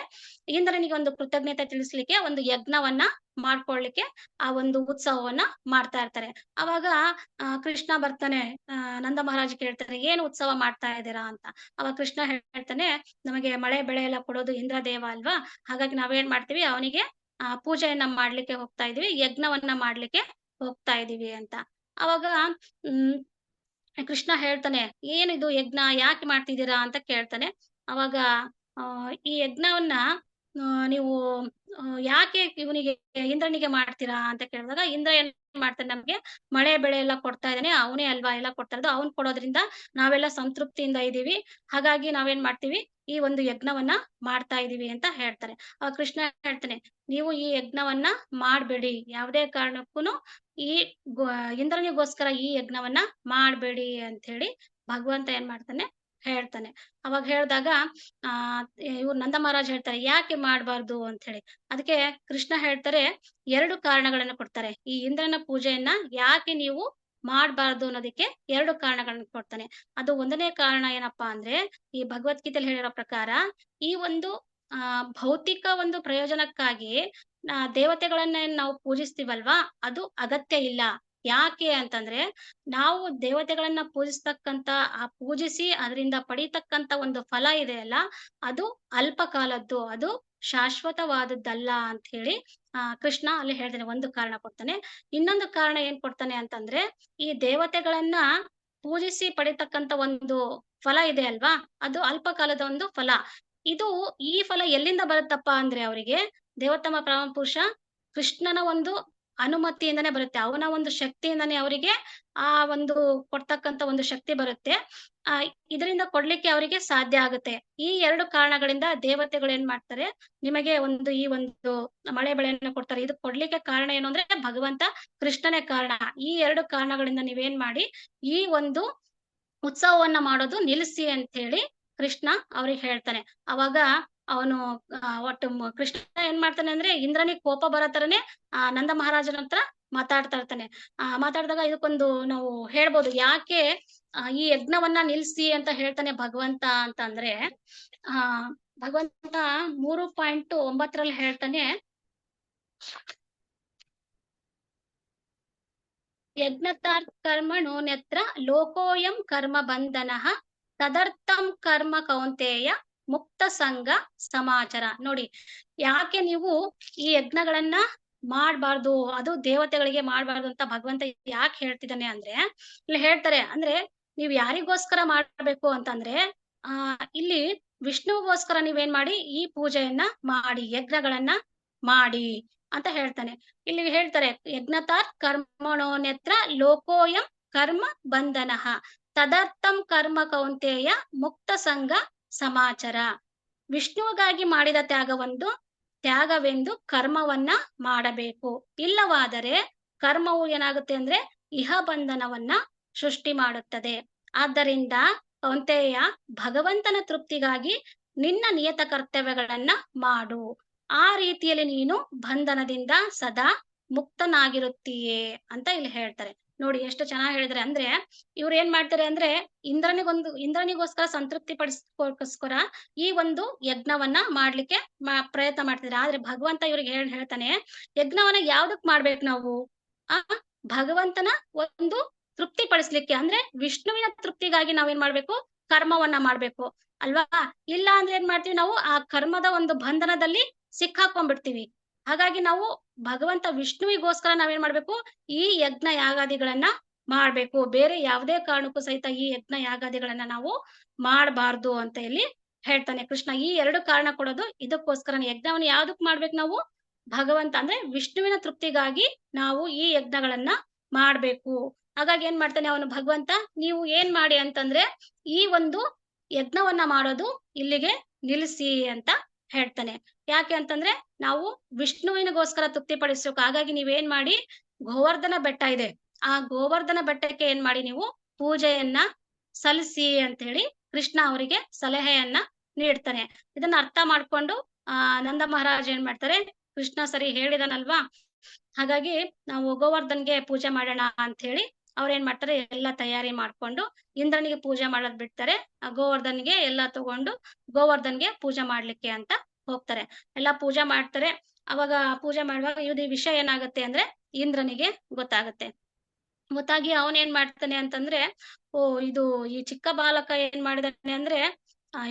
ಇಂದ್ರನಿಗೆ ಒಂದು ಕೃತಜ್ಞತೆ ತಿಳಿಸ್ಲಿಕ್ಕೆ ಒಂದು ಯಜ್ಞವನ್ನ ಮಾಡ್ಕೊಳ್ಳಿಕ್ಕೆ ಆ ಒಂದು ಉತ್ಸವವನ್ನ ಮಾಡ್ತಾ ಇರ್ತಾರೆ. ಅವಾಗ ಕೃಷ್ಣ ಬರ್ತಾನೆ, ನಂದ ಮಹಾರಾಜ್ ಕೇಳ್ತಾರೆ ಏನು ಉತ್ಸವ ಮಾಡ್ತಾ ಇದ್ದೀರಾ ಅಂತ. ಅವಾಗ ಕೃಷ್ಣ ಹೇಳ್ತಾನೆ, ನಮಗೆ ಮಳೆ ಬೆಳೆ ಎಲ್ಲ ಕೊಡೋದು ಇಂದ್ರ ದೇವ ಅಲ್ವಾ, ಹಾಗಾಗಿ ನಾವೇನ್ ಮಾಡ್ತೀವಿ ಅವನಿಗೆ ಪೂಜೆಯನ್ನ ಮಾಡ್ಲಿಕ್ಕೆ ಹೋಗ್ತಾ ಇದೀವಿ, ಯಜ್ಞವನ್ನ ಮಾಡ್ಲಿಕ್ಕೆ ಹೋಗ್ತಾ ಇದೀವಿ ಅಂತ. ಅವಾಗ ಕೃಷ್ಣ ಹೇಳ್ತಾನೆ, ಏನಿದು ಯಜ್ಞ ಯಾಕೆ ಮಾಡ್ತಿದ್ದೀರಾ ಅಂತ ಕೇಳ್ತಾನೆ. ಅವಾಗ ಈ ಯಜ್ಞವನ್ನ ನೀವು ಯಾಕೆ ಇವನಿಗೆ ಇಂದ್ರನಿಗೆ ಮಾಡ್ತೀರಾ ಅಂತ ಕೇಳಿದಾಗ ಇಂದ್ರ ಏನ್ ಮಾಡ್ತಾನೆ, ನಮ್ಗೆ ಮಳೆ ಬೆಳೆ ಎಲ್ಲ ಕೊಡ್ತಾ ಇದ್ದಾನೆ, ಅವನೇ ಅಲ್ವಾ ಎಲ್ಲ ಕೊಡ್ತಾ ಇರೋದು, ಅವ್ನ್ ಕೊಡೋದ್ರಿಂದ ನಾವೆಲ್ಲ ಸಂತೃಪ್ತಿಯಿಂದ ಇದೀವಿ, ಹಾಗಾಗಿ ನಾವೇನ್ ಮಾಡ್ತೀವಿ ಈ ಒಂದು ಯಜ್ಞವನ್ನ ಮಾಡ್ತಾ ಇದೀವಿ ಅಂತ ಹೇಳ್ತಾರೆ. ಕೃಷ್ಣ ಹೇಳ್ತಾನೆ, ನೀವು ಈ ಯಜ್ಞವನ್ನ ಮಾಡ್ಬೇಡಿ, ಯಾವುದೇ ಕಾರಣಕ್ಕೂ ಈ ಇಂದ್ರನಿಗೋಸ್ಕರ ಈ ಯಜ್ಞವನ್ನ ಮಾಡ್ಬೇಡಿ ಅಂತ ಹೇಳಿ ಭಗವಂತ ಏನ್ ಮಾಡ್ತಾನೆ ಹೇಳ್ತಾನೆ. ಅವಾಗ ಹೇಳಿದಾಗ ಇವ್ರು ನಂದ ಮಹಾರಾಜ್ ಹೇಳ್ತಾರೆ ಯಾಕೆ ಮಾಡ್ಬಾರ್ದು ಅಂತ ಹೇಳಿ. ಅದಕ್ಕೆ ಕೃಷ್ಣ ಹೇಳ್ತಾರೆ, 2 ಕಾರಣಗಳನ್ನ ಕೊಡ್ತಾರೆ. ಈ ಇಂದ್ರನ ಪೂಜೆಯನ್ನ ಯಾಕೆ ನೀವು ಮಾಡ್ಬಾರ್ದು ಅನ್ನೋದಕ್ಕೆ 2 ಕಾರಣಗಳನ್ನ ಕೊಡ್ತಾನೆ. ಅದು 1ನೇ ಕಾರಣ ಏನಪ್ಪಾ ಅಂದ್ರೆ, ಈ ಭಗವದ್ಗೀತೆಯಲ್ಲಿ ಹೇಳಿರೋ ಪ್ರಕಾರ ಈ ಒಂದು ಭೌತಿಕ ಒಂದು ಪ್ರಯೋಜನಕ್ಕಾಗಿ ದೇವತೆಗಳನ್ನ ನಾವು ಪೂಜಿಸ್ತೀವಲ್ವಾ, ಅದು ಅಗತ್ಯ ಇಲ್ಲ. ಯಾಕೆ ಅಂತಂದ್ರೆ, ನಾವು ದೇವತೆಗಳನ್ನ ಪೂಜಿಸ್ತಕ್ಕಂತ ಪೂಜಿಸಿ ಅದರಿಂದ ಪಡೀತಕ್ಕಂತ ಒಂದು ಫಲ ಇದೆಯಲ್ಲ, ಅದು ಅಲ್ಪ ಕಾಲದ್ದು, ಅದು ಶಾಶ್ವತವಾದದ್ದಲ್ಲ ಅಂತ ಹೇಳಿ ಕೃಷ್ಣ ಅಲ್ಲಿ ಹೇಳ್ತಾನೆ. ಒಂದು ಕಾರಣ ಕೊಡ್ತಾನೆ. ಇನ್ನೊಂದು ಕಾರಣ ಏನ್ ಕೊಡ್ತಾನೆ ಅಂತಂದ್ರೆ, ಈ ದೇವತೆಗಳನ್ನ ಪೂಜಿಸಿ ಪಡಿತಕ್ಕಂತ ಒಂದು ಫಲ ಇದೆ ಅಲ್ವಾ, ಅದು ಅಲ್ಪ ಕಾಲದ ಒಂದು ಫಲ. ಈ ಫಲ ಎಲ್ಲಿಂದ ಬರುತ್ತಪ್ಪ ಅಂದ್ರೆ, ಅವರಿಗೆ ದೇವೋತ್ತಮ ಪರಮ ಪುರುಷ ಕೃಷ್ಣನ ಒಂದು ಅನುಮತಿಯಿಂದನೇ ಬರುತ್ತೆ, ಅವನ ಒಂದು ಶಕ್ತಿಯಿಂದನೇ ಅವರಿಗೆ ಆ ಒಂದು ಕೊಡ್ತಕ್ಕಂತ ಒಂದು ಶಕ್ತಿ ಬರುತ್ತೆ. ಇದರಿಂದ ಕೊಡ್ಲಿಕ್ಕೆ ಅವರಿಗೆ ಸಾಧ್ಯ ಆಗುತ್ತೆ. ಈ 2 ಕಾರಣಗಳಿಂದ ದೇವತೆಗಳು ಏನ್ ಮಾಡ್ತಾರೆ, ನಿಮಗೆ ಈ ಒಂದು ಮಳೆ ಬೆಳೆಯನ್ನು ಕೊಡ್ತಾರೆ. ಇದು ಕೊಡ್ಲಿಕ್ಕೆ ಕಾರಣ ಏನು ಅಂದ್ರೆ ಭಗವಂತ ಕೃಷ್ಣನೇ ಕಾರಣ. ಈ 2 ಕಾರಣಗಳಿಂದ ನೀವೇನ್ ಮಾಡಿ ಈ ಒಂದು ಉತ್ಸವವನ್ನ ಮಾಡೋದು ನಿಲ್ಲಿಸಿ ಅಂತ ಹೇಳಿ ಕೃಷ್ಣ ಅವ್ರಿಗೆ ಹೇಳ್ತಾನೆ. ಅವಾಗ ಅವನು ಒಟ್ಟು ಕೃಷ್ಣ ಏನ್ ಮಾಡ್ತಾನೆ ಅಂದ್ರೆ, ಇಂದ್ರನಿಗೆ ಕೋಪ ಬರೋ ತರನೇ ನಂದ ಮಹಾರಾಜನ ಹತ್ರ ಮಾತಾಡ್ತಾ ಇರ್ತಾನೆ. ಮಾತಾಡಿದಾಗ ಇದಕ್ಕೊಂದು ನಾವು ಹೇಳ್ಬೋದು, ಯಾಕೆ ಈ ಯಜ್ಞವನ್ನ ನಿಲ್ಸಿ ಅಂತ ಹೇಳ್ತಾನೆ ಭಗವಂತ ಅಂತ ಅಂದ್ರೆ, ಭಗವಂತ 3.9 ಹೇಳ್ತಾನೆ, ಯಜ್ಞತಾರ್ಥ ಕರ್ಮಣೋ ನ್ಯತ್ರ ಲೋಕೋಯಂ ಕರ್ಮ ಬಂಧನಃ ತದರ್ಥಂ ಕರ್ಮ ಕೌಂತೆಯ ಮುಕ್ತ ಸಂಘ ಸಮಾಚಾರ. ನೋಡಿ, ಯಾಕೆ ನೀವು ಈ ಯಜ್ಞಗಳನ್ನ ಮಾಡ್ಬಾರ್ದು, ಅದು ದೇವತೆಗಳಿಗೆ ಮಾಡ್ಬಾರ್ದು ಅಂತ ಭಗವಂತ ಯಾಕೆ ಹೇಳ್ತಿದ್ದಾನೆ ಅಂದ್ರೆ, ಇಲ್ಲಿ ಹೇಳ್ತಾರೆ ಅಂದ್ರೆ, ನೀವ್ ಯಾರಿಗೋಸ್ಕರ ಮಾಡ್ಬೇಕು ಅಂತಂದ್ರೆ, ಇಲ್ಲಿ ವಿಷ್ಣುಗೋಸ್ಕರ ನೀವೇನ್ ಮಾಡಿ ಈ ಪೂಜೆಯನ್ನ ಮಾಡಿ, ಯಜ್ಞಗಳನ್ನ ಮಾಡಿ ಅಂತ ಹೇಳ್ತಾನೆ. ಇಲ್ಲಿ ಹೇಳ್ತಾರೆ, ಯಜ್ಞತಾರ್ ಕರ್ಮಣೋನ್ಯತ್ರ ಲೋಕೋಯಂ ಕರ್ಮ ಬಂಧನಃ ತದರ್ಥಂ ಕರ್ಮ ಕೌಂತೆಯ ಮುಕ್ತ ಸಂಘ ಸಮಾಚಾರ. ವಿಷ್ಣುವಿಗಾಗಿ ಮಾಡಿದ ತ್ಯಾಗವೆಂದು ಕರ್ಮವನ್ನ ಮಾಡಬೇಕು, ಇಲ್ಲವಾದರೆ ಕರ್ಮವು ಏನಾಗುತ್ತೆ ಅಂದ್ರೆ ಇಹ ಬಂಧನವನ್ನ ಸೃಷ್ಟಿ ಮಾಡುತ್ತದೆ. ಆದ್ದರಿಂದ ಕೌಂತೆಯ ಭಗವಂತನ ತೃಪ್ತಿಗಾಗಿ ನಿನ್ನ ನಿಯತ ಕರ್ತವ್ಯಗಳನ್ನ ಮಾಡು, ಆ ರೀತಿಯಲ್ಲಿ ನೀನು ಬಂಧನದಿಂದ ಸದಾ ಮುಕ್ತನಾಗಿರುತ್ತೀಯೇ ಅಂತ ಇಲ್ಲಿ ಹೇಳ್ತಾರೆ. ನೋಡಿ ಎಷ್ಟು ಚೆನ್ನಾಗಿ ಹೇಳಿದ್ರೆ, ಅಂದ್ರೆ ಇವ್ರು ಏನ್ ಮಾಡ್ತಾರೆ ಅಂದ್ರೆ, ಇಂದ್ರನಿಗೋಸ್ಕರ ಸಂತೃಪ್ತಿ ಪಡಿಸ್ಕೋಸ್ಕರ ಈ ಒಂದು ಯಜ್ಞವನ್ನ ಮಾಡ್ಲಿಕ್ಕೆ ಪ್ರಯತ್ನ ಮಾಡ್ತಿದ್ದಾರೆ. ಆದ್ರೆ ಭಗವಂತ ಇವ್ರಿಗೆ ಹೇಳ್ತಾನೆ, ಯಜ್ಞವನ್ನ ಯಾವ್ದಕ್ ಮಾಡ್ಬೇಕು ನಾವು, ಭಗವಂತನ ಒಂದು ತೃಪ್ತಿ ಪಡಿಸ್ಲಿಕ್ಕೆ, ಅಂದ್ರೆ ವಿಷ್ಣುವಿನ ತೃಪ್ತಿಗಾಗಿ ನಾವೇನ್ ಮಾಡ್ಬೇಕು, ಕರ್ಮವನ್ನ ಮಾಡ್ಬೇಕು ಅಲ್ವಾ. ಇಲ್ಲ ಅಂದ್ರೆ ಏನ್ ಮಾಡ್ತೀವಿ, ನಾವು ಆ ಕರ್ಮದ ಒಂದು ಬಂಧನದಲ್ಲಿ ಸಿಕ್ಕಾಕೊಂಡ್ಬಿಡ್ತೀವಿ. ಹಾಗಾಗಿ ನಾವು ಭಗವಂತ ವಿಷ್ಣುವಿಗೋಸ್ಕರ ನಾವೇನ್ ಮಾಡ್ಬೇಕು, ಈ ಯಜ್ಞ ಯಾಗಾದಿಗಳನ್ನ ಮಾಡ್ಬೇಕು, ಬೇರೆ ಯಾವುದೇ ಕಾರಣಕ್ಕೂ ಸಹಿತ ಈ ಯಜ್ಞ ಯಾಗಾದಿಗಳನ್ನ ನಾವು ಮಾಡಬಾರ್ದು ಅಂತ ಇಲ್ಲಿ ಹೇಳ್ತಾನೆ ಕೃಷ್ಣ. ಈ 2 ಕಾರಣ ಕೊಡೋದು ಇದಕ್ಕೋಸ್ಕರ. ಯಜ್ಞವನ್ನ ಯಾವ್ದಕ್ ಮಾಡ್ಬೇಕು ನಾವು, ಭಗವಂತ ಅಂದ್ರೆ ವಿಷ್ಣುವಿನ ತೃಪ್ತಿಗಾಗಿ ನಾವು ಈ ಯಜ್ಞಗಳನ್ನ ಮಾಡ್ಬೇಕು. ಹಾಗಾಗಿ ಏನ್ ಮಾಡ್ತಾನೆ ಅವನು ಭಗವಂತ, ನೀವು ಏನ್ ಮಾಡಿ ಅಂತಂದ್ರೆ ಈ ಒಂದು ಯಜ್ಞವನ್ನ ಮಾಡೋದು ಇಲ್ಲಿಗೆ ನಿಲ್ಲಿಸಿ ಅಂತ ಹೇಳ್ತಾನೆ. ಯಾಕೆ ಅಂತಂದ್ರೆ ನಾವು ವಿಷ್ಣುವಿನಿಗೋಸ್ಕರ ತೃಪ್ತಿ ಪಡಿಸ್ಬೇಕು. ಹಾಗಾಗಿ ನೀವೇನ್ ಮಾಡಿ ಗೋವರ್ಧನ ಬೆಟ್ಟ ಇದೆ. ಆ ಗೋವರ್ಧನ ಬೆಟ್ಟಕ್ಕೆ ಏನ್ ಮಾಡಿ ನೀವು ಪೂಜೆಯನ್ನ ಸಲ್ಲಿಸಿ ಅಂತ ಹೇಳಿ ಕೃಷ್ಣ ಅವರಿಗೆ ಸಲಹೆಯನ್ನ ನೀಡ್ತಾನೆ. ಇದನ್ನ ಅರ್ಥ ಮಾಡ್ಕೊಂಡು ನಂದ ಮಹಾರಾಜ್ ಏನ್ ಮಾಡ್ತಾರೆ, ಕೃಷ್ಣ ಸರಿ ಹೇಳಿದಾನಲ್ವಾ, ಹಾಗಾಗಿ ನಾವು ಗೋವರ್ಧನ್ಗೆ ಪೂಜೆ ಮಾಡೋಣ ಅಂತ ಹೇಳಿ ಅವ್ರೇನ್ ಮಾಡ್ತಾರೆ, ಎಲ್ಲಾ ತಯಾರಿ ಮಾಡ್ಕೊಂಡು ಇಂದ್ರನಿಗೆ ಪೂಜೆ ಮಾಡೋದ್ ಬಿಡ್ತಾರೆ. ಗೋವರ್ಧನ್ಗೆ ಎಲ್ಲಾ ತಗೊಂಡು ಗೋವರ್ಧನ್ಗೆ ಪೂಜೆ ಮಾಡ್ಲಿಕ್ಕೆ ಅಂತ ಹೋಗ್ತಾರೆ. ಎಲ್ಲಾ ಪೂಜೆ ಮಾಡ್ತಾರೆ. ಅವಾಗ ಪೂಜೆ ಮಾಡುವಾಗ ಇದು ವಿಷಯ ಏನಾಗುತ್ತೆ ಅಂದ್ರೆ ಇಂದ್ರನಿಗೆ ಗೊತ್ತಾಗುತ್ತೆ. ಗೊತ್ತಾಗಿ ಅವನೇನ್ ಮಾಡ್ತಾನೆ ಅಂತಂದ್ರೆ, ಓ ಇದು ಈ ಚಿಕ್ಕ ಬಾಲಕ ಏನ್ ಮಾಡಿದಾನೆ ಅಂದ್ರೆ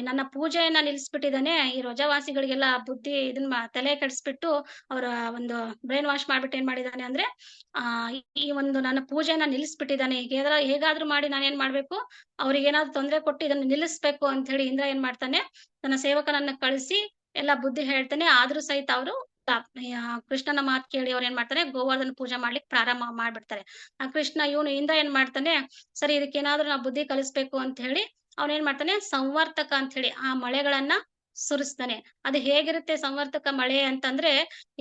ನನ್ನ ಪೂಜೆಯನ್ನ ನಿಲ್ಲಿಸ್ಬಿಟ್ಟಿದ್ದಾನೆ, ಈ ರಜವಾಸಿಗಳಿಗೆಲ್ಲ ಬುದ್ಧಿ ಇದನ್ನ ತಲೆ ಕೆಡಿಸ್ಬಿಟ್ಟು ಅವರ ಒಂದು ಬ್ರೈನ್ ವಾಶ್ ಮಾಡ್ಬಿಟ್ಟು ಏನ್ ಮಾಡಿದಾನೆ ಅಂದ್ರೆ ಈ ಒಂದು ನನ್ನ ಪೂಜೆಯನ್ನ ನಿಲ್ಲಿಸ್ಬಿಟ್ಟಿದ್ದಾನೆ. ಈಗ ಹೇಗಾದ್ರೂ ಮಾಡಿ ನಾನೇನ್ ಮಾಡ್ಬೇಕು, ಅವ್ರಿಗೆ ಏನಾದ್ರು ತೊಂದರೆ ಕೊಟ್ಟು ಇದನ್ನ ನಿಲ್ಲಿಸ್ಬೇಕು ಅಂತ ಹೇಳಿ ಇಂದ್ರ ಏನ್ ಮಾಡ್ತಾನೆ, ತನ್ನ ಸೇವಕನನ್ನ ಕಳಿಸಿ ಎಲ್ಲ ಬುದ್ಧಿ ಹೇಳ್ತಾನೆ. ಆದ್ರೂ ಸಹಿತ ಅವರು ಕೃಷ್ಣನ ಮಾತು ಕೇಳಿ ಅವ್ರು ಏನ್ ಮಾಡ್ತಾರೆ, ಗೋವರ್ಧನ ಪೂಜೆ ಮಾಡ್ಲಿಕ್ಕೆ ಪ್ರಾರಂಭ ಮಾಡ್ಬಿಡ್ತಾರೆ. ಆ ಕೃಷ್ಣ ಇಂದ್ರ ಏನ್ ಮಾಡ್ತಾನೆ, ಸರಿ ಇದಕ್ಕೇನಾದ್ರೂ ನಾವು ಬುದ್ಧಿ ಕಲಿಸ್ಬೇಕು ಅಂತ ಹೇಳಿ ಅವನೇನ್ ಮಾಡ್ತಾನೆ, ಸಂವರ್ತಕ ಅಂತ ಹೇಳಿ ಆ ಮಳೆಗಳನ್ನ ಸುರಿಸ್ತಾನೆ. ಅದು ಹೇಗಿರುತ್ತೆ ಸಂವರ್ತಕ ಮಳೆ ಅಂತಂದ್ರೆ,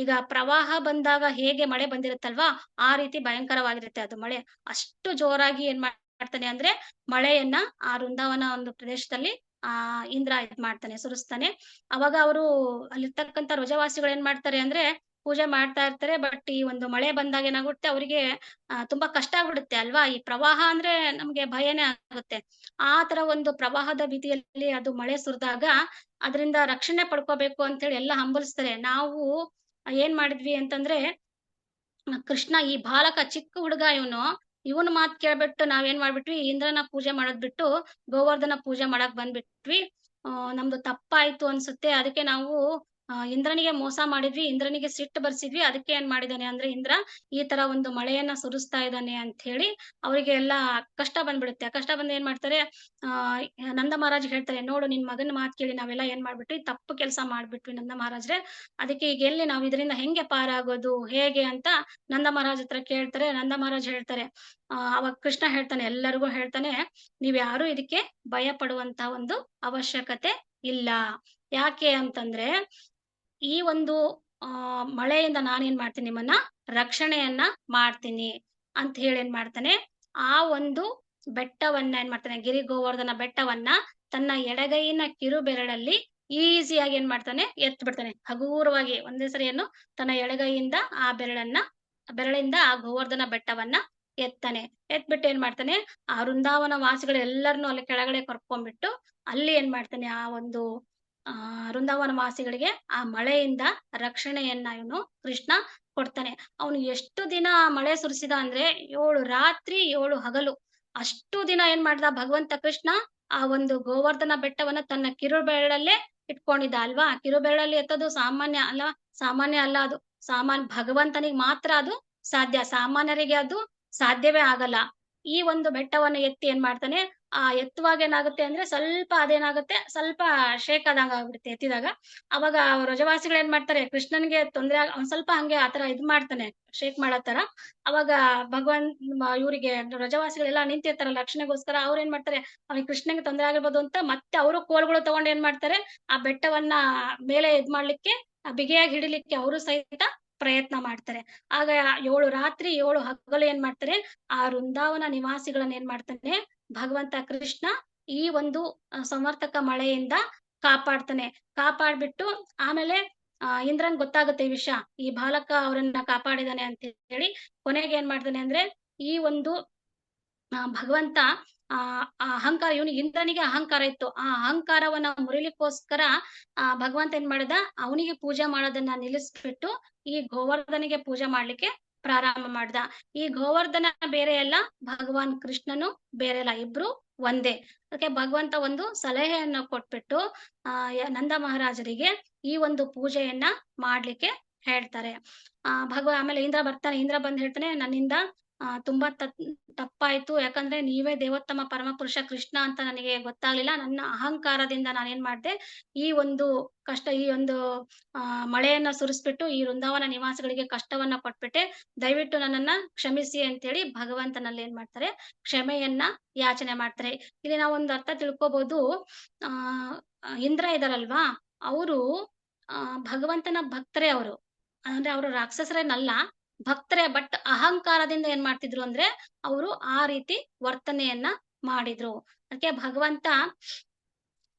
ಈಗ ಪ್ರವಾಹ ಬಂದಾಗ ಹೇಗೆ ಮಳೆ ಬಂದಿರುತ್ತಲ್ವಾ, ಆ ರೀತಿ ಭಯಂಕರವಾಗಿರುತ್ತೆ ಅದು ಮಳೆ. ಅಷ್ಟು ಜೋರಾಗಿ ಏನ್ ಮಾಡ್ತಾನೆ ಅಂದ್ರೆ ಮಳೆಯನ್ನ ಆ ವೃಂದಾವನ ಒಂದು ಪ್ರದೇಶದಲ್ಲಿ ಇಂದ್ರ ಇದ್ ಮಾಡ್ತಾನೆ, ಸುರಿಸ್ತಾನೆ. ಅವಾಗ ಅವರು ಅಲ್ಲಿರ್ತಕ್ಕಂಥ ರಜವಾಸಿಗಳು ಏನ್ ಮಾಡ್ತಾರೆ ಅಂದ್ರೆ ಪೂಜೆ ಮಾಡ್ತಾ ಇರ್ತಾರೆ. ಬಟ್ ಈ ಒಂದು ಮಳೆ ಬಂದಾಗ ಏನಾಗುತ್ತೆ, ಅವರಿಗೆ ತುಂಬಾ ಕಷ್ಟ ಆಗ್ಬಿಡುತ್ತೆ ಅಲ್ವಾ. ಈ ಪ್ರವಾಹ ಅಂದ್ರೆ ನಮ್ಗೆ ಭಯನೇ ಆಗುತ್ತೆ. ಆ ತರ ಒಂದು ಪ್ರವಾಹದ ಭೀತಿಯಲ್ಲಿ ಅದು ಮಳೆ ಸುರಿದಾಗ ಅದರಿಂದ ರಕ್ಷಣೆ ಪಡ್ಕೋಬೇಕು ಅಂತ ಹೇಳಿ ಎಲ್ಲ ಹಂಬಲಿಸ್ತಾರೆ. ನಾವು ಏನ್ ಮಾಡಿದ್ವಿ ಅಂತಂದ್ರೆ, ಕೃಷ್ಣ ಈ ಬಾಲಕ ಚಿಕ್ಕ ಹುಡುಗ ಇವನ್ ಮಾತ್ ಕೇಳ್ಬಿಟ್ಟು ನಾವೇನ್ ಮಾಡ್ಬಿಟ್ವಿ, ಇಂದ್ರನ ಪೂಜೆ ಮಾಡೋದ್ ಬಿಟ್ಟು ಗೋವರ್ಧನ ಪೂಜೆ ಮಾಡಕ್ ಬಂದ್ಬಿಟ್ವಿ. ನಮ್ದು ತಪ್ಪಾಯ್ತು ಅನ್ಸುತ್ತೆ. ಅದಕ್ಕೆ ನಾವು ಇಂದ್ರನಿಗೆ ಮೋಸ ಮಾಡಿದ್ವಿ, ಇಂದ್ರನಿಗೆ ಸಿಟ್ಟು ಬರ್ಸಿದ್ವಿ. ಅದಕ್ಕೆ ಏನ್ ಮಾಡಿದಾನೆ ಅಂದ್ರೆ ಇಂದ್ರ ಈ ತರ ಒಂದು ಮಳೆಯನ್ನ ಸುರಿಸ್ತಾ ಇದ್ದಾನೆ ಅಂತ ಹೇಳಿ ಅವರಿಗೆ ಎಲ್ಲಾ ಕಷ್ಟ ಬಂದ್ಬಿಡುತ್ತೆ. ಕಷ್ಟ ಬಂದ್ ಏನ್ ಮಾಡ್ತಾರೆ, ನಂದ ಮಹಾರಾಜ್ ಹೇಳ್ತಾರೆ, ನೋಡು ನಿನ್ ಮಗನ ಮಾತ್ ಕೇಳಿ ನಾವೆಲ್ಲ ಏನ್ ಮಾಡ್ಬಿಟ್ವಿ, ತಪ್ಪು ಕೆಲಸ ಮಾಡ್ಬಿಟ್ವಿ ನಂದ ಮಹಾರಾಜ್ರೆ. ಅದಕ್ಕೆ ಈಗ ಎಲ್ಲಿ ನಾವು ಇದರಿಂದ ಹೆಂಗೆ ಪಾರಾಗೋದು ಹೇಗೆ ಅಂತ ನಂದ ಮಹಾರಾಜ್ ಹತ್ರ ಕೇಳ್ತಾರೆ. ನಂದ ಮಹಾರಾಜ್ ಹೇಳ್ತಾರೆ, ಅವಾಗ ಕೃಷ್ಣ ಹೇಳ್ತಾನೆ, ಎಲ್ಲರಿಗೂ ಹೇಳ್ತಾನೆ, ನೀವ್ ಯಾರು ಇದಕ್ಕೆ ಭಯ ಪಡುವಂತ ಒಂದು ಅವಶ್ಯಕತೆ ಇಲ್ಲ. ಯಾಕೆ ಅಂತಂದ್ರೆ ಈ ಒಂದು ಮಳೆಯಿಂದ ನಾನೇನ್ ಮಾಡ್ತೀನಿ, ನಿಮ್ಮನ್ನ ರಕ್ಷಣೆಯನ್ನ ಮಾಡ್ತೀನಿ ಅಂತ ಹೇಳಿ ಏನ್ ಮಾಡ್ತಾನೆ, ಆ ಒಂದು ಬೆಟ್ಟವನ್ನ ಏನ್ ಮಾಡ್ತಾನೆ, ಗಿರಿ ಗೋವರ್ಧನ ಬೆಟ್ಟವನ್ನ ತನ್ನ ಎಡಗೈನ ಕಿರು ಬೆರಳಲ್ಲಿ ಈಸಿಯಾಗಿ ಏನ್ ಮಾಡ್ತಾನೆ, ಎತ್ ಬಿಡ್ತಾನೆ. ಹಗೂರವಾಗಿ ಒಂದೇ ಸರಿಯನ್ನು ತನ್ನ ಎಡಗೈಯಿಂದ ಆ ಬೆರಳಿಂದ ಆ ಗೋವರ್ಧನ ಬೆಟ್ಟವನ್ನ ಎತ್ತಾನೆ. ಎತ್ಬಿಟ್ಟು ಏನ್ ಮಾಡ್ತಾನೆ, ಆ ವೃಂದಾವನ ವಾಸಿಗಳು ಎಲ್ಲರನ್ನು ಅಲ್ಲಿ ಕೆಳಗಡೆ ಕರ್ಕೊಂಡ್ಬಿಟ್ಟು ಅಲ್ಲಿ ಏನ್ ಮಾಡ್ತಾನೆ, ಆ ಒಂದು ವೃಂದಾವನ ವಾಸಿಗಳಿಗೆ ಆ ಮಳೆಯಿಂದ ರಕ್ಷಣೆಯನ್ನ ಕೃಷ್ಣ ಕೊಡ್ತಾನೆ. ಅವನು ಎಷ್ಟು ದಿನ ಮಳೆ ಸುರಿಸಿದ ಅಂದ್ರೆ 7 ರಾತ್ರಿ 7 ಹಗಲು, ಅಷ್ಟು ದಿನ ಏನ್ ಮಾಡ್ದ ಭಗವಂತ ಕೃಷ್ಣ ಆ ಒಂದು ಗೋವರ್ಧನ ಬೆಟ್ಟವನ್ನ ತನ್ನ ಕಿರುಬೆರಳಲ್ಲೇ ಇಟ್ಕೊಂಡಿದ್ದ ಅಲ್ವಾ. ಕಿರುಬೆರಳಲ್ಲಿ ಎತ್ತೋದು ಸಾಮಾನ್ಯ ಅಲ್ಲ ಅದು. ಭಗವಂತನಿಗೆ ಮಾತ್ರ ಅದು ಸಾಧ್ಯ, ಸಾಮಾನ್ಯರಿಗೆ ಅದು ಸಾಧ್ಯವೇ ಆಗಲ್ಲ. ಈ ಒಂದು ಬೆಟ್ಟವನ್ನು ಎತ್ತಿ ಏನ್ ಮಾಡ್ತಾನೆ, ಆ ಎತ್ತುವಾಗ ಏನಾಗುತ್ತೆ ಅಂದ್ರೆ ಸ್ವಲ್ಪ ಶೇಕ್ ಆದಂಗ ಆಗ್ಬಿಡುತ್ತೆ ಎತ್ತಿದಾಗ. ಅವಾಗ ರಜವಾಸಿಗಳು ಏನ್ ಮಾಡ್ತಾರೆ, ಕೃಷ್ಣನ್ಗೆ ತೊಂದ್ರೆ ಒಂದ್ ಸ್ವಲ್ಪ ಹಂಗೆ ಆತರ ಇದ್ ಮಾಡ್ತಾನೆ, ಶೇಕ್ ಮಾಡತ್ತಾರ. ಅವಾಗ ಇವರಿಗೆ ರಜವಾಸಿಗಳೆಲ್ಲ ನಿಂತಿರ್ತಾರಲ್ಲ ರಕ್ಷಣೆಗೋಸ್ಕರ, ಅವ್ರ ಏನ್ ಮಾಡ್ತಾರೆ, ಅವ್ನಿಗೆ ಕೃಷ್ಣನ್ಗೆ ತೊಂದರೆ ಆಗಿರ್ಬೋದು ಅಂತ ಮತ್ತೆ ಅವರು ಕೋಲ್ಗಳು ತಗೊಂಡು ಏನ್ ಮಾಡ್ತಾರೆ, ಆ ಬೆಟ್ಟವನ್ನ ಮೇಲೆ ಇದ್ ಮಾಡ್ಲಿಕ್ಕೆ ಬಿಗಿಯಾಗಿ ಹಿಡಿಲಿಕ್ಕೆ ಅವರು ಸಹಿತ ಪ್ರಯತ್ನ ಮಾಡ್ತಾರೆ. ಆಗ 7 ರಾತ್ರಿ 7 ಹಗಲು ಏನ್ ಮಾಡ್ತಾರೆ, ಆ ವೃಂದಾವನ ನಿವಾಸಿಗಳನ್ನ ಏನ್ ಮಾಡ್ತಾನೆ ಭಗವಂತ ಕೃಷ್ಣ ಈ ಒಂದು ಸಂವರ್ತಕ ಮಳೆಯಿಂದ ಕಾಪಾಡ್ಬಿಟ್ಟು ಆಮೇಲೆ ಇಂದ್ರನ್ ಗೊತ್ತಾಗುತ್ತೆ ಈ ವಿಷಯ, ಈ ಬಾಲಕ ಅವರನ್ನ ಕಾಪಾಡಿದಾನೆ ಅಂತ ಹೇಳಿ. ಕೊನೆಗೆ ಏನ್ ಮಾಡ್ತಾನೆ ಅಂದ್ರೆ, ಈ ಒಂದು ಭಗವಂತ ಅಹಂಕಾರ, ಇಂದ್ರನಿಗೆ ಅಹಂಕಾರ ಇತ್ತು, ಆ ಅಹಂಕಾರವನ್ನ ಮುರಿಲಿಕ್ಕೋಸ್ಕರ ಭಗವಂತ ಏನ್ ಮಾಡಿದ, ಅವನಿಗೆ ಪೂಜೆ ಮಾಡೋದನ್ನ ನಿಲ್ಲಿಸ್ಬಿಟ್ಟು ಈ ಗೋವರ್ಧನಿಗೆ ಪೂಜೆ ಮಾಡ್ಲಿಕ್ಕೆ ಪ್ರಾರಂಭ ಮಾಡ್ದ. ಈ ಗೋವರ್ಧನ ಬೇರೆ ಅಲ್ಲ, ಭಗವಾನ್ ಕೃಷ್ಣನು ಬೇರೆ ಅಲ್ಲ, ಇಬ್ರು ಒಂದೇ. ಅದಕ್ಕೆ ಭಗವಂತ ಒಂದು ಸಲಹೆಯನ್ನ ಕೊಟ್ಬಿಟ್ಟು ನಂದ ಮಹಾರಾಜರಿಗೆ ಈ ಒಂದು ಪೂಜೆಯನ್ನ ಮಾಡ್ಲಿಕ್ಕೆ ಹೇಳ್ತಾರೆ. ಆಮೇಲೆ ಇಂದ್ರ ಬರ್ತಾನೆ. ಇಂದ್ರ ಬಂದ್ ಹೇಳ್ತಾನೆ, ನನ್ನಿಂದ ತುಂಬಾ ತಪ್ಪಾಯ್ತು, ಯಾಕಂದ್ರೆ ನೀವೇ ದೇವೋತ್ತಮ ಪರಮ ಪುರುಷ ಕೃಷ್ಣ ಅಂತ ನನಗೆ ಗೊತ್ತಾಗ್ಲಿಲ್ಲ. ನನ್ನ ಅಹಂಕಾರದಿಂದ ನಾನೇನ್ ಮಾಡ್ದೆ, ಈ ಒಂದು ಮಳೆಯನ್ನ ಸುರಿಸ್ಬಿಟ್ಟು ಈ ವೃಂದಾವನ ನಿವಾಸಿಗಳಿಗೆ ಕಷ್ಟವನ್ನ ಕೊಟ್ಬಿಟ್ಟೆ. ದಯವಿಟ್ಟು ನನ್ನನ್ನ ಕ್ಷಮಿಸಿ ಅಂತೇಳಿ ಭಗವಂತನಲ್ಲಿ ಏನ್ ಮಾಡ್ತಾರೆ, ಕ್ಷಮೆಯನ್ನ ಯಾಚನೆ ಮಾಡ್ತಾರೆ. ಇಲ್ಲಿ ನಾವೊಂದು ಅರ್ಥ ತಿಳ್ಕೊಬಹುದು. ಇಂದ್ರ ಇದಾರಲ್ವಾ, ಅವರು ಭಗವಂತನ ಭಕ್ತರೇ. ಅವರು ಅಂದ್ರೆ ಅವರು ರಾಕ್ಷಸರೇನಲ್ಲ, ಭಕ್ತರೇ, ಬಟ್ ಅಹಂಕಾರದಿಂದ ಏನ್ ಮಾಡ್ತಿದ್ರು ಅಂದ್ರೆ ಅವರು ಆ ರೀತಿ ವರ್ತನೆಯನ್ನ ಮಾಡಿದ್ರು. ಅದಕ್ಕೆ ಭಗವಂತ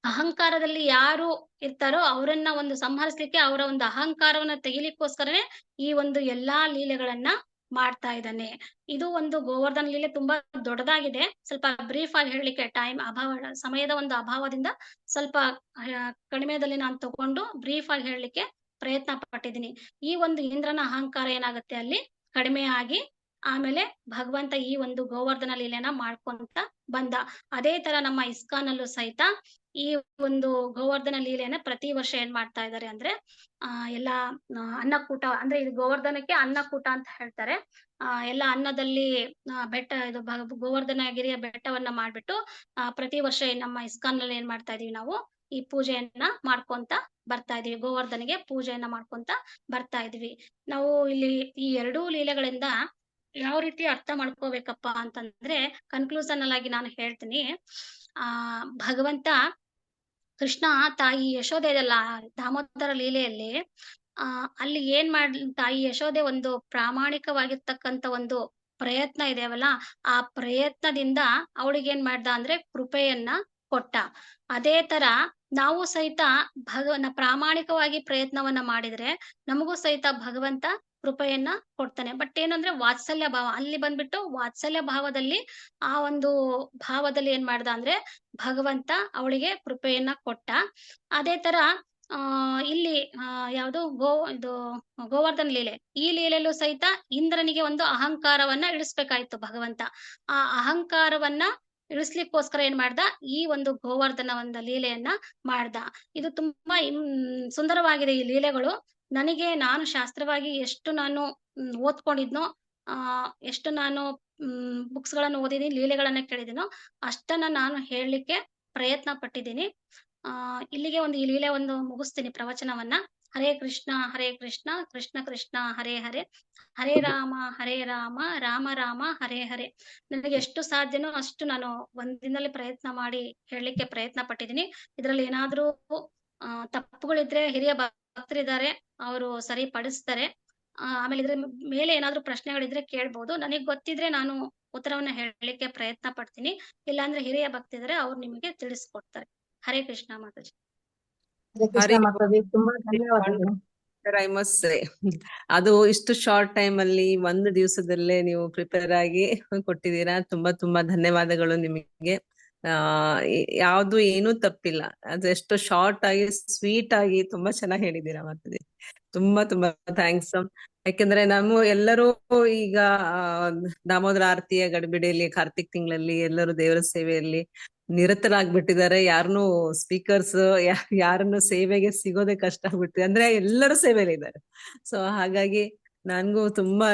ಅಹಂಕಾರದಲ್ಲಿ ಯಾರು ಇರ್ತಾರೋ ಅವರನ್ನ ಒಂದು ಸಂಹರಿಸ್ಲಿಕ್ಕೆ, ಅವರ ಒಂದು ಅಹಂಕಾರವನ್ನ ತೆಗಿಲಿಕ್ಕೋಸ್ಕರನೇ ಈ ಒಂದು ಎಲ್ಲಾ ಲೀಲೆಗಳನ್ನ ಮಾಡ್ತಾ ಇದ್ದಾನೆ. ಇದು ಒಂದು ಗೋವರ್ಧನ ಲೀಲೆ ತುಂಬಾ ದೊಡ್ಡದಾಗಿದೆ. ಸ್ವಲ್ಪ ಬ್ರೀಫ್ ಆಗಿ ಹೇಳಲಿಕ್ಕೆ ಸಮಯದ ಒಂದು ಅಭಾವದಿಂದ ಸ್ವಲ್ಪ ಕಡಿಮೆದಲ್ಲಿ ನಾನು ತಗೊಂಡು ಬ್ರೀಫ್ ಆಗಿ ಹೇಳಲಿಕ್ಕೆ ಪ್ರಯತ್ನ ಪಟ್ಟಿದ್ದೀನಿ. ಈ ಒಂದು ಇಂದ್ರನ ಅಹಂಕಾರ ಏನಾಗುತ್ತೆ ಅಲ್ಲಿ ಕಡಿಮೆ ಆಗಿ ಆಮೇಲೆ ಭಗವಂತ ಈ ಒಂದು ಗೋವರ್ಧನ ಲೀಲೆನ ಮಾಡ್ಕೊಂತ ಬಂದ. ಅದೇ ತರ ನಮ್ಮ ಇಸ್ಕಾನಲ್ಲೂ ಸಹಿತ ಈ ಒಂದು ಗೋವರ್ಧನ ಲೀಲೆನ ಪ್ರತಿ ವರ್ಷ ಏನ್ ಮಾಡ್ತಾ ಇದ್ದಾರೆ ಅಂದ್ರೆ ಎಲ್ಲಾ ಅನ್ನಕೂಟ, ಅಂದ್ರೆ ಇದು ಗೋವರ್ಧನಕ್ಕೆ ಅನ್ನಕೂಟ ಅಂತ ಹೇಳ್ತಾರೆ. ಎಲ್ಲ ಅನ್ನದಲ್ಲಿ ಇದು ಗೋವರ್ಧನಗಿರಿಯ ಬೆಟ್ಟವನ್ನ ಮಾಡ್ಬಿಟ್ಟು ಪ್ರತಿ ವರ್ಷ ನಮ್ಮ ಇಸ್ಕಾನ್ನಲ್ಲಿ ಏನ್ ಮಾಡ್ತಾ ಇದೀವಿ ನಾವು ಈ ಪೂಜೆಯನ್ನ ಮಾಡ್ಕೊಂತ ಬರ್ತಾ ಇದೀವಿ. ಗೋವರ್ಧನಿಗೆ ಪೂಜೆಯನ್ನ ಮಾಡ್ಕೊಂತ ಬರ್ತಾ ಇದೀವಿ. ನಾವು ಇಲ್ಲಿ ಈ ಎರಡೂ ಲೀಲೆಗಳಿಂದ ಯಾವ ರೀತಿ ಅರ್ಥ ಮಾಡ್ಕೋಬೇಕಪ್ಪ ಅಂತಂದ್ರೆ, ಕನ್ಕ್ಲೂಷನ್ ಆಗಿ ನಾನು ಹೇಳ್ತೀನಿ. ಭಗವಂತ ಕೃಷ್ಣ ತಾಯಿ ಯಶೋದೆ ಇದೆಲ್ಲ ದಾಮೋದರ ಲೀಲೆಯಲ್ಲಿ ಅಲ್ಲಿ ಏನ್ ತಾಯಿ ಯಶೋದೆ ಒಂದು ಪ್ರಾಮಾಣಿಕವಾಗಿರ್ತಕ್ಕಂಥ ಒಂದು ಪ್ರಯತ್ನ ಇದೆಯವಲ್ಲ, ಆ ಪ್ರಯತ್ನದಿಂದ ಅವಳಿಗೆ ಏನ್ ಮಾಡ್ದ ಅಂದ್ರೆ ಕೃಪೆಯನ್ನ ಕೊಟ್ಟ. ಅದೇ ತರ ನಾವು ಸಹಿತ ಪ್ರಾಮಾಣಿಕವಾಗಿ ಪ್ರಯತ್ನವನ್ನ ಮಾಡಿದ್ರೆ ನಮಗೂ ಸಹಿತ ಭಗವಂತ ಕೃಪೆಯನ್ನ ಕೊಡ್ತಾನೆ. ಬಟ್ ಏನಂದ್ರೆ ವಾತ್ಸಲ್ಯ ಭಾವ, ಅಲ್ಲಿ ಬಂದ್ಬಿಟ್ಟು ವಾತ್ಸಲ್ಯ ಭಾವದಲ್ಲಿ ಆ ಒಂದು ಭಾವದಲ್ಲಿ ಏನ್ ಮಾಡ್ದ ಅಂದ್ರೆ ಭಗವಂತ ಅವಳಿಗೆ ಕೃಪೆಯನ್ನ ಕೊಟ್ಟ. ಅದೇ ತರ ಇಲ್ಲಿ ಯಾವುದು ಇದು ಗೋವರ್ಧನ ಲೀಲೆ, ಈ ಲೀಲೆಯಲ್ಲೂ ಸಹಿತ ಇಂದ್ರನಿಗೆ ಒಂದು ಅಹಂಕಾರವನ್ನ ಇಳಿಸ್ಬೇಕಾಯ್ತು ಭಗವಂತ. ಆ ಅಹಂಕಾರವನ್ನ ಇಳಿಸ್ಲಿಕ್ಕೋಸ್ಕರ ಏನ್ ಮಾಡ್ದ, ಈ ಒಂದು ಗೋವರ್ಧನ ಒಂದು ಲೀಲೆಯನ್ನ ಮಾಡ್ದ. ಇದು ತುಂಬಾ ಸುಂದರವಾಗಿದೆ ಈ ಲೀಲೆಗಳು. ನಾನು ಶಾಸ್ತ್ರವಾಗಿ ಎಷ್ಟು ನಾನು ಓದ್ಕೊಂಡಿದ್ನೋ, ಎಷ್ಟು ನಾನು ಬುಕ್ಸ್ ಗಳನ್ನು ಓದಿದೀನಿ, ಲೀಲೆಗಳನ್ನ ಕೇಳಿದೀನೋ ಅಷ್ಟನ್ನ ನಾನು ಹೇಳಲಿಕ್ಕೆ ಪ್ರಯತ್ನ ಪಟ್ಟಿದ್ದೀನಿ. ಇಲ್ಲಿಗೆ ಈ ಲೀಲೆ ಮುಗಿಸ್ತೀನಿ ಪ್ರವಚನವನ್ನ. ಹರೇ ಕೃಷ್ಣ ಕೃಷ್ಣ ಕೃಷ್ಣ ಹರೇ ಹರೇ, ಹರೇ ರಾಮ ರಾಮ ರಾಮ ಹರೇ ಹರೇ. ನನಗೆ ಎಷ್ಟು ಸಾಧ್ಯನೋ ಅಷ್ಟು ನಾನು ಒಂದಿನದಲ್ಲಿ ಪ್ರಯತ್ನ ಮಾಡಿ ಹೇಳಲಿಕ್ಕೆ ಪ್ರಯತ್ನ ಪಟ್ಟಿದ್ದೀನಿ. ಇದ್ರಲ್ಲಿ ಏನಾದ್ರೂ ತಪ್ಪುಗಳಿದ್ರೆ ಹಿರಿಯ ಭಕ್ತರಿದ್ದಾರೆ, ಅವರು ಸರಿಪಡಿಸ್ತಾರೆ. ಆಮೇಲೆ ಇದ್ರ ಮೇಲೆ ಏನಾದ್ರೂ ಪ್ರಶ್ನೆಗಳಿದ್ರೆ ಕೇಳ್ಬೋದು. ನನಗೆ ಗೊತ್ತಿದ್ರೆ ನಾನು ಉತ್ತರವನ್ನ ಹೇಳಲಿಕ್ಕೆ ಪ್ರಯತ್ನ ಪಡ್ತೀನಿ. ಇಲ್ಲಾಂದ್ರೆ ಹಿರಿಯ ಭಕ್ತಿದ್ರೆ ಅವ್ರು ನಿಮಗೆ ತಿಳಿಸ್ಕೊಡ್ತಾರೆ. ಹರೇ ಕೃಷ್ಣ ಮಾತಾಜಿ. ಹರೇ ಕೃಷ್ಣ ಮಾತಾಜಿ, ತುಂಬಾ ಧನ್ಯವಾದಗಳು. ಐ ಮಸ್ಟ್ ಸೇ, ಅದು ಇಷ್ಟು ಶಾರ್ಟ್ ಟೈಮ್ ಅಲ್ಲಿ ಒಂದು ದಿವಸದಲ್ಲೇ ನೀವು ಪ್ರಿಪೇರ್ ಆಗಿ ಕೊಟ್ಟಿದ್ದೀರಾ. ತುಂಬಾ ತುಂಬಾ ಧನ್ಯವಾದಗಳು ನಿಮಗೆ. ಯಾವ್ದು ಏನೂ ತಪ್ಪಿಲ್ಲ. ಅದು ಎಷ್ಟು ಶಾರ್ಟ್ ಆಗಿ ಸ್ವೀಟ್ ಆಗಿ ತುಂಬಾ ಚೆನ್ನಾಗಿ ಹೇಳಿದ್ದೀರಾ ಮಾತಾಜಿ. ತುಂಬಾ ತುಂಬಾ ಥ್ಯಾಂಕ್ಸ್. ಯಾಕೆಂದ್ರೆ ನಾವು ಎಲ್ಲರೂ ಈಗ ದಾಮೋದರ ಆರತಿಯ ಗಡಿಬಿಡಿಯಲ್ಲಿ ಕಾರ್ತಿಕ್ ತಿಂಗಳಲ್ಲಿ ಎಲ್ಲರೂ ದೇವರ ಸೇವೆಯಲ್ಲಿ ನಿರತರಾಗ್ಬಿಟ್ಟಿದ್ದಾರೆ. ಯಾರನ್ನು ಸ್ಪೀಕರ್ಸ್ ಯಾರನ್ನು ಸೇವೆಗೆ ಸಿಗೋದೇ ಕಷ್ಟ ಆಗ್ಬಿಟ್ಟಿದೆ. ಅಂದ್ರೆ ಎಲ್ಲರೂ ಸೇವೆಯಲ್ಲಿ ಇದ್ದಾರೆ. ಸೊ ಹಾಗಾಗಿ ನನ್ಗೂ ತುಂಬಾ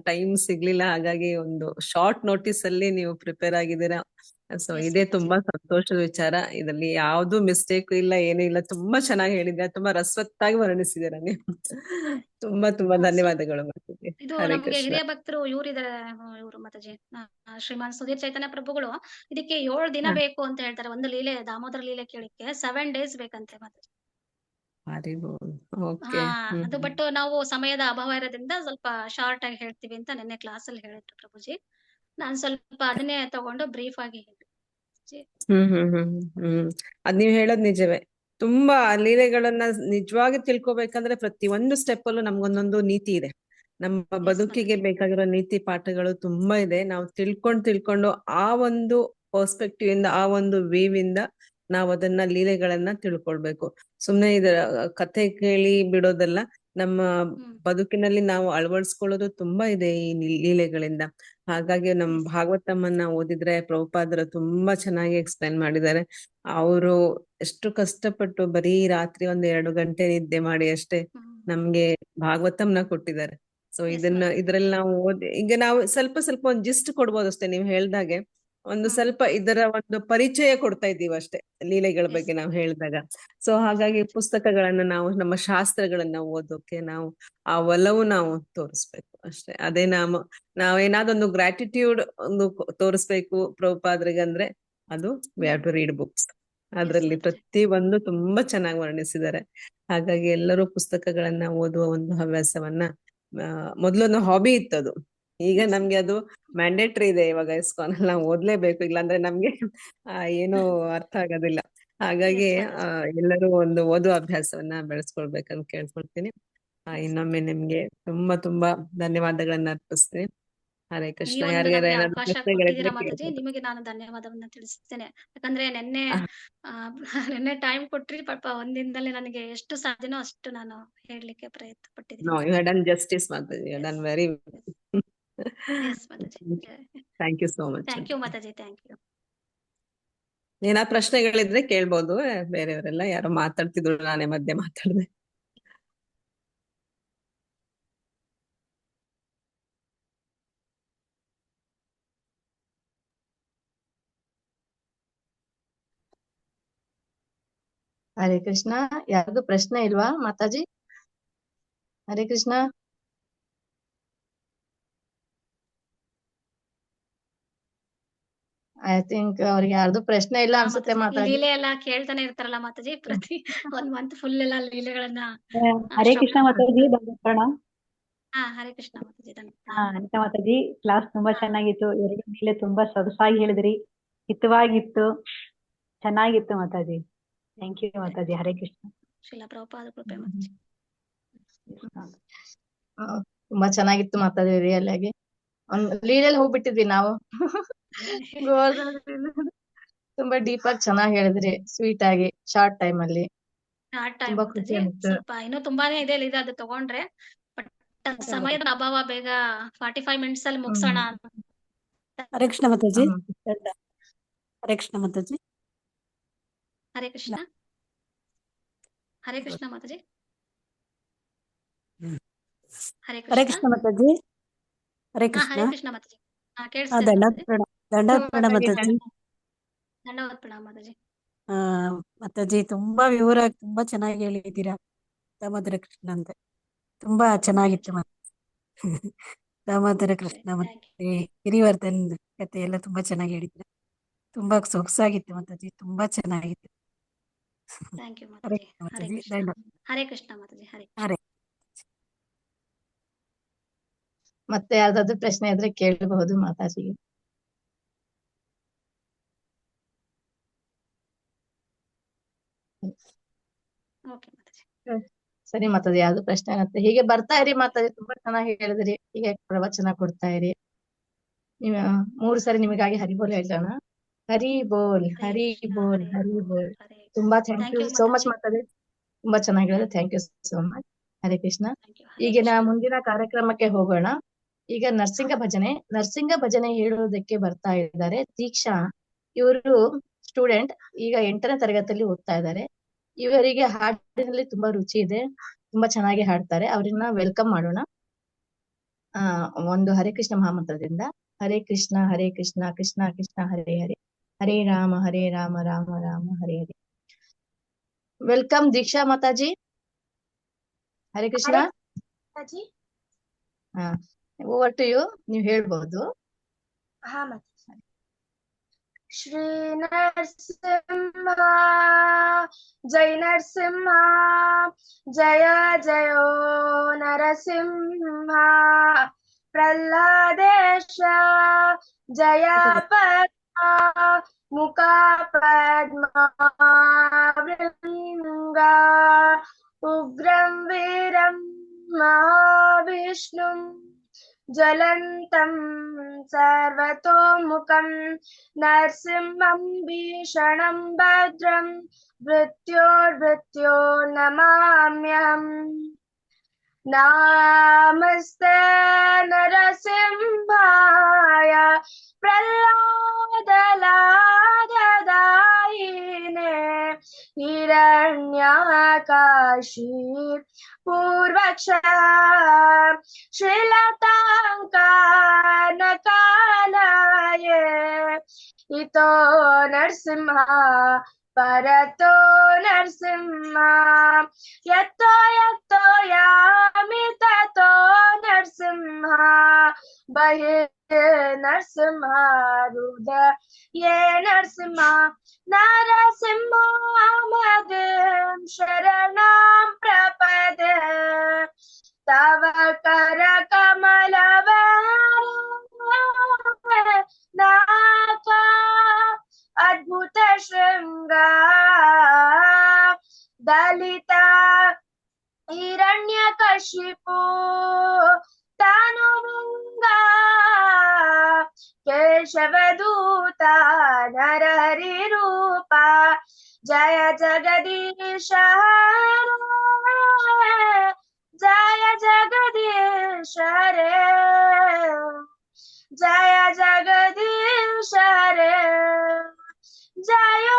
ಟೈಮ್ ಸಿಗ್ಲಿಲ್ಲ. ಹಾಗಾಗಿ ಒಂದು ಶಾರ್ಟ್ ನೋಟಿಸ್ ಅಲ್ಲಿ ನೀವು ಪ್ರಿಪೇರ್ ಆಗಿದ್ದೀರಾ. ಸೊ ಇದೇ ತುಂಬಾ ಸಂತೋಷದ ವಿಚಾರ. ಇದರಲ್ಲಿ ಯಾವ್ದು ಮಿಸ್ಟೇಕ್ ಇಲ್ಲ, ಏನೂ ಇಲ್ಲ. ತುಂಬಾ ಚೆನ್ನಾಗಿ ಹೇಳಿದ್ರೆ, ತುಂಬಾ ರಸವತ್ತಾಗಿ ವರ್ಣಿಸಿದ್ದೀರಾ ನೀವು. ತುಂಬಾ ತುಂಬಾ ಧನ್ಯವಾದಗಳು ಮಾತಾಜಿ. ಇದು ಹರೇ ನಮ್ಗೆ ಕೃಷ್ಣ. ಹಿರಿಯ ಭಕ್ತರು ಇವರು ಮಾತಾಜಿ ಶ್ರೀಮಾನ್ ಸುಧೀರ್ ಚೈತನ್ಯ ಪ್ರಭುಗಳು ಇದಕ್ಕೆ 7 ದಿನ ಬೇಕು ಅಂತ ಹೇಳ್ತಾರೆ. ಒಂದು ಲೀಲೆ, ದಾಮೋದರ ಲೀಲೆ ಕೇಳಿಕ್ಕೆ 7 days ಬೇಕಂತೆ ಮಾತಾಜಿ. ಅದು ಬಟ್ ನಾವು ಸಮಯದ ಅಭಾವ ಇರೋದ್ರಿಂದ ಸ್ವಲ್ಪ ಶಾರ್ಟ್ ಆಗಿ ಹೇಳ್ತೀವಿ ಅಂತ ನಿನ್ನೆ ಕ್ಲಾಸ್ ಅಲ್ಲಿ ಹೇಳಿದ್ರು ಪ್ರಭುಜಿ. ನಾನ್ ಸ್ವಲ್ಪ ಅದನ್ನೇ ತಗೊಂಡು ಬ್ರೀಫ್ ಆಗಿ ಹೇಳಿದೆ. ಅದ್ ನೀವ್ ಹೇಳೋದ್ ನಿಜವೇ. ತುಂಬಾ ಲೀಲೆಗಳನ್ನ ನಿಜವಾಗಿ ತಿಳ್ಕೊಬೇಕಂದ್ರೆ ಪ್ರತಿ ಒಂದು ಸ್ಟೆಪ್ ಅಲ್ಲೂ ನಮ್ಗೊಂದೊಂದು ನೀತಿ ಇದೆ. ನಮ್ಮ ಬದುಕಿಗೆ ಬೇಕಾಗಿರೋ ನೀತಿ ಪಾಠಗಳು ತುಂಬಾ ಇದೆ. ನಾವು ತಿಳ್ಕೊಂಡು ಆ ಒಂದು ಪರ್ಸ್ಪೆಕ್ಟಿವ್ ಇಂದ, ಆ ಒಂದು ವೇವ್ ಇಂದ ನಾವ್ ಅದನ್ನ ಲೀಲೆಗಳನ್ನ ತಿಳ್ಕೊಳ್ಬೇಕು. ಸುಮ್ನೆ ಇದರ ಕಥೆ ಕೇಳಿ ಬಿಡೋದಲ್ಲ. ನಮ್ಮ ಬದುಕಿನಲ್ಲಿ ನಾವು ಅಳವಡಿಸ್ಕೊಳ್ಳೋದು ತುಂಬಾ ಇದೆ ಈ ಲೀಲೆಗಳಿಂದ. ಹಾಗಾಗಿ ನಮ್ ಭಾಗವತಮ್ಮನ್ನ ಓದಿದ್ರೆ ಪ್ರಭುಪಾದರು ತುಂಬಾ ಚೆನ್ನಾಗಿ ಎಕ್ಸ್ಪ್ಲೈನ್ ಮಾಡಿದ್ದಾರೆ. ಅವರು ಎಷ್ಟು ಕಷ್ಟಪಟ್ಟು ಬರೀ ರಾತ್ರಿ 2 ಗಂಟೆ ನಿದ್ದೆ ಮಾಡಿ ಅಷ್ಟೇ ನಮ್ಗೆ ಭಾಗವತಂನ ಕೊಟ್ಟಿದ್ದಾರೆ. ಸೊ ಇದ್ರಲ್ಲಿ ನಾವು ಈಗ ನಾವು ಸ್ವಲ್ಪ ಸ್ವಲ್ಪ ಒಂದು ಜಿಸ್ಟ್ ಕೊಡ್ಬೋದು ಅಷ್ಟೇ. ನೀವು ಹೇಳ್ದಾಗೆ ಒಂದು ಸ್ವಲ್ಪ ಇದರ ಒಂದು ಪರಿಚಯ ಕೊಡ್ತಾ ಇದ್ದೀವಿ ಅಷ್ಟೇ ಲೀಲೆಗಳ ಬಗ್ಗೆ ನಾವು ಹೇಳಿದಾಗ. ಸೊ ಹಾಗಾಗಿ ಪುಸ್ತಕಗಳನ್ನ ನಾವು, ನಮ್ಮ ಶಾಸ್ತ್ರಗಳನ್ನ ಓದೋಕೆ ನಾವು ಆ ಒಲವು ನಾವು ತೋರಿಸ್ಬೇಕು ಅಷ್ಟೇ. ಅದೇ ನಾವೇನಾದೊಂದು ಗ್ರಾಟಿಟ್ಯೂಡ್ ಒಂದು ತೋರಿಸ್ಬೇಕು ಪ್ರಭುಪಾದ್ರಿಗೆ ಅಂದ್ರೆ ಅದು we have to read books. ಅದ್ರಲ್ಲಿ ಪ್ರತಿ ಒಂದು ತುಂಬಾ ಚೆನ್ನಾಗಿ ವರ್ಣಿಸಿದ್ದಾರೆ. ಹಾಗಾಗಿ ಎಲ್ಲರೂ ಪುಸ್ತಕಗಳನ್ನ ಓದುವ ಒಂದು ಹವ್ಯಾಸವನ್ನ ಮೊದ್ಲೊಂದು ಹಾಬಿ ಇತ್ತದು. ಈಗ ನಮ್ಗೆ ಅದು ಮ್ಯಾಂಡೇಟರಿ ಇದೆ ಇವಾಗ ಇಸ್ಕಾನ್ ನಾವು ಓದ್ಲೇಬೇಕು, ಇಲ್ಲಾಂದ್ರೆ ನಮ್ಗೆ ಏನು ಅರ್ಥ ಆಗೋದಿಲ್ಲ. ಹಾಗಾಗಿ Yes, ಮಾತಾಜಿ. ಎಲ್ಲರೂ ಒಂದು ಓದುವ ಅಭ್ಯಾಸವನ್ನ ಬೆಳೆಸ್ಕೊಳ್ಬೇಕಂತ ಕೇಳ್ಕೊಳ್ತೀನಿ. ಇನ್ನೊಮ್ಮೆ ನಿಮ್ಗೆ ತುಂಬಾ ತುಂಬಾ ಧನ್ಯವಾದಗಳನ್ನ ಅರ್ಪಿಸ್ತೀನಿ. ಹರೇ ಕೃಷ್ಣ. ನೀವೊಂದು ಯಾರಿಗಾರ ನಮ್ಗೆ ಏನಾದ್ರು ಅವಕಾಶ ಪ್ರಶ್ನೆಗಳಿದ್ರೆ ಕೊಟ್ಟಿದ್ದೀರಾ ಮಾತಾಜಿ, ಕೇಳ್ಬೋದು. ನಿಮಗೆ ನಾನು ಧನ್ಯವಾದವನ್ನ ತಿಳಿಸ್ತೇನೆ. ಯಾಕಂದ್ರೆ ನಿನ್ನೆ ಆ, ನಿನ್ನೆ ಟೈಮ್ ಕೊಟ್ರಿ, ಪಾಪ ಒಂದಿನದಲ್ಲಿ ನನಗೆ ಎಷ್ಟು ಸಾಧ್ಯನೋ ಅಷ್ಟು ನಾನು ಹೇಳ್ಲಿಕ್ಕೆ ಪ್ರಯತ್ನ ಪಟ್ಟಿದ್ದೀನಿ No, you Mataji. have done justice, Mataji. You have done very well. Yes Mataji. Thank you so much. Thank you Mataji, thank you. ಏನಾದ್ರು ಪ್ರಶ್ನೆಗಳಿದ್ರೆ ಕೇಳ್ಬೋದು. ಬೇರೆಯವರೆಲ್ಲ ಯಾರೋ ಮಾತಾಡ್ತಿದ್ರು, ನಾನೇ ಮಧ್ಯೆ ಮಾತಾಡ್ದೆ. ಹರೇ ಕೃಷ್ಣ. ಯಾರ್ದು ಪ್ರಶ್ನೆ ಇಲ್ವಾ ಮಾತಾಜಿ? ಹರೇ ಕೃಷ್ಣ. ಐ ಥಿಂಕ್ ಅವ್ರಿಗೆ ಯಾರ್ದು ಪ್ರಶ್ನೆ ಇಲ್ಲ ಹಾ ಅನ್ಸುತ್ತೆ ಮಾತಾಜಿ, ಈ ಮಾತಾಜಿ. ಲೀಲೆ ಎಲ್ಲ ಕೇಳ್ತಾನೆ ಇರ್ತಾರಲ್ಲ ಮಾತಾಜಿ, ಪ್ರತಿ ಒಂದ್ ಮಂತ್ ಫುಲ್ ಎಲ್ಲ ಲೀಲೆಗಳನ್ನ ಹರೇ ಕೃಷ್ಣ ಶ್ರವಣ ಮಾತಾಜಿ, ಪ್ರಣಾಮ್. ಹಾ ಹರೇ ಕೃಷ್ಣ ಮಾತಾಜಿ, ಅನಿತಾ ಮಾತಾಜಿ, ಕ್ಲಾಸ್ ತುಂಬಾ ಹಾ. ಚೆನ್ನಾಗಿತ್ತು. ಎರಡು ಮೇಲೆ ತುಂಬಾ ಸೊಗಸಾಗಿ ಹೇಳಿದ್ರಿ, ಹಿತವಾಗಿತ್ತು, ಚೆನ್ನಾಗಿತ್ತು ಮಾತಾಜಿ. Thank you Mataji. ಹರೇ ಕೃಷ್ಣ. ಶ್ರೀಲ ಪ್ರಭುಪಾದ ಕೃಪೆ ಮಾತಾಜಿ. ತುಂಬಾ ಚೆನ್ನಾಗಿತ್ತು ಮಾತಾಡಿ. ರಿಯಲ್ ಆಗಿ ಒಂದ್ ಲೀಲೆಲ್ಲಿ ಹೋಗ್ಬಿಟ್ಟಿದ್ವಿ ನಾವು. ತುಂಬಾ ಡೀಪ್ ಆಗಿ ಚೆನ್ನಾಗಿ ಹೇಳಿದ್ರಿ, ಸ್ವೀಟ್ ಆಗಿ, ಶಾರ್ಟ್ ಟೈಮ್ ಅಲ್ಲಿ. ಶಾರ್ಟ್ ಟೈಮ್ ತುಂಬಾ ಖುಷಿ ಮಾತಾಜಿ, ಆಯ್ತು. ಸ್ವಲ್ಪ ಇನ್ನೂ ತುಂಬಾನೇ ಇದೆ ಇದೆ ಅದು ತಗೊಂಡ್ರೆ, ಬಟ್ ಸಮಯದ ಅಭಾವ, ಬೇಗ 45 ಮಿನಿಟ್ಸ್ ಅಲ್ಲಿ ಮುಗಿಸೋಣ ಅಂತ. ಹರೇ ಕೃಷ್ಣ ಮಾತಾಜಿ. ಹ್ಮ್. ಹರೇ ಕೃಷ್ಣ ಮಾತಾಜಿ. ಹರೇ ಕೃಷ್ಣ. ಹರೇ ಕೃಷ್ಣ ಮಾತಾಜಿ. ಹರೇ ಹರೇ ಕೃಷ್ಣ. ಕೃಷ್ಣ ಮಾತಾಜಿ. ಹರೇ ಹಾ ಕೃಷ್ಣ. ಹರೇ ಕೃಷ್ಣ ಮಾತಾಜಿ. ಹಾ ಕೇಳಿಸ್ತಿದೆ ಮಾತಾಜಿ. ದಂಡವತ್ ಪ್ರಣಾಮ ಮಾತಾಜಿ. ಧನ್ಯವಾದ ಪ್ರಣಾಮ ಮಾತಾಜಿ. ಆ ಮಾತಾಜಿ, ತುಂಬಾ ವಿವರವಾಗಿ ತುಂಬಾ ಚೆನ್ನಾಗಿ ಹೇಳಿದ್ದೀರಾ. ದಾಮೋದರ ಕೃಷ್ಣ ಅಂತ ತುಂಬಾ ಚೆನ್ನಾಗಿತ್ತು ದಾಮೋದರ ಕೃಷ್ಣ ಮತ್ತೆ ಗಿರಿವರ್ಧನ್ ಕತೆ ಎಲ್ಲ ತುಂಬಾ ಚೆನ್ನಾಗಿ ಹೇಳಿದ್ರ. ತುಂಬಾ ಸೊಗಸಾಗಿತ್ತು ಮಾತಾಜಿ, ತುಂಬಾ ಚೆನ್ನಾಗಿತ್ತು. ಥ್ಯಾಂಕ್ ಯು ಹರೇ ಮಾತಾಜಿ. ಕೃಷ್ಣ ಹರೇ ಮಾತಾಜಿ. ಕೃಷ್ಣ. ಧನ್ಯವಾದ. ಹರೇ ಕೃಷ್ಣ ಮಾತಾಜಿ. ಹರೇ ಕೃಷ್ಣ. ಹರೇ ಮತ್ತೆ ಯಾವ್ದಾದ್ರು ಪ್ರಶ್ನೆ ಇದ್ರೆ ಕೇಳಬಹುದು ಮಾತಾಜಿಗೆ. ಓಕೆ ಮಾತಾಜಿ. ಸರಿ ಮಾತಾಜಿ, ಯಾವ್ದು ಪ್ರಶ್ನೆ ಆಗತ್ತೆ ಹೀಗೆ ಬರ್ತಾ ಇರಿ ಮಾತಾಜಿ. ತುಂಬಾ ಚೆನ್ನಾಗಿ ಹೇಳಿದ್ರಿ, ಹೀಗೆ ಪ್ರವಚನ ಕೊಡ್ತಾ ಇರಿ. ನೀವ್ 3 ಸರಿ ನಿಮಗಾಗಿ ಹರಿಬೋಲ್ ಹೇಳೋಣ. ಹರಿ ಬೋಲ್, ಹರೇ ಹರಿ ಕೃಷ್ಣ. ಬೋಲ್, ಹರೇ ಹರಿ ಬೋಲ್. ಹರೇ ತುಂಬಾ thank thank you you so much mataji. Mataji. ತುಂಬಾ ಚೆನ್ನಾಗಿ ಹೇಳಿದ್ರೆ thank you so much. Hare Krishna. Thank you. Hare ಈಗಿನ ಕೃಷ್ಣ. ಮುಂದಿನ ಕಾರ್ಯಕ್ರಮಕ್ಕೆ ಹೋಗೋಣ. ಈಗ ನರಸಿಂಗ ಭಜನೆ ಹೇಳುವುದಕ್ಕೆ ಬರ್ತಾ ಇದ್ದಾರೆ ದೀಕ್ಷಾ. ಇವರು ಸ್ಟೂಡೆಂಟ್, ಈಗ 8ನೇ ತರಗತಿಯಲ್ಲಿ ಓದ್ತಾ ಇದ್ದಾರೆ. ಇವರಿಗೆ ಹಾಡಿನಲ್ಲಿ ತುಂಬಾ ರುಚಿ ಇದೆ, ತುಂಬಾ ಚೆನ್ನಾಗಿ ಹಾಡ್ತಾರೆ. ಅವ್ರನ್ನ ವೆಲ್ಕಮ್ ಮಾಡೋಣ. ಒಂದು ಹರೇ ಕೃಷ್ಣ ಮಹಾಮಂತ್ರದಿಂದ. ಹರೇ ಕೃಷ್ಣ ಕೃಷ್ಣ ಕೃಷ್ಣ ಹರೇ ಹರೇ, ಹರೇ ರಾಮ ರಾಮ ರಾಮ ಹರೇ ಹರೇ. ವೆಲ್ಕಮ್ ದೀಕ್ಷಾ ಮಾತಾಜಿ. ಹರೇ ಕೃಷ್ಣ. ಮಾತಾಜಿ. ಹಾ, ಓವರ್ ಟು ಯು. ನೀವು ಹೇಳ್ಬಹುದು. ಹಾ ಮಾತಾಜಿ. ಶ್ರೀ ನರಸಿಂಹ ಜೈ ನರಸಿಂಹ, ಜಯ ಜಯೋ ನರಸಿಂಹ. ಪ್ರಹ್ಲಾದೇಶ ಜಯ ಪದ್ಮ, ಮುಖ ಪದ್ಮ ವೃಂಗ. ಉಗ್ರಂ ವೀರಂ ಮಹಾವಿಷ್ಣುಂ, ಜ್ವಲಂತಂ ಸರ್ವತೋಮುಖಂ. ನರಸಿಂಹಂ ಭೀಷಣಂ ಭದ್ರಂ, ಮೃತ್ಯೋರ್ಮೃತ್ಯೋರ್ನಮಾಮ್ಯಹಂ. ನಮಸ್ತೆ ನರಸಿಂಹಾಯ, ಪ್ರಹ್ಲಾದಲಾದದಾಯಿನೇ. ಹಿರಣ್ಯಕಾಶಿ ಪೂರ್ವಕ್ಷ, ಶ್ರೀಲತಾಂಕಾನಕಾಲಯೇ. ಇತೋ ನರಸಿಂಹ ಪರತೋ ನರಸಿಂಹ, ಯತ್ತೋ ಯತ್ತೋ ಯಾಮಿ ತತೋ ನರಸಿಂಹ. ನರಸಿಂಹ ಹೃದಯೇ ನರಸಿಂಹ. ನರಸಿಂಹ ಶರಣಂ ಪ್ರಪದೆ, ತವ ಕರ ಕಮಲವ ನಾಕ ಅದ್ಭುತ ಶೃಂಗ ದಲಿತ ಹಿರಣ್ಯಕಶಿಪು ತಾನುಭೃಂಗ ಕೇಶವದೂತ ನರಹರಿ ರೂಪ ಜಯ ಜಗದೀಶ ಜಯ ಜಗದೀಶ ರೇ ಜಯ ಜಗದೀಶ ರೇ ಜಯ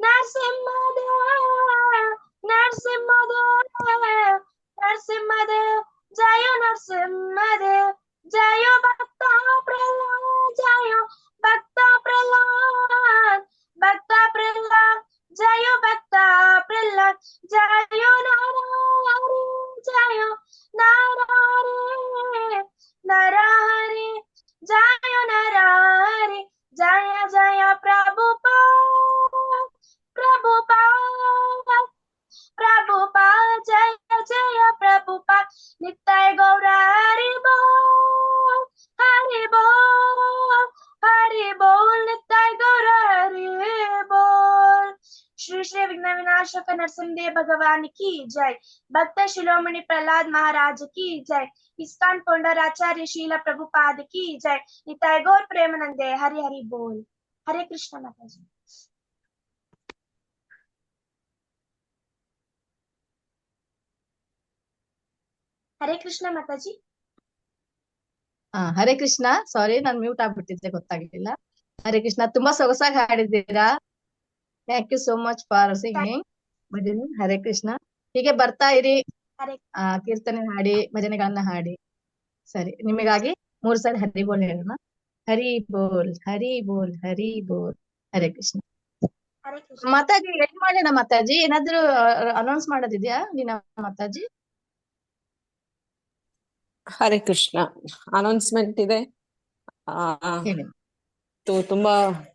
ನರಸಿಂಹದೇವ ನರಸಿಂಹದೇವ ನರಸಿಂಹದೇವ ಜಯ ನರಸಿಂಹದೇವ ಜಯ ಭಕ್ತ ಪ್ರಹ್ಲಾದ ಜಯ ಭಕ್ತ ಪ್ರಹ್ಲಾದ ಭಕ್ತ ಪ್ರಹ್ಲಾದ ಜಯ ಭಕ್ತ ಪ್ರಹ್ಲಾದ ಜಯ ನರಹರಿ ಜಯ ನರಹರಿ ನರಹರಿ ಜಯ ನರಹರಿ ಜಯ ಜಯ ಪ್ರಭುಪಾದ ಪ್ರಭುಪಾದ ಪ್ರಭುಪಾದ ಜಯ ಜಯ ಪ್ರಭುಪಾದ ನಿತ್ಯ ಗೌರ ಹರಿ ಬೋಲ್ ಹರಿ ಬೋಲ್ ಹರಿ ಬೋಲ್ ನಿತ್ಯ ಗೌರ ಹರಿ ಬೋಲ್ श्री श्री विघ्न विनाशक नरसिंहदेव भगवान की जय भक्त शिरोमणि प्रहलाद महाराज की जय इस्कॉन फाउंडर आचार्य शीला प्रभुपाद की जय निताय गौर प्रेमानंदे हरि हरि बोल हरे कृष्ण माता जी हरे कृष्ण माता जी ಹರೇ ಕೃಷ್ಣ. ಸಾರಿ, ನಾನು ಮ್ಯೂಟ್ ಆಗ್ಬಿಟ್ಟಿದ್ದೆ, ಗೊತ್ತಾಗ್ಲಿಲ್ಲ. ಹರೇ ಕೃಷ್ಣ. ತುಂಬಾ ಸೊಗಸಾಗಿ ಹಾಡಿದ್ದೀರಾ. Thank you so much for singing bhajan. Hare Krishna. ಹೀಗೆ ಬರ್ತಾ ಇರಿ, हरे ಕೀರ್ತನೆ ಹಾಡಿ, ಭಜನೆಗಳನ್ನ ಹಾಡಿ. ಸರಿ, ನಿಮಗಾಗಿ 3 ಸಾರಿ ಹರಿ ಬೋಲ್ ಹೇಳೋಣ. ಹರಿ ಬೋಲ್ ಹರಿ ಬೋಲ್ ಹರಿ ಬೋಲ್. ಹರೇ ಕೃಷ್ಣ. हरे कृष्ण ಮಾತಾಜಿ ರೆಡಿ ಮಾಡೋಣ. ಮಾತಾಜಿ ಏನಾದ್ರು ಅನೌನ್ಸ್ ಮಾಡೋದಿದ್ಯಾ ನೀನಾ ಮಾತಾಜಿ? ಹರೇ ಕೃಷ್ಣ. ಅನೌನ್ಸ್ಮೆಂಟ್ ಇದೆ. ಹೇಳಿ. ತುಂಬಾ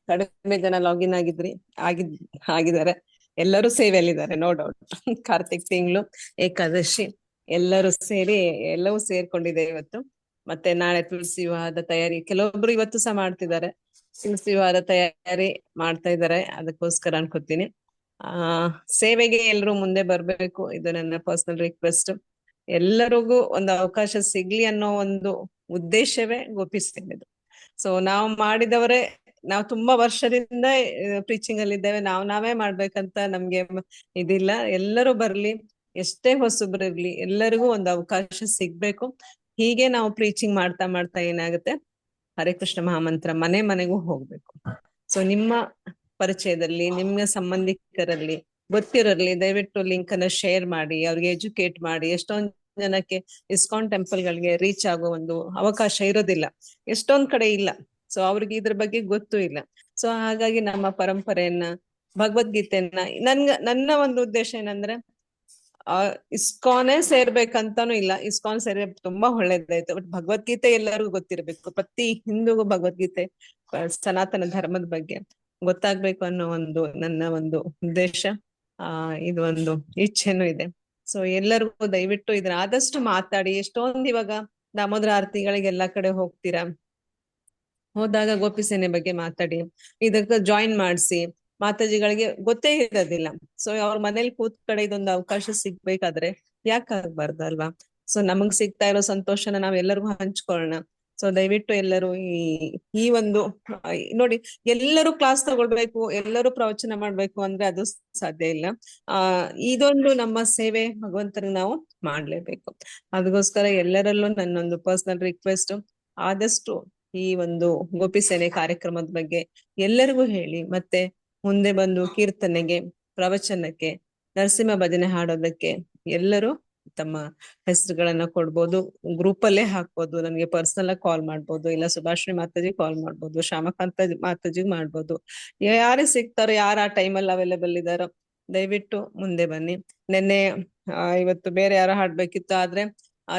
ಕಡಿಮೆ ಜನ ಲಾಗಿನ್ ಆಗಿದ್ದಾರೆ. ಎಲ್ಲರೂ ಸೇವೆಯಲ್ಲಿದ್ದಾರೆ, ನೋ ಡೌಟ್. ಕಾರ್ತಿಕ್ ತಿಂಗಳು, ಏಕಾದಶಿ ಎಲ್ಲರೂ ಎಲ್ಲವೂ ಸೇರ್ಕೊಂಡಿದೆ ಇವತ್ತು. ಮತ್ತೆ ನಾಳೆ ತುಳಸಿ ವಿವಾಹದ ತಯಾರಿ, ಕೆಲವೊಬ್ರು ಇವತ್ತು ಸಹ ಮಾಡ್ತಿದ್ದಾರೆ. ತುಳಸಿ ವಿವಾಹದ ತಯಾರಿ ಮಾಡ್ತಾ ಇದ್ದಾರೆ. ಅದಕ್ಕೋಸ್ಕರ ಅನ್ಕೋತೀನಿ ಸೇವೆಗೆ ಎಲ್ಲರೂ ಮುಂದೆ ಬರ್ಬೇಕು. ಇದು ನನ್ನ ಪರ್ಸನಲ್ ರಿಕ್ವೆಸ್ಟ್. ಎಲ್ಲರಿಗೂ ಒಂದು ಅವಕಾಶ ಸಿಗ್ಲಿ ಅನ್ನೋ ಒಂದು ಉದ್ದೇಶವೇ ಗೋಪಿ ಸೇವೆದು. ಸೊ ನಾವು ಮಾಡಿದವರೇ, ನಾವು ತುಂಬಾ ವರ್ಷದಿಂದ ಪ್ರೀಚಿಂಗ್ ಅಲ್ಲಿ ಇದ್ದೇವೆ. ನಾವೇ ಮಾಡ್ಬೇಕಂತ ನಮ್ಗೆ ಇದಿಲ್ಲ. ಎಲ್ಲರೂ ಬರ್ಲಿ, ಎಷ್ಟೇ ಹೊಸಬ್ರಿರ್ಲಿ, ಎಲ್ಲರಿಗೂ ಒಂದು ಅವಕಾಶ ಸಿಗ್ಬೇಕು. ಹೀಗೆ ನಾವು ಪ್ರೀಚಿಂಗ್ ಮಾಡ್ತಾ ಮಾಡ್ತಾ ಏನಾಗುತ್ತೆ, ಹರೇ ಕೃಷ್ಣ ಮಹಾಮಂತ್ರ ಮನೆ ಮನೆಗೂ ಹೋಗ್ಬೇಕು. ಸೊ ನಿಮ್ಮ ಪರಿಚಯದಲ್ಲಿ, ನಿಮ್ಮ ಸಂಬಂಧಿಕರಲ್ಲಿ ಗೊತ್ತಿರಲಿ, ದಯವಿಟ್ಟು ಲಿಂಕ್ ಅನ್ನ ಶೇರ್ ಮಾಡಿ, ಅವ್ರಿಗೆ ಎಜುಕೇಟ್ ಮಾಡಿ. ಎಷ್ಟೊಂದ್ ಜನಕ್ಕೆ ಇಸ್ಕಾನ್ ಟೆಂಪಲ್ ಗಳಿಗೆ ರೀಚ್ ಆಗೋ ಒಂದು ಅವಕಾಶ ಇರೋದಿಲ್ಲ, ಎಷ್ಟೊಂದ್ ಕಡೆ ಇಲ್ಲ. ಸೊ ಅವ್ರಿಗೆ ಇದ್ರ ಬಗ್ಗೆ ಗೊತ್ತೂ ಇಲ್ಲ. ಸೊ ಹಾಗಾಗಿ ನಮ್ಮ ಪರಂಪರೆಯನ್ನ, ಭಗವದ್ಗೀತೆಯನ್ನ, ನನ್ನ ಒಂದು ಉದ್ದೇಶ ಏನಂದ್ರೆ ಇಸ್ಕಾನೇ ಸೇರ್ಬೇಕಂತಾನು ಇಲ್ಲ. ಇಸ್ಕಾನ್ ಸೇರಿ ತುಂಬಾ ಒಳ್ಳೇದಾಯ್ತು, ಬಟ್ ಭಗವದ್ಗೀತೆ ಎಲ್ಲರಿಗೂ ಗೊತ್ತಿರ್ಬೇಕು. ಪ್ರತಿ ಹಿಂದೂಗೂ ಭಗವದ್ಗೀತೆ, ಸನಾತನ ಧರ್ಮದ ಬಗ್ಗೆ ಗೊತ್ತಾಗ್ಬೇಕು ಅನ್ನೋ ಒಂದು ನನ್ನ ಒಂದು ಉದ್ದೇಶ. ಇದು ಒಂದು ಇಚ್ಛೆನೂ ಇದೆ. ಸೊ ಎಲ್ಲರಿಗೂ ದಯವಿಟ್ಟು ಇದನ್ನ ಆದಷ್ಟು ಮಾತಾಡಿ. ಎಷ್ಟೊಂದು ಇವಾಗ ದಾಮೋದರ ಆರತಿಗಳಿಗೆ ಎಲ್ಲಾ ಕಡೆ ಹೋಗ್ತೀರಾ, ಹೋದಾಗ ಗೋಪಿ ಸೇನೆ ಬಗ್ಗೆ ಮಾತಾಡಿ, ಇದಕ್ಕೆ ಜಾಯಿನ್ ಮಾಡಿಸಿ. ಮಾತಾಜಿಗಳಿಗೆ ಗೊತ್ತೇ ಇರೋದಿಲ್ಲ. ಸೊ ಅವ್ರ ಮನೇಲಿ ಕೂತ್ ಕಡೆ ಇದೊಂದು ಅವಕಾಶ ಸಿಗ್ಬೇಕಾದ್ರೆ ಯಾಕೆ ಆಗ್ಬಾರ್ದಲ್ವಾ? ಸೊ ನಮಗ್ ಸಿಗ್ತಾ ಇರೋ ಸಂತೋಷನ ನಾವ್ ಎಲ್ಲರಿಗೂ ಹಂಚ್ಕೊಳ್ಳೋಣ. ಸೊ ದಯವಿಟ್ಟು ಎಲ್ಲರೂ ಈ ಒಂದು ನೋಡಿ, ಎಲ್ಲರೂ ಕ್ಲಾಸ್ ತಗೊಳ್ಬೇಕು, ಎಲ್ಲರೂ ಪ್ರವಚನ ಮಾಡ್ಬೇಕು ಅಂದ್ರೆ ಅದು ಸಾಧ್ಯ ಇಲ್ಲ. ಇದೊಂದು ನಮ್ಮ ಸೇವೆ ಭಗವಂತನಿಗೆ ನಾವು ಮಾಡ್ಲೇಬೇಕು. ಅದಕ್ಕೋಸ್ಕರ ಎಲ್ಲರಲ್ಲೂ ನನ್ನೊಂದು ಪರ್ಸನಲ್ ರಿಕ್ವೆಸ್ಟ್, ಆದಷ್ಟು ಈ ಒಂದು ಗೋಪಿ ಸೇನೆ ಕಾರ್ಯಕ್ರಮದ ಬಗ್ಗೆ ಎಲ್ಲರಿಗೂ ಹೇಳಿ. ಮತ್ತೆ ಮುಂದೆ ಬಂದು ಕೀರ್ತನೆಗೆ, ಪ್ರವಚನಕ್ಕೆ, ನರಸಿಂಹ ಭಜನೆ ಹಾಡೋದಕ್ಕೆ ಎಲ್ಲರೂ ತಮ್ಮ ಹೆಸರುಗಳನ್ನ ಕೊಡ್ಬೋದು. ಗ್ರೂಪ್ ಅಲ್ಲೇ ಹಾಕ್ಬೋದು, ನನ್ಗೆ ಪರ್ಸನಲ್ ಆಗಿ ಕಾಲ್ ಮಾಡ್ಬೋದು, ಇಲ್ಲ ಸುಭಾಷಿಣಿ ಮಾತಾಜಿ ಕಾಲ್ ಮಾಡ್ಬೋದು, ಶ್ಯಾಮಕಾಂತ ಮಾತಾಜಿಗ್ ಮಾಡ್ಬೋದು. ಯಾರೇ ಸಿಗ್ತಾರೋ, ಯಾರು ಆ ಟೈಮಲ್ಲಿ ಅವೈಲೇಬಲ್ ಇದ್ದಾರೋ ದಯವಿಟ್ಟು ಮುಂದೆ ಬನ್ನಿ. ಇವತ್ತು ಬೇರೆ ಯಾರೋ ಹಾಡ್ಬೇಕಿತ್ತು, ಆದ್ರೆ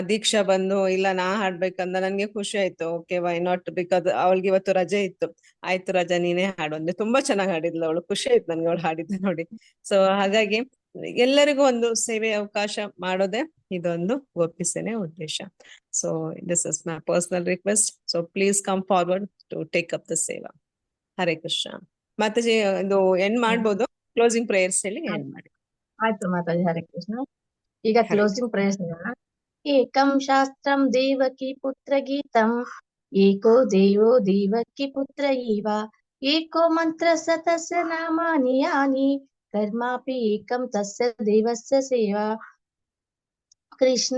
ದೀಕ್ಷಾ ಬಂದು ಇಲ್ಲ ನಾ ಹಾಡ್ಬೇಕಂದ ನನ್ಗೆ ಖುಷಿ ಆಯ್ತು. ಓಕೆ, ವೈ ನಾಟ್, ಬಿಕಾಸ್ ಅವಳಿಗೆ ಇವತ್ತು ರಜೆ ಇತ್ತು. ಆಯ್ತು ರಜಾ, ನೀನೇ ಹಾಡು ಅಂದ್ರೆ ತುಂಬಾ ಚೆನ್ನಾಗಿ ಹಾಡಿದ್ಲು ಅವಳು. ಖುಷಿ ಆಯ್ತು ನನ್ಗೆ ಅವಳು ಹಾಡಿದ್ದು ನೋಡಿ. ಸೊ ಹಾಗಾಗಿ ಎಲ್ಲರಿಗೂ ಒಂದು ಸೇವೆ ಅವಕಾಶ ಮಾಡೋದೇ ಇದೊಂದು ಗೋಪಿ ಸೇನೆ ಉದ್ದೇಶ. So this is my personal request. So please come forward to take up the seva. Hare Krishna. Mataji ಇದು ಎಂಡ್ ಮಾಡ್ಬೋದು, ಕ್ಲೋಸಿಂಗ್ ಪ್ರೇಯರ್ಸ್ ಹೇಳಿ ಎಂಡ್ ಮಾಡಿ. ಆಯ್ತು ಮಾತಾಜಿ, ಹರೇ ಕೃಷ್ಣ. ಈಗ ಹರೇ ಕ್ಲೋಸಿಂಗ್ ಪ್ರೇಯರ್ಸ್. ಏಕಂ ಶಾಸ್ತ್ರಂ ದೇವಕಿ ಪುತ್ರ ಗೀತಂ, ಏಕೋ ದೇವೋ ದೇವಕಿ ಪುತ್ರ ಇವ, ಏಕೋ ಮಂತ್ರ ಸತಸ್ಯ ನಾಮಾನಿ ಯಾನಿ, ಕರ್ಮಾಪಿ ಏಕಂ ತಸ್ಯ ದೇವಸ್ಯ ಸೇವಾ. ಕೃಷ್ಣ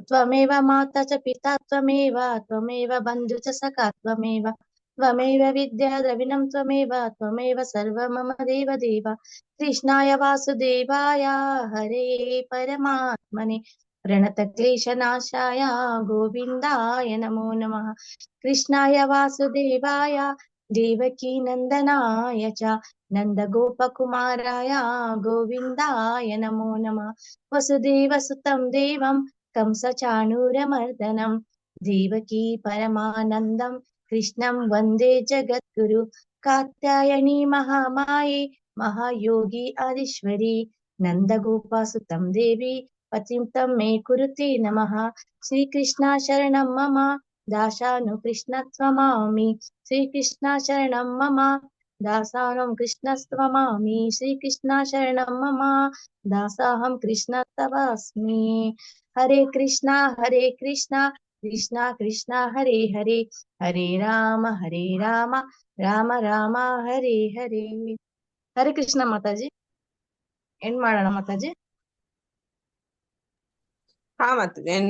ತ್ವಮೇವ ಮಾತಾ ಚ ಪಿತಾ ತ್ವಮೇವ, ತ್ವಮೇವ ಬಂಧು ಚ ಸಖಾ ತ್ವಮೇವ, ತ್ವಮೇವ ವಿದ್ಯಾ ದ್ರವಿಣಂ ತ್ವಮೇವ, ತ್ವಮೇವ ಸರ್ವ ಮಮ ದೇವ ದೇವ. ಕೃಷ್ಣಾಯ ವಾಸುದೇವಾಯ ಹರೇ ಪರಮಾತ್ಮನೆ ಪ್ರಣತ ಕ್ಲೇಶನಾಶಾಯ ಗೋವಿಂದಾಯ ನಮೋ ನಮಃ. ಕೃಷ್ಣಾಯ ವಾಸುದೇವಾಯ ದೇವಕೀ ನಂದನಾಯ ಚ ನಂದ ಗೋಪಕುಮಾರಾಯ ಗೋವಿಂದಾಯ ನಮೋ ನಮಃ. ವಸುದೇವ ಸುತಂ ದೇವಂ ಕಂಸ ಚಾಣೂರಮರ್ದನಂ, ದೇವಕೀ ಪರಮಾನಂದಂ ಕೃಷ್ಣಂ ವಂದೇ ಜಗದ್ಗುರು. ಕಾತ್ಯಾಯನಿ ಮಹಾಮಾಯೆ ಮಹಾಯೋಗಿ ಆದಿಶ್ವರಿ, ನಂದಗೋಪಾಸುತಂ ದೇವಿ ಪತಿಂ ತಂ ಮೇ ಕುರುತೆ ನಮಃ. ಶ್ರೀಕೃಷ್ಣ ಶರಣಂ ಮಮ ದಾಸಾನು ಕೃಷ್ಣ ತ್ವಮಾಮಿ, ಶ್ರೀಕೃಷ್ಣ ಶರಣಂ ಮಮ ದಾಸಾಹಂ ಕೃಷ್ಣ ತ್ವಮಾಮಿ, ಶ್ರೀಕೃಷ್ಣ ಶರಣಂ ಮಮ ದಾಸಾಹಂ ಕೃಷ್ಣ ತವಾಸ್ಮಿ. ಹರೇ ಕೃಷ್ಣ ಕೃಷ್ಣ ಕೃಷ್ಣ ಹರೇ ಹರೇ, ಹರೇ ರಾಮ ರಾಮ ರಾಮ ಹರೇ ಹರೇ. ಹರೇ ಕೃಷ್ಣ ಮಾತಾಜಿ, ಎಂಡ್ ಮಾಡೋಣ ಮಾತಾಜಿ. ಹಾ ಮಾತಾಜಿ ಎಂಡ್